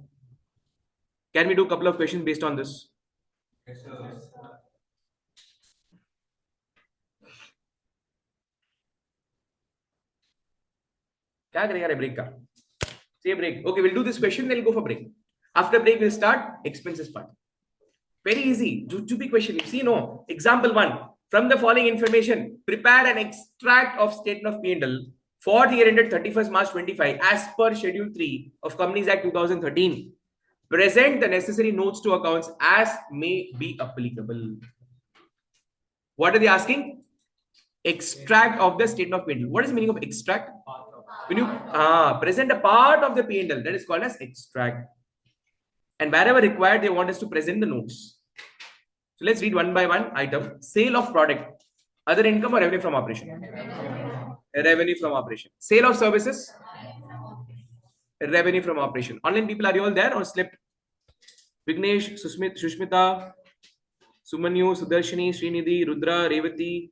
Can we do a couple of questions based on this? Yes, sir. क्या करेगा रे break का? Say break. Okay, we'll do this question, then we'll go for break. After break, we'll start expenses part. Very easy. Jujube question. You see, no. Example 1. From the following information, prepare an extract of statement of P&L for the year ended 31st March 25 as per Schedule 3 of Companies Act 2013. Present the necessary notes to accounts as may be applicable. What are they asking? Extract of the statement of P&L. What is the meaning of extract? When you present a part of the P&L, that is called as extract. And wherever required, they want us to present the notes. So let's read one by one item. Sale of product. Other income or revenue from operation? Revenue from operation. Sale of services? Revenue from operation. Online people, are you all there or slept? Vignesh, Sushmita, Sumanyu, Sudarshini, Srinidhi, Rudra, Revati,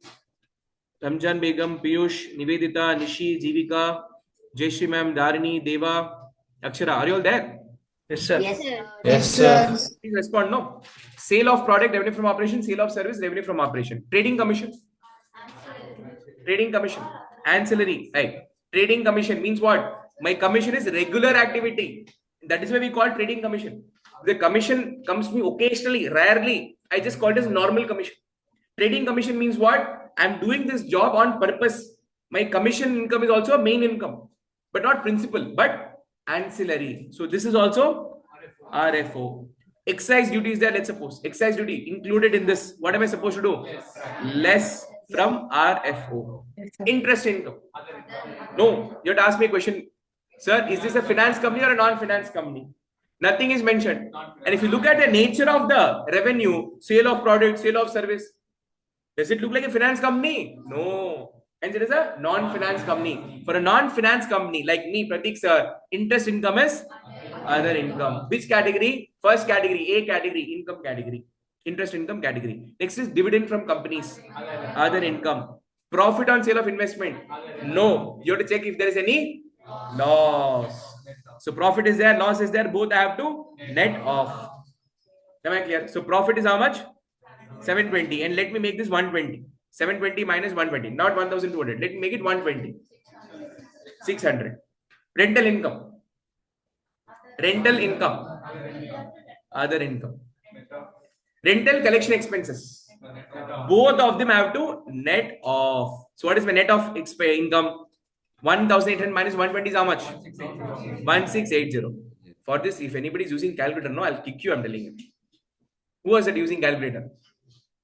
Ramjan Begum, Piyush, Nivedita, Nishi, Jivika, Jayshri ma'am, Dharini, Deva, Akshara. Are you all there? Yes, sir. Yes, sir. Yes, sir. Please respond. No. Sale of product, revenue from operation. Sale of service, revenue from operation. Trading commission. Trading commission. Ancillary. Right. Trading commission means what? My commission is regular activity. That is why we call trading commission. The commission comes to me occasionally, rarely. I just call it as normal commission. Trading commission means what? I'm doing this job on purpose. My commission income is also a main income, but not principal, but ancillary. So this is also RFO. Excise duty is there, let's suppose. Excise duty included in this. What am I supposed to do? Less from RFO. Interest income. No, you have to ask me a question. Sir, is this a finance company or a non-finance company? Nothing is mentioned. And if you look at the nature of the revenue, sale of product, sale of service, does it look like a finance company? No. And it is a non-finance company. For a non-finance company like me, Pratik sir, interest income is other income. Which category? First category, A category, income category. Interest income category. Next is dividend from companies. Other income. Profit on sale of investment. No. You have to check if there is any loss. So profit is there, loss is there. Both I have to net off. Am I clear? So profit is how much? 720. And let me make this 120. 720 minus 120. Not 1200. Let me make it 120. 600. Rental income. Rental income. Other income. Rental collection expenses. Both of them have to net off. So what is my net of income? 1800 minus 120 is how much? 1680. For this, if anybody is using calculator, no, I'll kick you, I'm telling you. Who was it using calculator?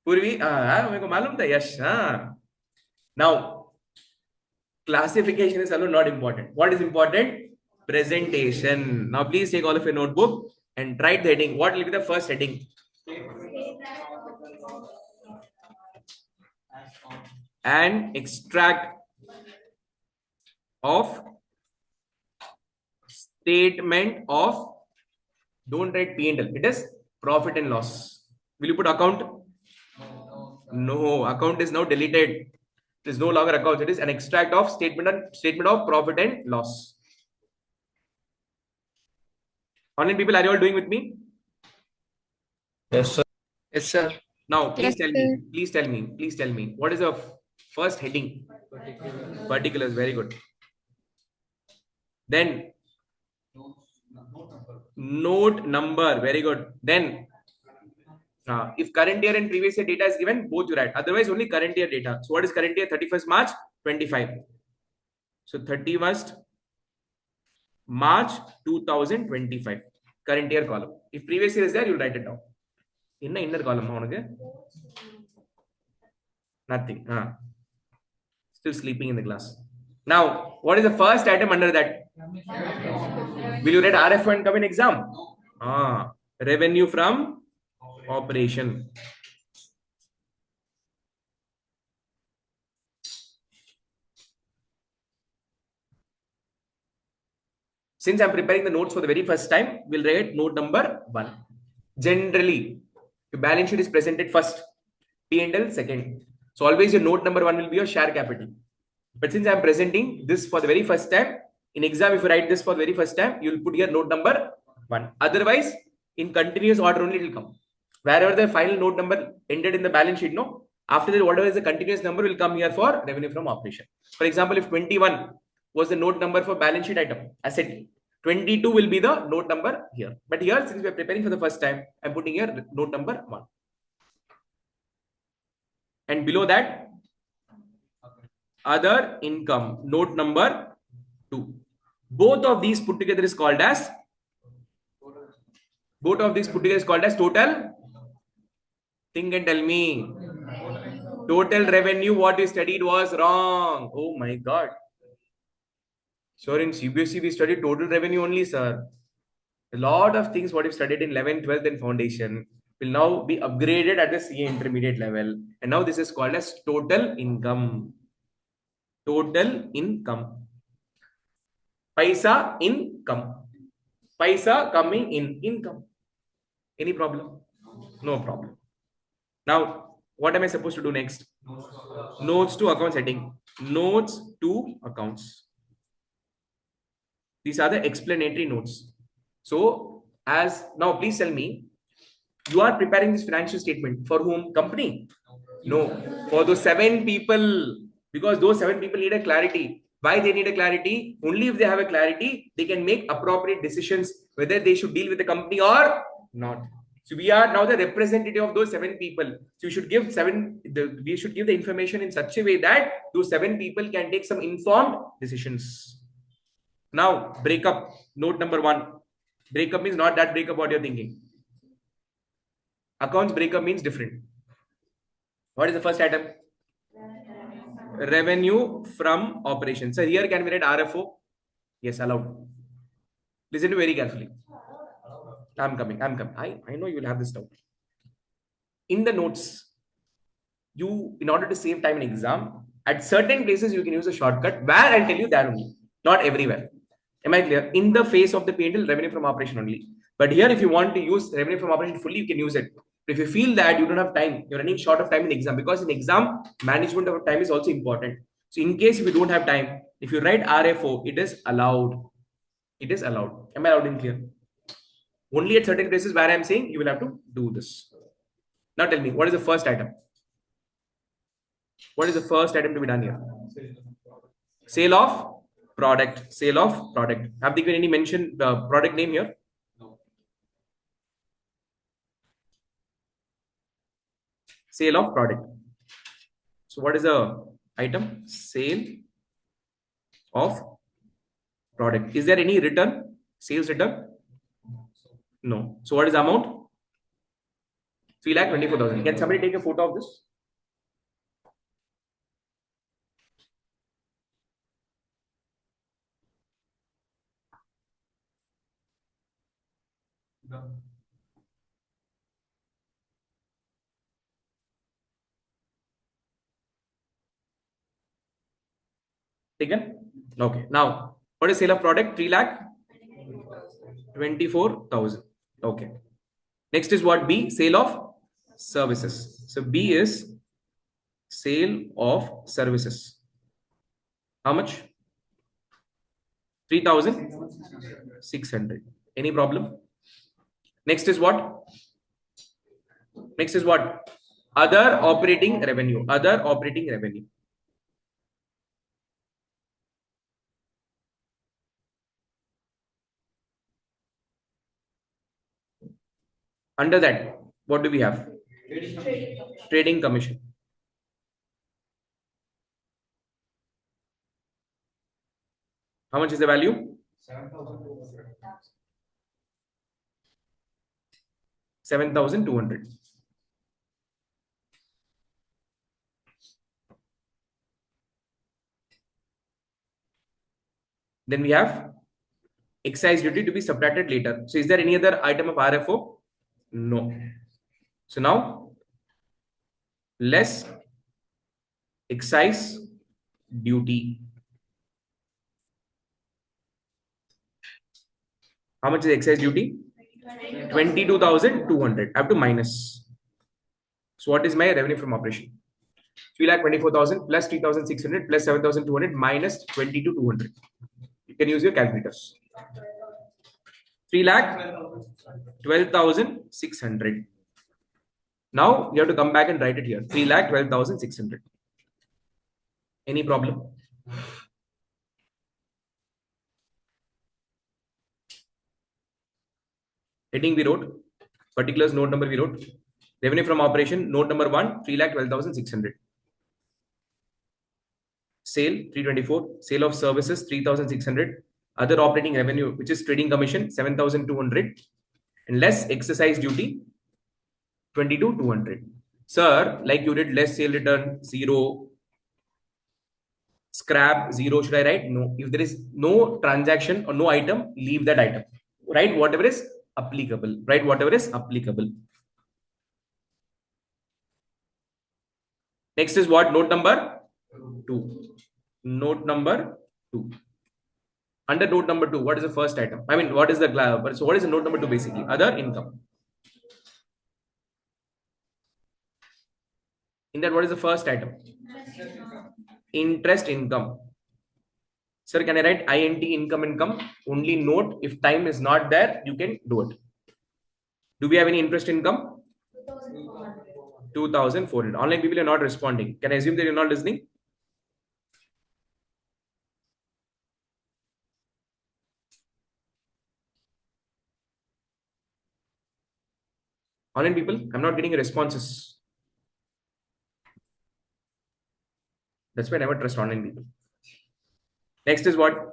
Purvi? मेरे को मालूम था. Yes. Now, classification is alone not important. What is important? Presentation. Now, please take all of your notebook and write the heading. What will be the first heading? An extract of statement of, don't write P&L, it is profit and loss. Will you put account? No, account is now deleted. It is no longer account. It is an extract of statement of profit and loss. Online people, are you all doing with me? Yes, sir. Yes, sir. Now, please Yes, tell me. Please tell me. What is the first heading? Particulars. Very good. Then note number. Very good. Then if current year and previous year data is given, both you write. Otherwise, only current year data. So what is current year? 31st March 25. So 31st March 2025. Current year column. If previous year is there, you'll write it down. In the inner column, nothing. Still sleeping in the class. Now, what is the first item under that? Will you write RFO and come in exam? Revenue from operation. Since I'm preparing the notes for the very first time, we'll write note number 1. Generally, your balance sheet is presented first, P&L second. So always your note number 1 will be your share capital. But since I'm presenting this for the very first time, in exam, if you write this for the very first time, you'll put your note number 1. Otherwise, in continuous order only it will come. Wherever the final note number ended in the balance sheet, no, after that, whatever is the continuous number will come here for revenue from operation. For example, if 21 was the note number for balance sheet item, asset, 22 will be the note number here. But here, since we are preparing for the first time, I'm putting here note number 1. And below that, other income, note number 2. Both of these put together is called as total. Think and tell me. Total revenue, what you studied was wrong. Oh my God. Sure, in CBSE we studied total revenue only, sir. A lot of things what you studied in 11th, 12th and foundation will now be upgraded at the CA intermediate level. And now this is called as total income. Total income. Paisa income. Paisa coming in income. Any problem? No problem. Now, what am I supposed to do next? Notes to accounts heading. Notes to accounts. These are the explanatory notes. So, as now, please tell me, you are preparing this financial statement for whom? Company? No, for those 7 people, because those 7 people need a clarity. Why they need a clarity? Only if they have a clarity, they can make appropriate decisions whether they should deal with the company or not. So we are now the representative of those 7 people. So we should give the information in such a way that those 7 people can take some informed decisions. Now, breakup, note number 1. Breakup means not that breakup what you're thinking. Accounts breakup means different. What is the first item? Revenue from operations. So here can we write RFO? Yes, allowed. Listen to very carefully. I'm coming. I know you will have this doubt. In the notes, in order to save time in exam, at certain places you can use a shortcut where I'll tell you that only. Not everywhere. Am I clear? In the face of the P&L, revenue from operation only. But here, if you want to use revenue from operation fully, you can use it. But if you feel that you don't have time, you're running short of time in exam, because in exam, management of time is also important. So in case if you don't have time, if you write RFO, it is allowed. It is allowed. Am I loud and clear? Only at certain places where I'm saying you will have to do this. Now tell me, what is the first item? What is the first item to be done here? Sale of product. Sale of product. Have they given any mention the product name here? No. Sale of product. So what is the item? Sale of product. Is there any return? Sales return? No. So what is the amount? 3,24,000. Can somebody take a photo of this? Done. Taken? Okay. Now, what is sale of product? 3,24,000. Okay. Next is what? B, sale of services. So B is sale of services. How much? 3,600. Any problem? Next is what? Next is what? Other operating revenue. Other operating revenue. Under that, what do we have? Trading commission. How much is the value? 7,200. 7,200. Then we have excise duty to be subtracted later. So is there any other item of RFO? No. So now less excise duty. How much is excise duty? 22,200. I have to minus. So what is my revenue from operation? 3,24,000 plus 3,600 plus 7,200 minus 22,200. You can use your calculators. 3,12,600. Now you have to come back and write it here. 3,12,600. Any problem? Heading we wrote. Particulars note number we wrote. Revenue from operation note number 1, 3,12,600. Sale 324. Sale of services 3,600. Other operating revenue, which is trading commission 7,200. And less exercise duty 22,200. Sir, like you did less sale return 0, scrap 0, should I write? No. If there is no transaction or no item, leave that item. Write whatever is applicable. Write whatever is applicable. Next is what? Note number 2. Note number 2. Under note number 2, what is the first item? I mean, what is the so what is the note number 2 basically? Other income. In that, what is the first item? Interest income. Sir, can I write INT income? Only note if time is not there, you can do it. Do we have any interest income? 2,400. Online people are not responding. Can I assume that you're not listening? Online people, I'm not getting responses. That's why I never trust online people. Next is what?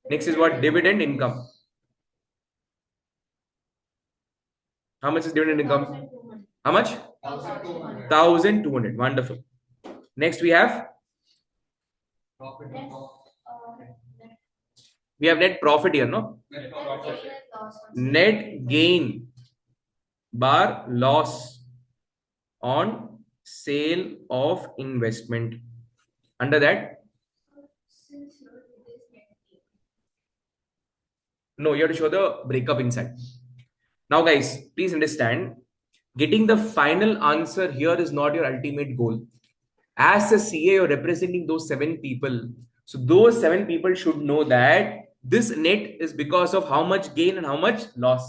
Next is what? Dividend income. How much is dividend income? How much? 1,200. 1,200. Wonderful. Next we have Profit and loss. net profit here, no? Net profit. Net gain bar loss on sale of investment. Under that, no, you have to show the breakup inside. Now, guys, please understand. Getting the final answer here is not your ultimate goal. As a CA, you're representing those 7 people. So those 7 people should know that this net is because of how much gain and how much loss.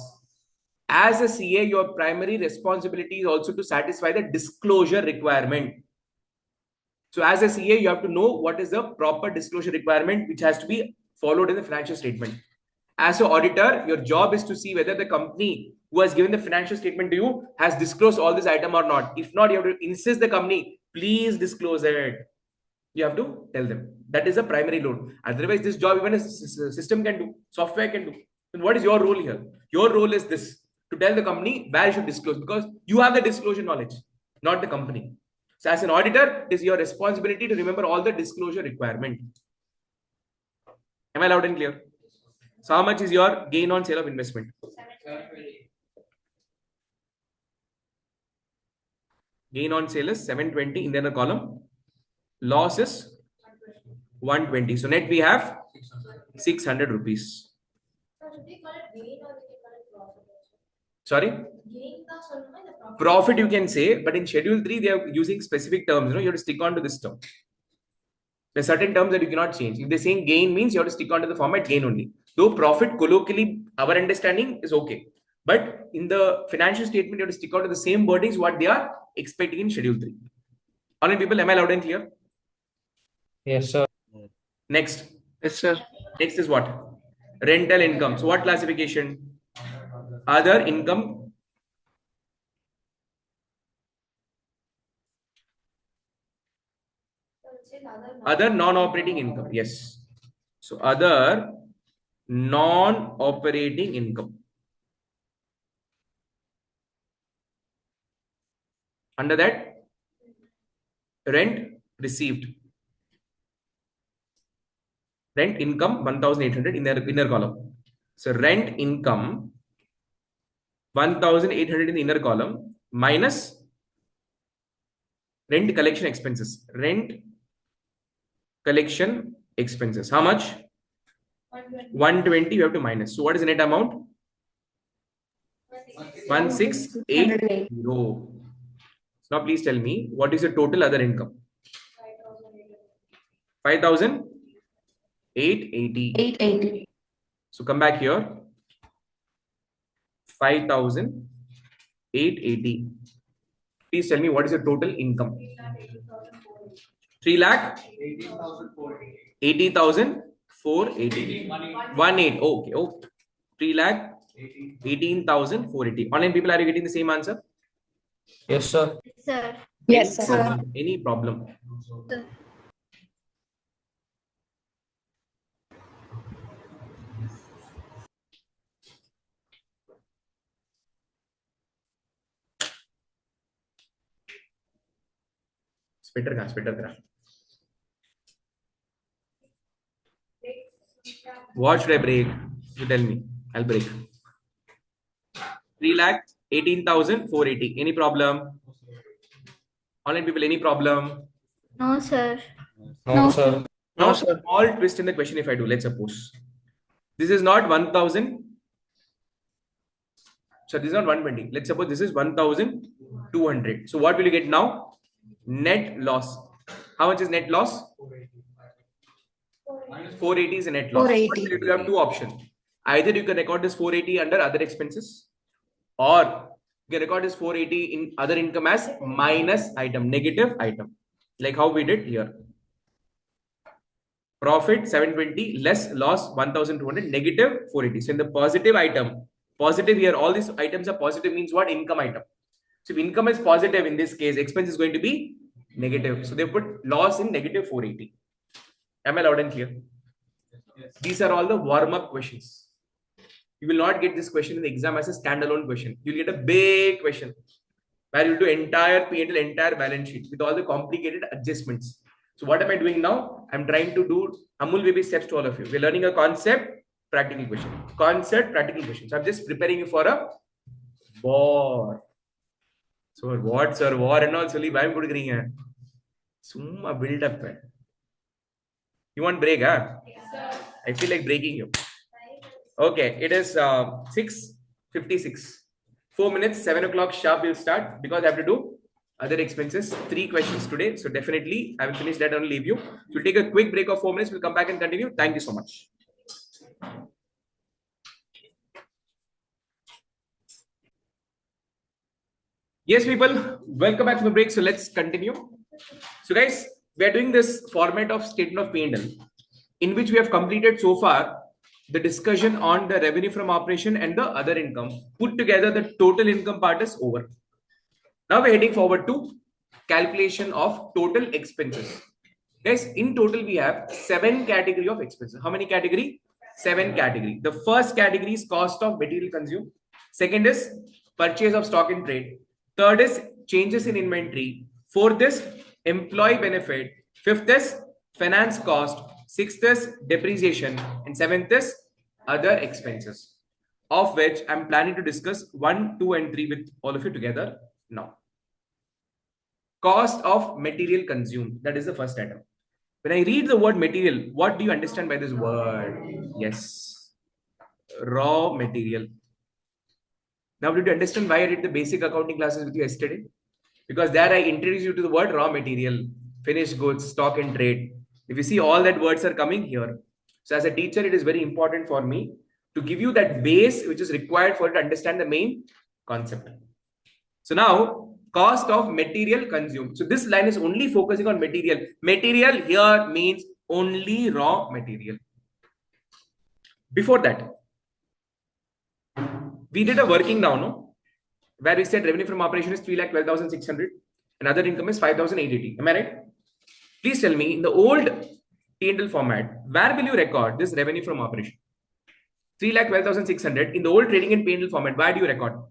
As a CA, your primary responsibility is also to satisfy the disclosure requirement. So as a CA, you have to know what is the proper disclosure requirement which has to be followed in the financial statement. As an auditor, your job is to see whether the company who has given the financial statement to you has disclosed all this item or not. If not, you have to insist the company, please disclose it. You have to tell them. That is a primary load. Otherwise, this job even a system can do, software can do. Then what is your role here? Your role is this, to tell the company where you should disclose, because you have the disclosure knowledge, not the company. So as an auditor, it is your responsibility to remember all the disclosure requirement. Am I loud and clear? So how much is your gain on sale of investment? Gain on sale is 720 in the other column. Loss is 120. So net we have 600 rupees. Sir, should we call it gain or we can call it profit also? Sorry? Gain का सुनना है the profit. Profit you can say, but in schedule 3 they are using specific terms. You have to stick on to this term. There are certain terms that you cannot change. If they're saying gain, means you have to stick on to the format gain only. Though profit colloquially, our understanding is okay. But in the financial statement, you have to stick out to the same wordings what they are expecting in schedule 3. All right, people, am I loud and clear? Yes, sir. Next. Yes, sir. Next is what? Rental income. So what classification? Other income. So it says Other non-operating income. Yes. So other non-operating income. Under that, rent received. Rent income 1,800 in the inner column. So rent income 1,800 in the inner column minus rent collection expenses. Rent collection expenses. How much? 120 you have to minus. So what is the net amount? 1680. Now please tell me what is the total other income? 5,880. 880. So come back here. 5,880. Please tell me what is the total income? 3 lakh 80,480. 18. Okay. Oh, 3 lakh 18,480. Online people, are you getting the same answer? Yes, sir. Sir. Yes, sir. Any problem? Sir. Spitter kara. What should I break? You tell me. I'll break. 3 lakh 18,480. Any problem? Online people, any problem? No, sir. No, sir. Now, small twist in the question if I do. Let's suppose this is not 1,000. So this is not 120. Let's suppose this is 1,200. So what will you get now? Net loss. How much is net loss? 480 is a net loss. 480. What will you do? You have two options. Either you can record this 480 under other expenses, or you can record this 480 in other income as minus item, negative item, like how we did here. Profit 720 less loss 1,200, negative 480. So in the positive item, positive here, all these items are positive, means what? Income item. So if income is positive, in this case, expense is going to be negative. So they put loss in negative 480. Am I loud and clear? Yes. These are all the warm-up questions. You will not get this question in the exam as a standalone question. You'll get a big question where you'll do entire P&L, entire balance sheet with all the complicated adjustments. So what am I doing now? I'm trying to do Amul baby steps to all of you. We're learning a concept, practical question. Concept, practical question. So I'm just preparing you for a war. So what, sir? War and all சொல்லி பயம் கொடுக்குறீங்க. சும்மா build up. You want break, huh? Yes, sir. I feel like breaking you. Okay, it is 6:56. 4 minutes, 7 o'clock sharp we'll start because I have to do other expenses. 3 questions today. So definitely I will finish that and leave you. So we'll take a quick break of 4 minutes. We'll come back and continue. Thank you so much. Yes, people, welcome back from the break. So let's continue. So guys, we are doing this format of statement of P&L in which we have completed so far the discussion on the revenue from operation and the other income. Put together, the total income part is over. Now we're heading forward to calculation of total expenses. Guys, in total we have 7 category of expenses. How many category? 7 category. The first category is cost of material consumed. Second is purchase of stock in trade. Third is changes in inventory. Fourth is employee benefit. Fifth is finance cost. Sixth is depreciation. And seventh is other expenses, of which I'm planning to discuss 1, 2, and 3 with all of you together now. Cost of material consumed. That is the first item. When I read the word material, what do you understand by this word? Yes, raw material. Now, did you understand why I did the basic accounting classes with you yesterday? Because there I introduced you to the word raw material, finished goods, stock and trade. If you see, all that words are coming here. So as a teacher, it is very important for me to give you that base which is required for you to understand the main concept. So now, cost of material consumed. So this line is only focusing on material. Material here means only raw material. Before that, we did a working down, no? Where we said revenue from operation is 3,12,600 and other income is 5,880. Am I right? Please tell me, in the old P&L format, where will you record this revenue from operation? 3,12,600 in the old trading and P&L format. Where do you record?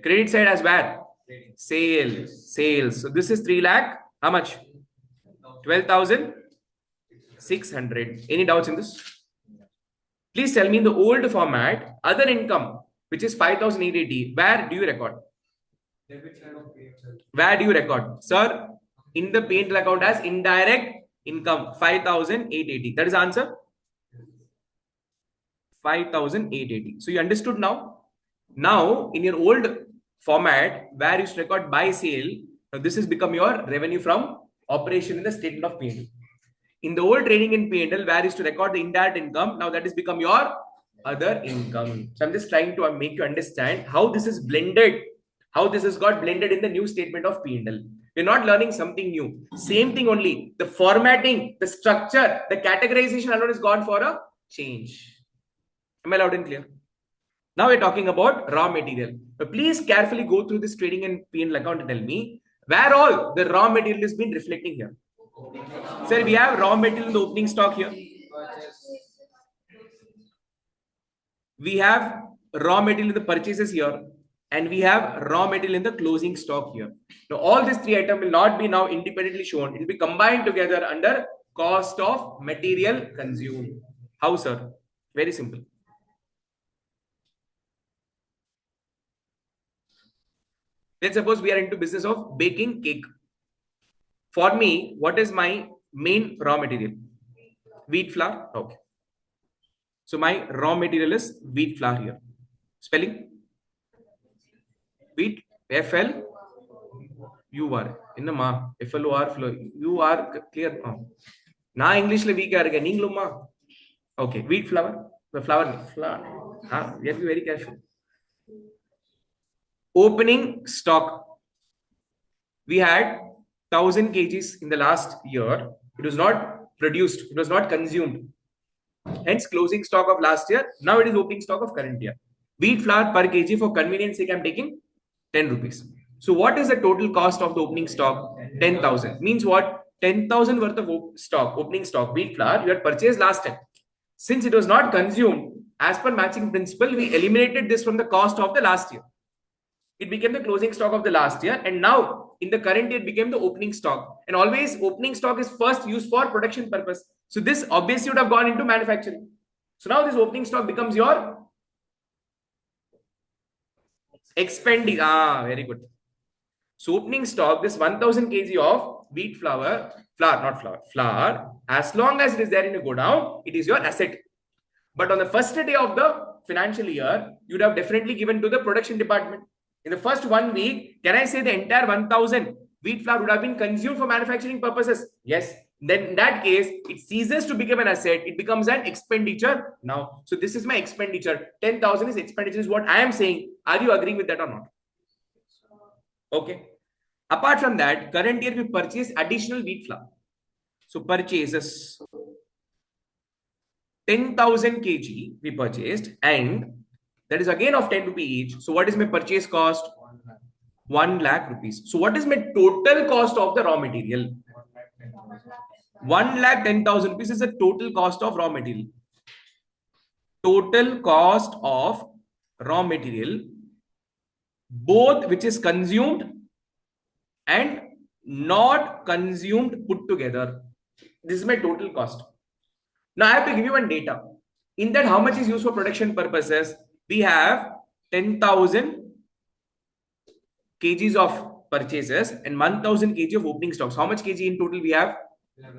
Credit side as where? Sales. So this is 3 lakh. How much? 12,600. Any doubts in this? Please tell me, in the old format, other income, which is 5,880, where do you record? Where do you record? Sir, in the P&L account as indirect income, 5,880. That is the answer? 5,880. So you understood now? Now, in your old format, where you used to record by sale, now this has become your revenue from operation in the statement of P&L. In the old trading in P&L, where you used to record the indirect income, now that has become your other income. So I'm just trying to make you understand how this is blended, how this has got blended in the new statement of P&L. You're not learning something new. Same thing only. The formatting, the structure, the categorization alone is gone for a change. Am I loud and clear? Now we're talking about raw material. But please carefully go through this trading and P&L account and tell me where all the raw material has been reflecting here. Sir, we have raw material in the opening stock here. We have raw material in the purchases here. And we have raw material in the closing stock here. Now, all these 3 items will not be now independently shown. It will be combined together under cost of material consumed. How, sir? Very simple. Let's suppose we are into business of baking cake. For me, what is my main raw material? Wheat flour. Okay. So my raw material is wheat flour here. Spelling? Wheat, FL, UR. In the ma, FLOR, flow. You are clear. Na English le weak are again. Okay. Wheat flour. The flour. You have to be very careful. Opening stock. We had 1,000 kgs in the last year. It was not produced. It was not consumed. Hence, closing stock of last year. Now it is opening stock of current year. Wheat flour per kg, for convenience sake, I am taking 10 rupees. So what is the total cost of the opening stock? 10,000. Means what? 10,000 worth of stock, opening stock, wheat flour, you had purchased last time. Since it was not consumed, as per matching principle, we eliminated this from the cost of the last year. It became the closing stock of the last year, and now in the current year it became the opening stock. And always opening stock is first used for production purpose. So this obviously would have gone into manufacturing. So now this opening stock becomes your expenditure. Very good. So opening stock, this 1,000 kg of wheat flour, flour, as long as it is there in a godown, it is your asset. But on the first day of the financial year, you'd have definitely given to the production department. In the first 1 week, can I say the entire 1000 wheat flour would have been consumed for manufacturing purposes? Yes. Then in that case, it ceases to become an asset. It becomes an expenditure now. So this is my expenditure. 10,000 is expenditure is what I am saying. Are you agreeing with that or not? Okay. Apart from that, current year we purchase additional wheat flour. So purchases 10,000 kg we purchased, and that is again of 10 rupee each. So what is my purchase cost? 1 lakh rupees. So what is my total cost of the raw material? 1,10,000 rupees is the total cost of raw material. Total cost of raw material, both which is consumed and not consumed put together. This is my total cost. Now I have to give you one data. In that, how much is used for production purposes? We have 10,000 kgs of purchases and 1,000 kg of opening stocks. How much kg in total we have?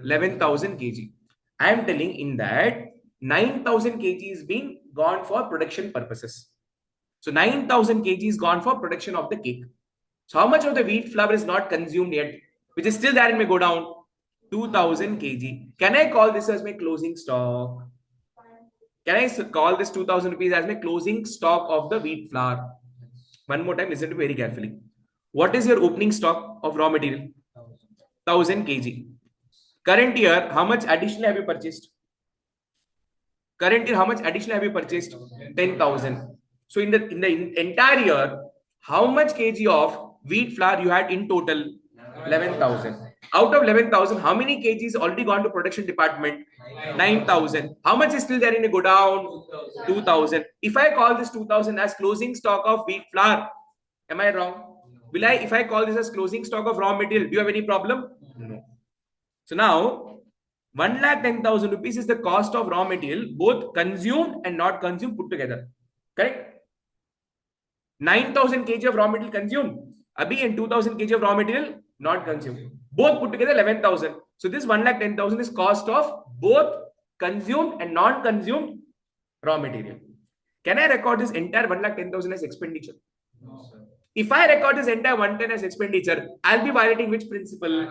11,000 kg. I am telling in that 9,000 kg is being gone for production purposes. So 9,000 kg is gone for production of the cake. So how much of the wheat flour is not consumed yet, which is still there and may go down? 2,000 kg. Can I call this as my closing stock? Can I call this 2,000 rupees as my closing stock of the wheat flour? One more time, listen to me very carefully. What is your opening stock of raw material? 1,000 kg. Current year, how much additional have you purchased? Current year, how much additional have you purchased? 10,000. So in the entire year, how much kg of wheat flour you had in total? 11,000. Out of 11,000, how many kgs already gone to production department? 9,000. How much is still there in a go down? 2,000. If I call this 2,000 as closing stock of wheat flour, am I wrong? Will I, if I call this as closing stock of raw material, do you have any problem? No. So now, 1,10,000 rupees is the cost of raw material, both consumed and not consumed put together. Correct? 9,000 kg of raw material consumed. Abhi and 2,000 kg of raw material not consumed. Both put together 11,000. So this 1,10,000 is cost of both consumed and non-consumed raw material. Can I record this entire 1,10,000 as expenditure? No, sir. If I record this entire 110 as expenditure, I'll be violating which principle?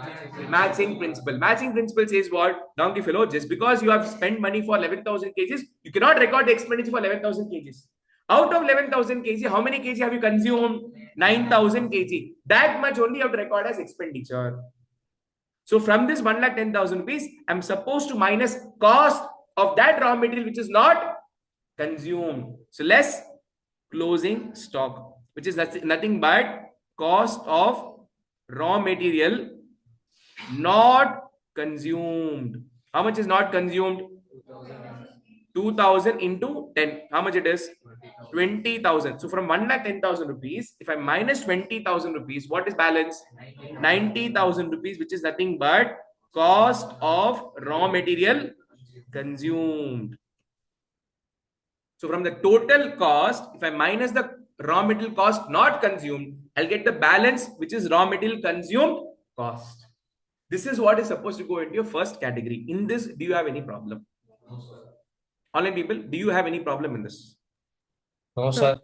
Matching principle. Matching principle says what? Donkey fellow, just because you have spent money for 11,000 kgs, you cannot record the expenditure for 11,000 kgs. Out of 11,000 kg, how many kg have you consumed? 9,000 kg. That much only you have to record as expenditure. So from this 1,10,000 rupees, I'm supposed to minus cost of that raw material which is not consumed. So less closing stock, which is nothing but cost of raw material not consumed. How much is not consumed? 2,000 into 10. How much it is? 20,000. So from 1,10,000 rupees, if I minus 20,000 rupees, what is balance? 90,000 rupees, which is nothing but cost of raw material consumed. So from the total cost, if I minus the raw material cost not consumed, I'll get the balance, which is raw material consumed cost. This is what is supposed to go into your first category. In this, do you have any problem? No, sir. Online people, do you have any problem in this? No, sir.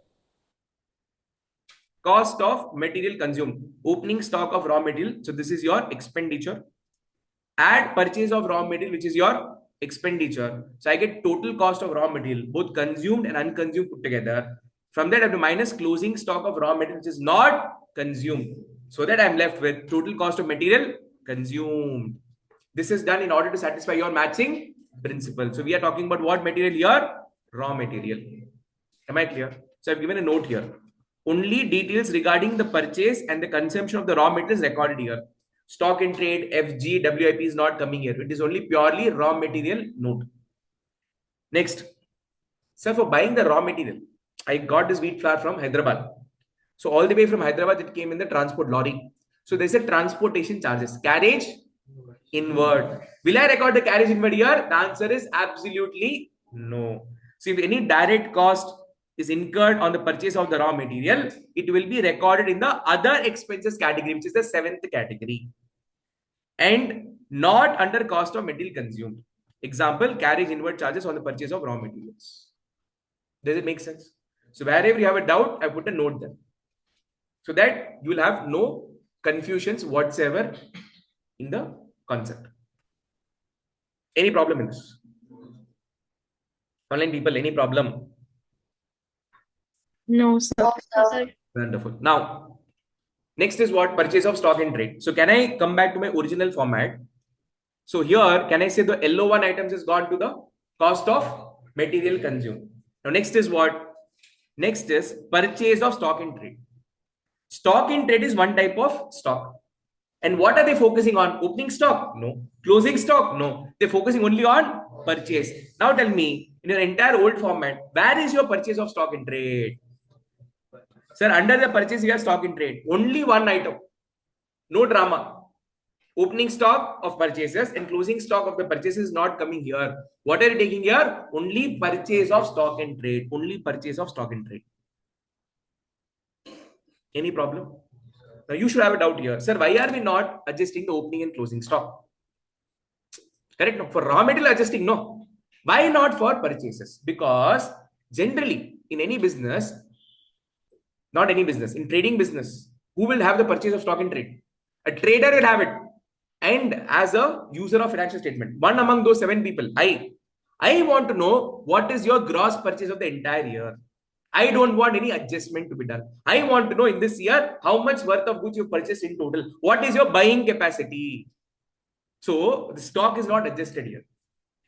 Cost of material consumed. Opening stock of raw material. So this is your expenditure. Add purchase of raw material, which is your expenditure. So I get total cost of raw material, both consumed and unconsumed put together. From that, I have to minus closing stock of raw material, which is not consumed. So that I'm left with total cost of material consumed. This is done in order to satisfy your matching principle. So we are talking about what material here? Raw material. Am I clear? So I've given a note here. Only details regarding the purchase and the consumption of the raw material is recorded here. Stock in trade, FG, WIP is not coming here. It is only purely raw material note. Next. Sir, for buying the raw material, I got this wheat flour from Hyderabad. So all the way from Hyderabad, it came in the transport lorry. So they said transportation charges. Carriage inward. Will I record the carriage inward here? The answer is absolutely no. So if any direct cost is incurred on the purchase of the raw material, it will be recorded in the other expenses category, which is the 7th category, and not under cost of material consumed. Example, carriage inward charges on the purchase of raw materials. Does it make sense? So wherever you have a doubt, I put a note there, so that you will have no confusions whatsoever in the concept. Any problem in this? Online people, any problem? No, sir. Sir. Wonderful. Now, next is what? Purchase of stock in trade. So can I come back to my original format? So here, can I say the LO1 items is gone to the cost of material consumed. Now next is what? Next is purchase of stock in trade. Stock in trade is one type of stock. And what are they focusing on? Opening stock? No. Closing stock? No. They're focusing only on purchase. Now tell me, in your entire old format, where is your purchase of stock in trade? Sir, under the purchase, you have stock in trade. Only one item. No drama. Opening stock of purchases and closing stock of the purchases is not coming here. What are you taking here? Only purchase of stock in trade. Only purchase of stock in trade. Any problem? Now you should have a doubt here. Sir, why are we not adjusting the opening and closing stock? Correct? No. For raw material adjusting, no. Why not for purchases? Because generally in any business, not any business, in trading business, who will have the purchase of stock in trade? A trader will have it. And as a user of financial statement, one among those 7 people, I want to know what is your gross purchase of the entire year. I don't want any adjustment to be done. I want to know in this year how much worth of goods you purchased in total. What is your buying capacity? So the stock is not adjusted here.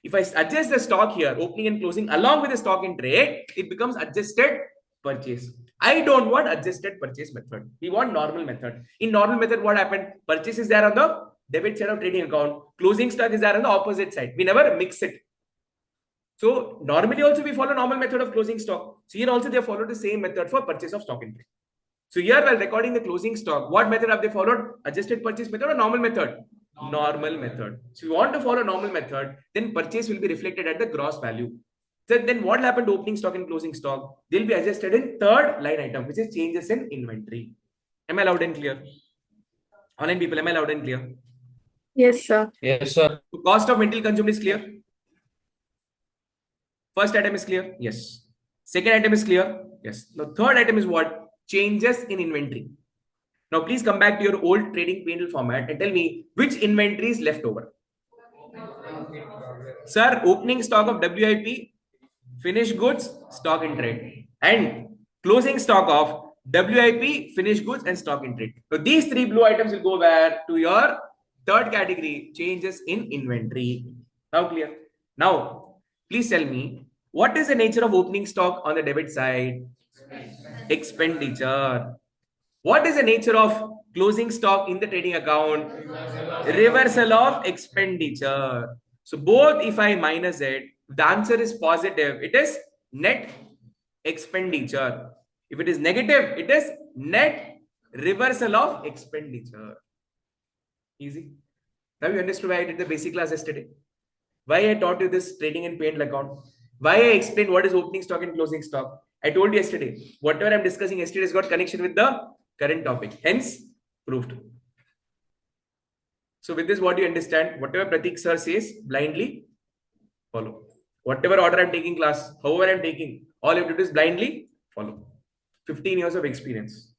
If I adjust the stock here, opening and closing along with the stock in trade, it becomes adjusted purchase. I don't want adjusted purchase method. We want normal method. In normal method, what happened? Purchase is there on the debit side of trading account. Closing stock is there on the opposite side. We never mix it. So normally also we follow normal method of closing stock. So here also they follow the same method for purchase of stock in trade. So here while recording the closing stock, what method have they followed? Adjusted purchase method or normal method? Normal method. So if you want to follow normal method, then purchase will be reflected at the gross value. So then what happened to opening stock and closing stock? They'll be adjusted in third line item, which is changes in inventory. Am I loud and clear? Online people, am I loud and clear? Yes, sir. Yes, sir. So cost of material consumed is clear. First item is clear. Yes. Second item is clear. Yes. Now third item is what? Changes in inventory. Now please come back to your old trading P&L format and tell me which inventory is left over. Sir, opening stock of WIP, finished goods, stock in trade, and closing stock of WIP, finished goods, and stock in trade. So these 3 blue items will go where? To your third category, changes in inventory. Now clear? Now, please tell me, what is the nature of opening stock on the debit side? Expenditure. What is the nature of closing stock in the trading account? Reversal of expenditure. So both, if I minus it, the answer is positive. It is net expenditure. If it is negative, it is net reversal of expenditure. Easy. Now you understood why I did the basic class yesterday. Why I taught you this trading and P&L account. Why I explained what is opening stock and closing stock. I told you yesterday, whatever I'm discussing yesterday has got connection with the current topic. Hence, proved. So with this, what do you understand? Whatever Pratik sir says, blindly follow. Whatever order I'm taking class, however I'm taking, all you have to do is blindly follow. 15 years of experience.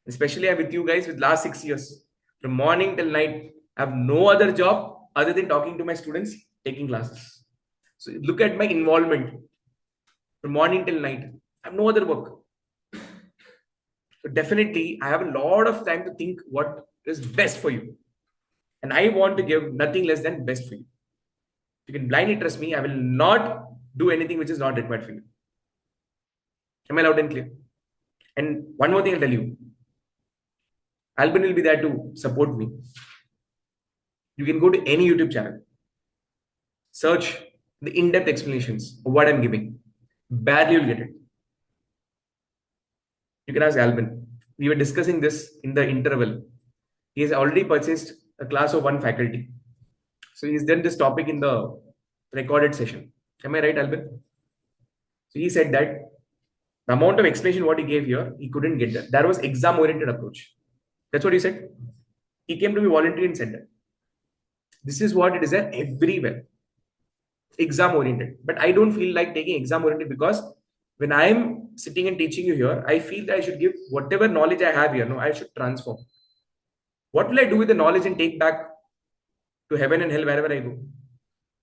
Especially I'm with you guys with last 6 years. From morning till night, I have no other job other than talking to my students, taking classes. So look at my involvement from morning till night. I have no other work. So definitely, I have a lot of time to think what is best for you. And I want to give nothing less than best for you. You can blindly trust me. I will not do anything which is not required for you. Am I loud and clear? And one more thing I'll tell you. Albin will be there to support me. You can go to any YouTube channel. Search the in-depth explanations of what I'm giving. Barely you'll get it. You can ask Albin. We were discussing this in the interval. He has already purchased a class of 1 faculty. So he's done this topic in the recorded session. Am I right, Albin? So he said that the amount of explanation what he gave here, he couldn't get that. That was exam-oriented approach. That's what he said. He came to be voluntary and said that. This is what it is there everywhere. Exam-oriented. But I don't feel like taking exam-oriented because when I am sitting and teaching you here, I feel that I should give whatever knowledge I have here. No, I should transform. What will I do with the knowledge and take back to heaven and hell wherever I go?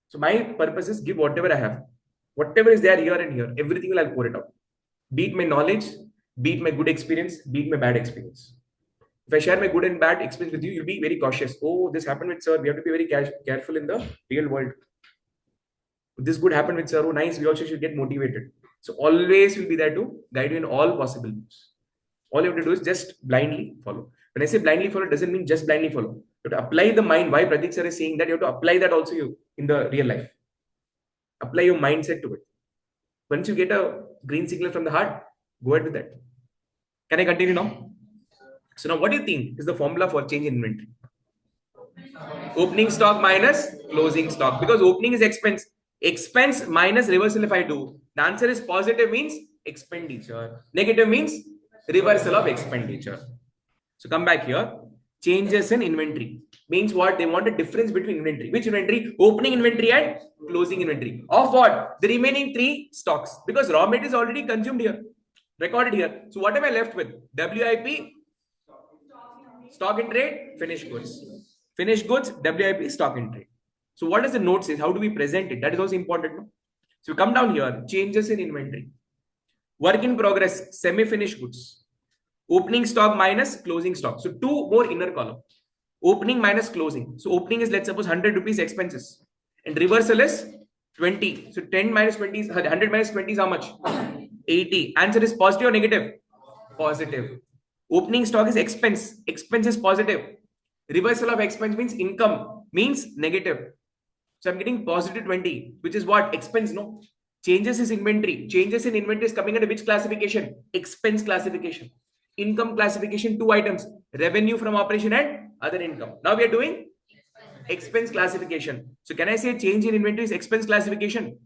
So my purpose is give whatever I have, whatever is there here and here, everything I'll pour it out. Be it my knowledge, be it my good experience, be it my bad experience. If I share my good and bad experience with you, you'll be very cautious. Oh, this happened with sir. We have to be very careful in the real world. This could happen with sir. Oh, nice. We also should get motivated. So always will be there to guide you in all possible moves. All you have to do is just blindly follow. When I say blindly follow, it doesn't mean just blindly follow. You have to apply the mind. Why Pratik sir is saying that, you have to apply that also you in the real life. Apply your mindset to it. Once you get a green signal from the heart, go ahead with that. Can I continue now? So now what do you think is the formula for change in inventory? Opening stock minus closing stock, because opening is expense. Expense minus reversal if I do. The answer is positive means expenditure. Negative means reversal of expenditure. So come back here. Changes in inventory means what? They want a difference between inventory. Which inventory? Opening inventory and closing inventory. Of what? The remaining 3 stocks. Because raw material is already consumed here, recorded here. So what am I left with? WIP, stock in trade, finished goods. Finished goods, WIP, stock in trade. So what does the note say? How do we present it? That is also important. No? So come down here. Changes in inventory. Work in progress, semi-finished goods. Opening stock minus closing stock. So 2 more inner column. Opening minus closing. So opening is, let's suppose, 100 rupees expenses. And reversal is 20. So 10 minus 20 is 100 minus 20 is how much? 80. Answer is positive or negative? Positive. Opening stock is expense. Expense is positive. Reversal of expense means income, means negative. So I'm getting positive 20, which is what? Expense, no? Changes is inventory. Changes in inventory is coming under which classification? Expense classification. Income classification, 2 items. Revenue from operation and other income. Now we are doing expense classification. So can I say change in inventory is expense classification?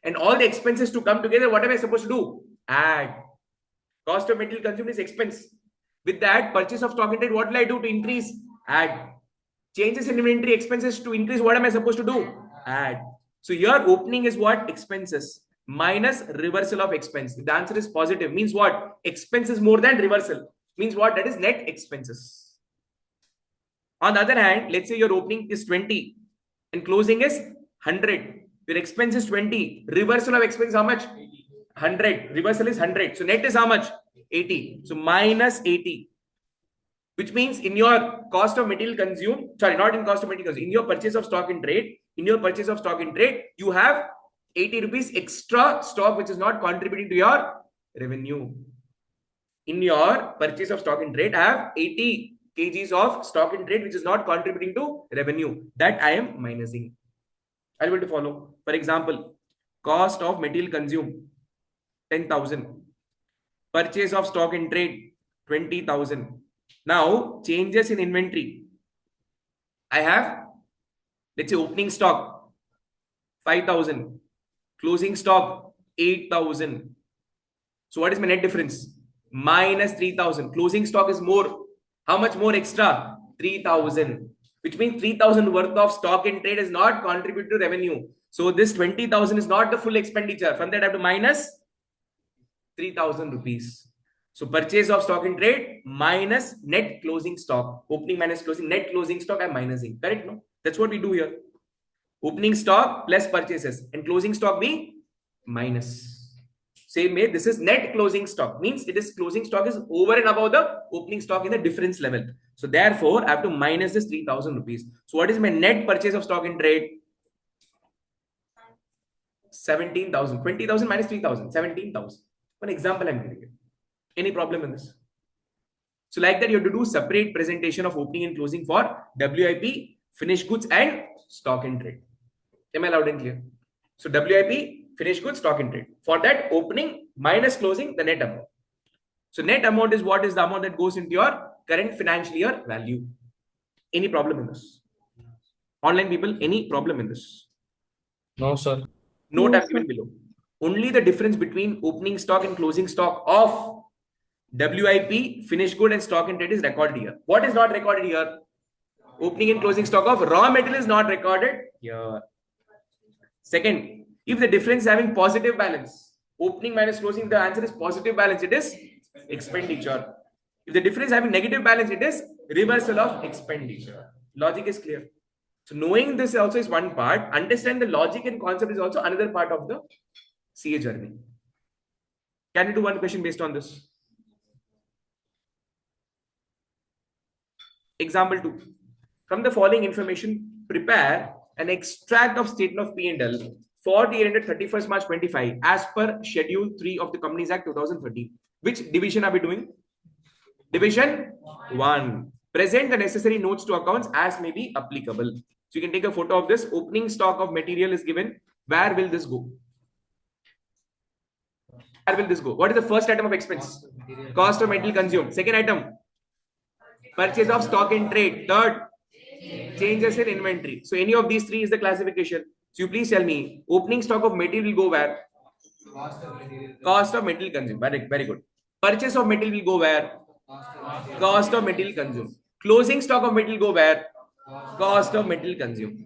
And all the expenses to come together, what am I supposed to do? Add. Cost of material consumed is expense. With that, purchase of stock in trade, what will I do to increase? Add. Changes in inventory expenses to increase, what am I supposed to do? Add. So here opening is what? Expenses minus reversal of expense. The answer is positive. Means what? Expense is more than reversal. Means what? That is net expenses. On the other hand, let's say your opening is 20 and closing is 100. Your expense is 20. Reversal of expense how much? 100. Reversal is 100. So net is how much? 80. So minus 80. Which means in your cost of material consumed, sorry, not in cost of material consumed, in your purchase of stock in trade, you have 80 rupees extra stock which is not contributing to your revenue. In your purchase of stock in trade, I have 80 kgs of stock in trade which is not contributing to revenue. That I am minusing. I'll be able to follow. For example, cost of material consumed 10,000. Purchase of stock in trade 20,000. Now, changes in inventory. I have, let's say, opening stock 5,000, closing stock 8,000. So, what is my net difference? Minus 3,000. Closing stock is more. How much more extra? 3,000. Which means 3,000 worth of stock in trade is not contributed to revenue. So, this 20,000 is not the full expenditure. From that, I have to minus 3,000 rupees. So purchase of stock in trade minus net closing stock. Opening minus closing, net closing stock I'm minusing. Correct? No? That's what we do here. Opening stock plus purchases and closing stock be minus. Same way, this is net closing stock. Means it is closing stock is over and above the opening stock in the difference level. So therefore, I have to minus this 3,000 rupees. So what is my net purchase of stock in trade? 17,000. 20,000 minus 3,000. 17,000. One example I'm giving you. Any problem in this? So like that, you have to do separate presentation of opening and closing for WIP, finished goods and stock in trade. Am I loud and clear? So WIP, finished goods, stock in trade. For that, opening minus closing, the net amount. So net amount is what is the amount that goes into your current financial year value. Any problem in this? Online people, any problem in this? No, sir. Note No, I've given below. Only the difference between opening stock and closing stock of WIP, finished good and stock in trade is recorded here. What is not recorded here? Opening and closing stock of raw material is not recorded here. Second, if the difference is having positive balance, Opening minus closing, the answer is positive balance, it is expenditure. If the difference having negative balance, it is reversal of expenditure. Logic is clear. So knowing this also is one part. Understand the logic and concept is also another part of the CA journey. Can you do one question based on this? Example 2. From the following information, prepare an extract of statement of P&L for the year ended 31st March 25 as per Schedule 3 of the Companies Act 2013. Which division are we doing? Division 1. Present the necessary notes to accounts as may be applicable. So you can take a photo of this. Opening stock of material is given. Where will this go? Where will this go? What is the first item of expense? Cost of material consumed. Second item, purchase of stock in trade. Third, changes in inventory. So any of these three is the classification. So you please tell me, opening stock of material will go where? Cost of material consumed. Very good. Purchase of material will go where? Cost of material consumed. Closing stock of material go where? Cost of material consumed.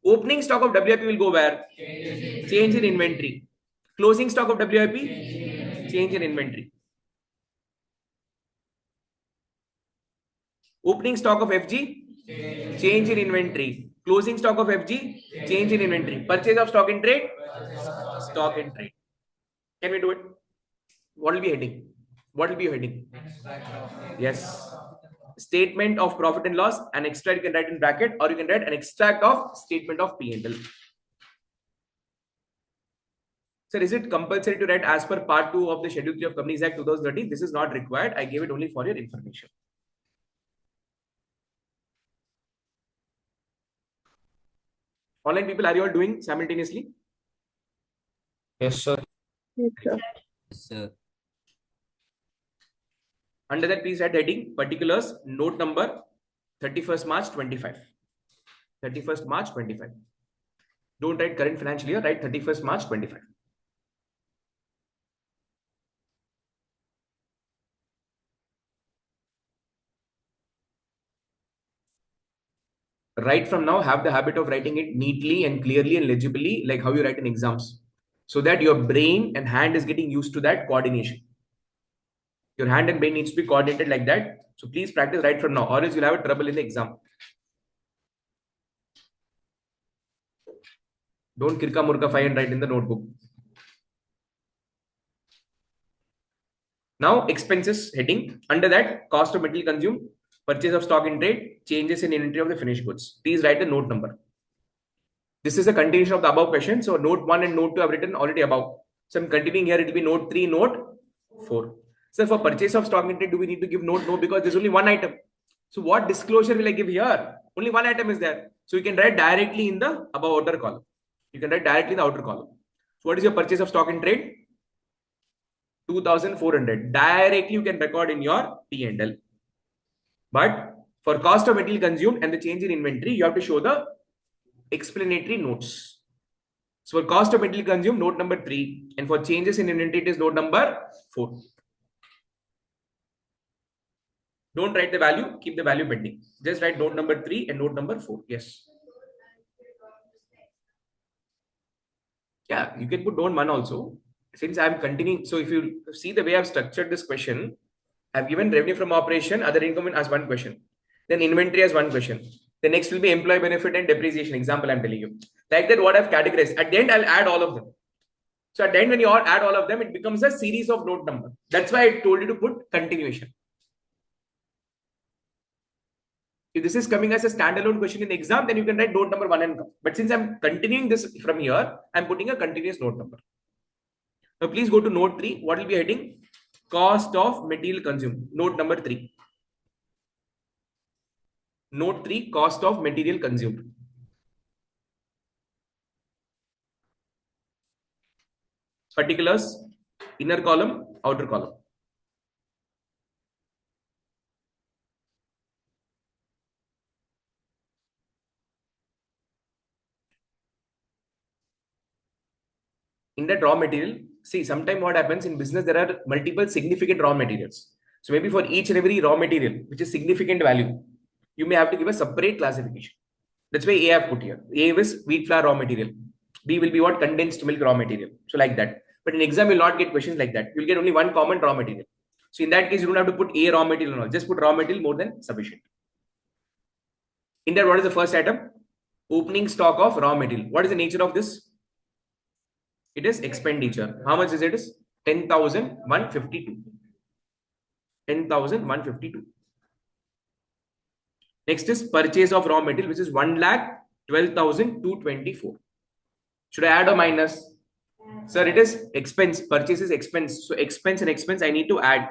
Opening stock of WIP will go where? Change in inventory. Closing stock of WIP? Change in inventory. Opening stock of FG? Change in inventory. Closing stock of FG? Change in inventory. Purchase of stock in trade? Stock in trade. Can we do it? What will be heading? What will be your heading? Yes. Statement of profit and loss. An extract you can write in bracket, or you can write an extract of statement of P&L. Sir, is it compulsory to write as per part 2 of the Schedule 3 of Companies Act 2013? This is not required. I gave it only for your information. Online people, are you all doing simultaneously? Yes, sir. Yes, sir. Yes, sir. Under that, please write heading, particulars, note number 31st March 25. 31st March 25. Don't write current financial year, write 31st March 25. Right from now, have the habit of writing it neatly and clearly and legibly, like how you write in exams, so that your brain and hand is getting used to that coordination. Your hand and brain needs to be coordinated like that. So please practice right from now, or else you'll have trouble in the exam. Don't kirka murka file and write in the notebook. Now, expenses heading. Under that, cost of material consumed, purchase of stock in trade, changes in inventory of the finished goods. Please write the note number. This is a continuation of the above question. So note 1 and note 2 have written already above. So I'm continuing here. It will be note 3, note 4. So for purchase of stock in trade, do we need to give note? No, because there's only one item. So what disclosure will I give here? Only one item is there. So you can write directly in the above outer column. You can write directly in the outer column. So what is your purchase of stock in trade? 2,400. Directly you can record in your P&L. But for cost of material consumed and the change in inventory, you have to show the explanatory notes. So for cost of material consumed, note number 3, and for changes in inventory, it is note number 4. Don't write the value, keep the value pending. Just write note number 3 and note number 4. Yes. Yeah, you can put note 1 also. Since I'm continuing, so if you see the way I've structured this question, I've given revenue from operation, other income as one question, then inventory as one question. The next will be employee benefit and depreciation. Example I'm telling you. Like that, what I've categorized. At the end, I'll add all of them. So at the end, when you all add all of them, it becomes a series of note number. That's why I told you to put continuation. If this is coming as a standalone question in the exam, then you can write note number 1 and come. But since I'm continuing this from here, I'm putting a continuous note number. Now please go to note 3. What will be heading? Cost of material consumed. Note number 3. Note 3, cost of material consumed. Particulars, inner column, outer column. In that raw material, see, sometimes what happens in business, there are multiple significant raw materials. So maybe for each and every raw material, which is significant value, you may have to give a separate classification. That's why A I have put here. A is wheat flour raw material. B will be what? Condensed milk raw material. So like that. But in exam, you'll not get questions like that. You'll get only one common raw material. So in that case, you don't have to put a raw material and all. Just put raw material more than sufficient. In that, what is the first item? Opening stock of raw material. What is the nature of this? It is expenditure. How much is it? 10,152. 10,152. Next is purchase of raw material, which is 1,12,224. Should I add or minus? Sir, it is expense. Purchase is expense. So expense and expense I need to add.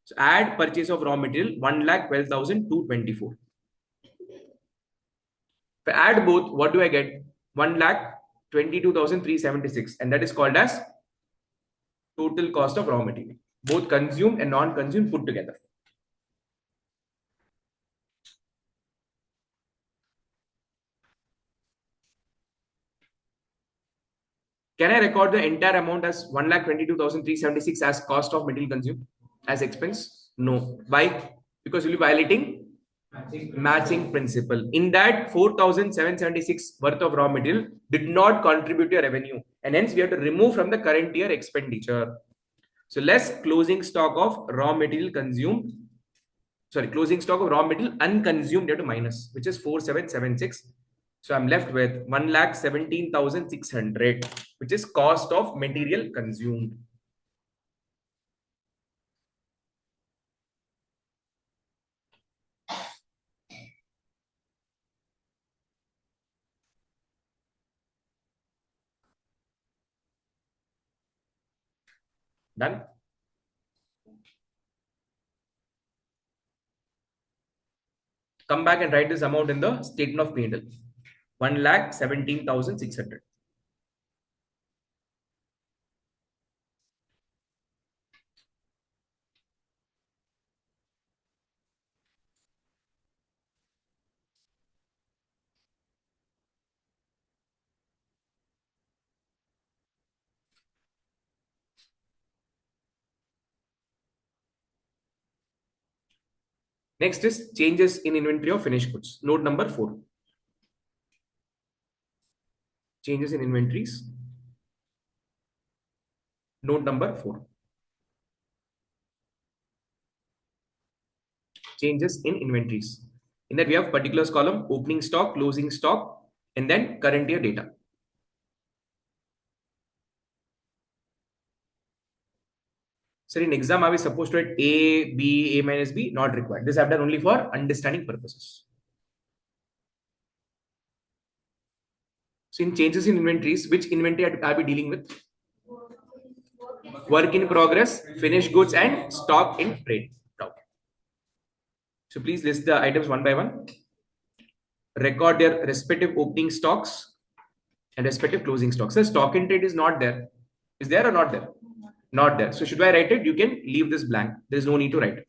So add purchase of raw material 1,12,224. If I add both, what do I get? 1,22,376, and that is called as total cost of raw material, both consumed and non-consumed put together. Can I record the entire amount as 1,22,376 as cost of material consumed as expense? No. Why? Because you'll be violating matching principle. In that, 4,776 worth of raw material did not contribute to your revenue, and hence we have to remove from the current year expenditure. So less closing stock of raw material consumed. Sorry, closing stock of raw material unconsumed, you have to minus, which is 4,776. So I'm left with 1,17,600, which is cost of material consumed. Done. Come back and write this amount in the statement of P&L. 1,17,600. Next is changes in inventory of finished goods. Note number 4. Changes in inventories. Note number 4. Changes in inventories. In that we have particulars column, opening stock, closing stock, and then current year data. So in exam, are we supposed to write A, B, A minus B? Not required. This I've done only for understanding purposes. So in changes in inventories, which inventory are we dealing with? Work in progress, finished goods, and stock in trade. Okay. So please list the items one by one. Record their respective opening stocks and respective closing stocks. So stock in trade is not there. Is there or not there? Not there. So should I write it? You can leave this blank. There is no need to write it.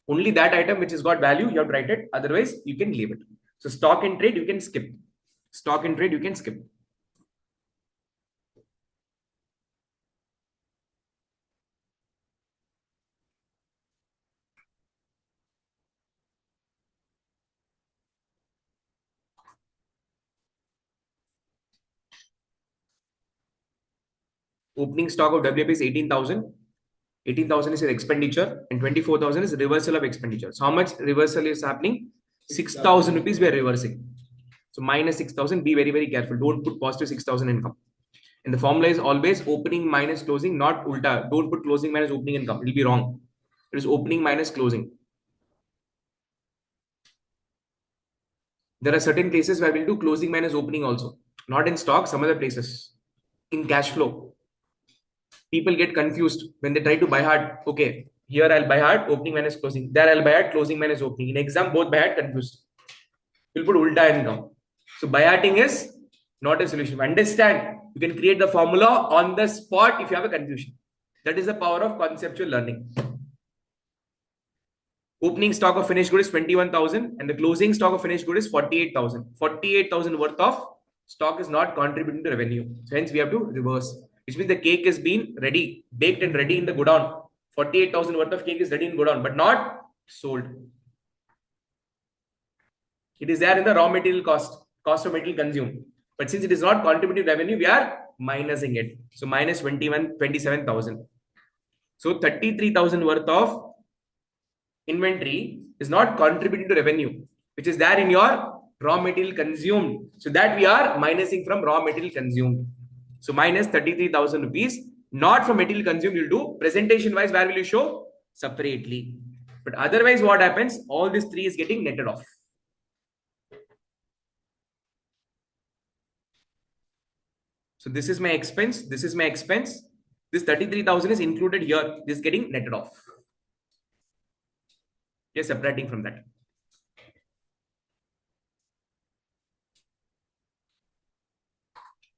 Only that item which has got value, you have to write it. Otherwise, you can leave it. So stock in trade, you can skip. Stock in trade, you can skip. Opening stock of WIP is 18,000. 18,000 is expenditure and 24,000 is reversal of expenditure. So how much reversal is happening? 6,000 rupees we are reversing. So minus 6,000, be very, very careful. Don't put positive 6,000 income. And the formula is always opening minus closing, not ulta. Don't put closing minus opening income. It will be wrong. It is opening minus closing. There are certain places where we'll do closing minus opening also. Not in stock, some other places. In cash flow. People get confused when they try to buy hard. Okay, here I'll buy hard, opening minus closing. There I'll buy hard, closing minus opening. In exam, both buy hard, confused. You'll put ulta income. So buy harding is not a solution. Understand, you can create the formula on the spot if you have a confusion. That is the power of conceptual learning. Opening stock of finished good is 21,000 and the closing stock of finished good is 48,000. 48,000 worth of stock is not contributing to revenue. So hence we have to reverse, which means the cake is being ready, baked and ready in the godown. 48,000 worth of cake is ready in godown, but not sold. It is there in the raw material cost of material consumed. But since it is not contributing revenue, we are minusing it. So minus 27,000. So 33,000 worth of inventory is not contributing to revenue, which is there in your raw material consumed. So that we are minusing from raw material consumed. So minus 33,000 rupees, not from material consumed. You'll do presentation wise. Where will you show? Separately. But otherwise, what happens? All these three is getting netted off. So this is my expense. This is my expense. This 33,000 is included here. This is getting netted off. You're separating from that.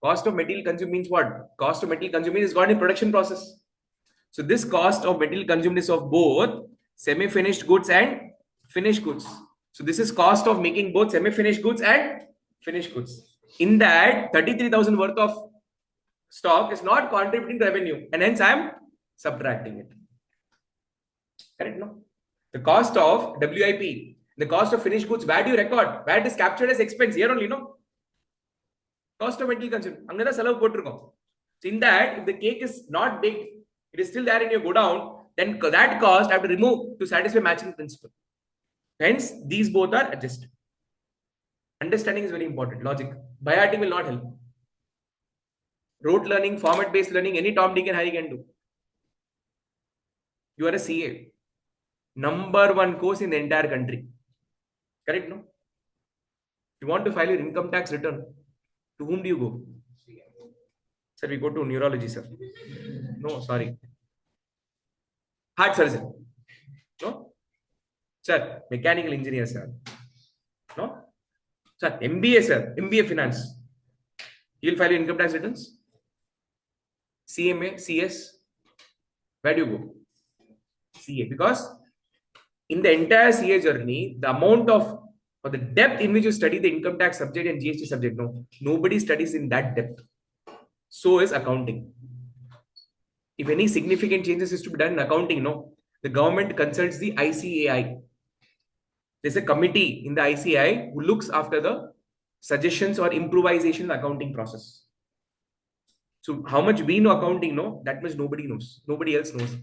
Cost of material consumed means what? Cost of material consumed is got in production process. So this cost of material consumed is of both semi-finished goods and finished goods. So this is cost of making both semi-finished goods and finished goods. In that, 33,000 worth of stock is not contributing to revenue, and hence I am subtracting it. Correct? No? The cost of WIP, the cost of finished goods, where do you record? Where it is captured as expense? Here only, no? Cost of material consumed. Angada salav potrukkom. So in that, if the cake is not baked, it is still there in your godown, then that cost I have to remove to satisfy matching principle. Hence, these both are adjusted. Understanding is very important. Logic. By hearting will not help. Rote learning, format-based learning, any Tom, Dick and Harry can do. You are a CA. Number one course in the entire country. Correct, no? You want to file your income tax return. To whom do you go? Sir, we go to neurology, sir. No, sorry. Heart surgeon. No? Sir, mechanical engineer, sir. No? Sir, MBA, sir. MBA finance. You will file your income tax returns? CMA, CS. Where do you go? CA. Because in the entire CA journey, the amount of or the depth in which you study the income tax subject and GST subject, no, nobody studies in that depth. So is accounting. If any significant changes is to be done in accounting, no, the government consults the ICAI. There's a committee in the ICAI who looks after the suggestions or improvisation in the accounting process. So how much we know accounting, no, that much nobody knows. Nobody else knows.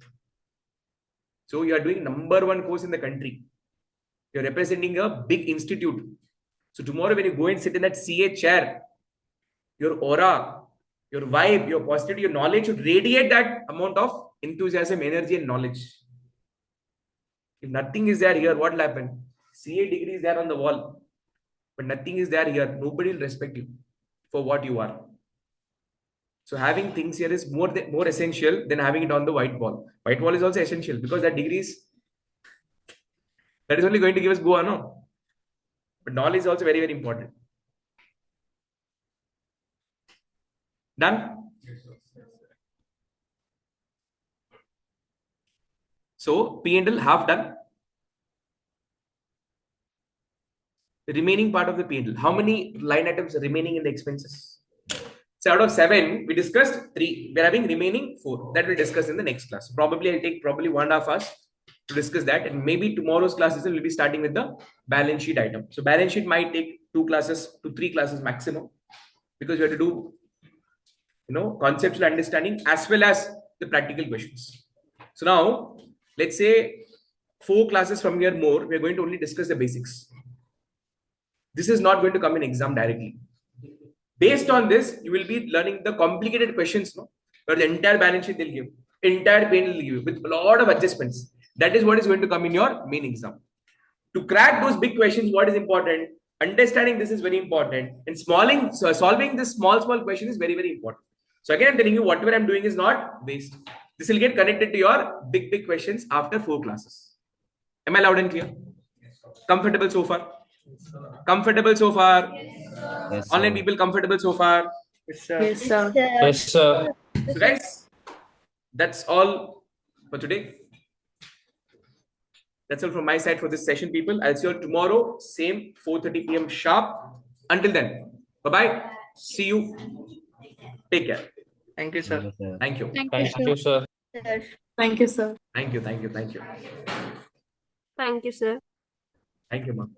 So you are doing number one course in the country. You're representing a big institute. So tomorrow when you go and sit in that CA chair, your aura, your vibe, your positivity, your knowledge should radiate that amount of enthusiasm, energy and knowledge. If nothing is there here, what will happen? CA degree is there on the wall, but nothing is there here. Nobody will respect you for what you are. So having things here is more essential than having it on the white wall. White wall is also essential because that degree is that is only going to give us go, no? But knowledge is also very, very important. Done? So P&L half done. The remaining part of the P&L. How many line items are remaining in the expenses? So out of 7, we discussed 3. We are having remaining 4. That we'll discuss in the next class. Probably I'll take 1.5 hours to discuss that, and maybe tomorrow's classes will be starting with the balance sheet item. So balance sheet might take 2 classes to 3 classes maximum, because we have to do conceptual understanding as well as the practical questions. So now let's say 4 classes from here more, we are going to only discuss the basics. This is not going to come in exam directly. Based on this, you will be learning the complicated questions, no? Where the entire balance sheet they'll give, entire P&L will give with a lot of adjustments. That is what is going to come in your main exam. To crack those big questions, what is important? Understanding this is very important, and solving this small question is very, very important. So again, I'm telling you, whatever I'm doing is not waste. This will get connected to your big questions after 4 classes. Am I loud and clear? Comfortable so far? Comfortable so far? Yes, sir. Online people comfortable so far? Yes, sir. Yes, sir. So guys, that's all for today. That's all from my side for this session, people. I'll see you all tomorrow, same 4:30 p.m. sharp. Until then, bye-bye. See you. Take care. Thank you, sir. Thank you. Thank you, sir. Thank you, sir. Thank you. Thank you. Thank you. Thank you, sir. Thank you, ma'am.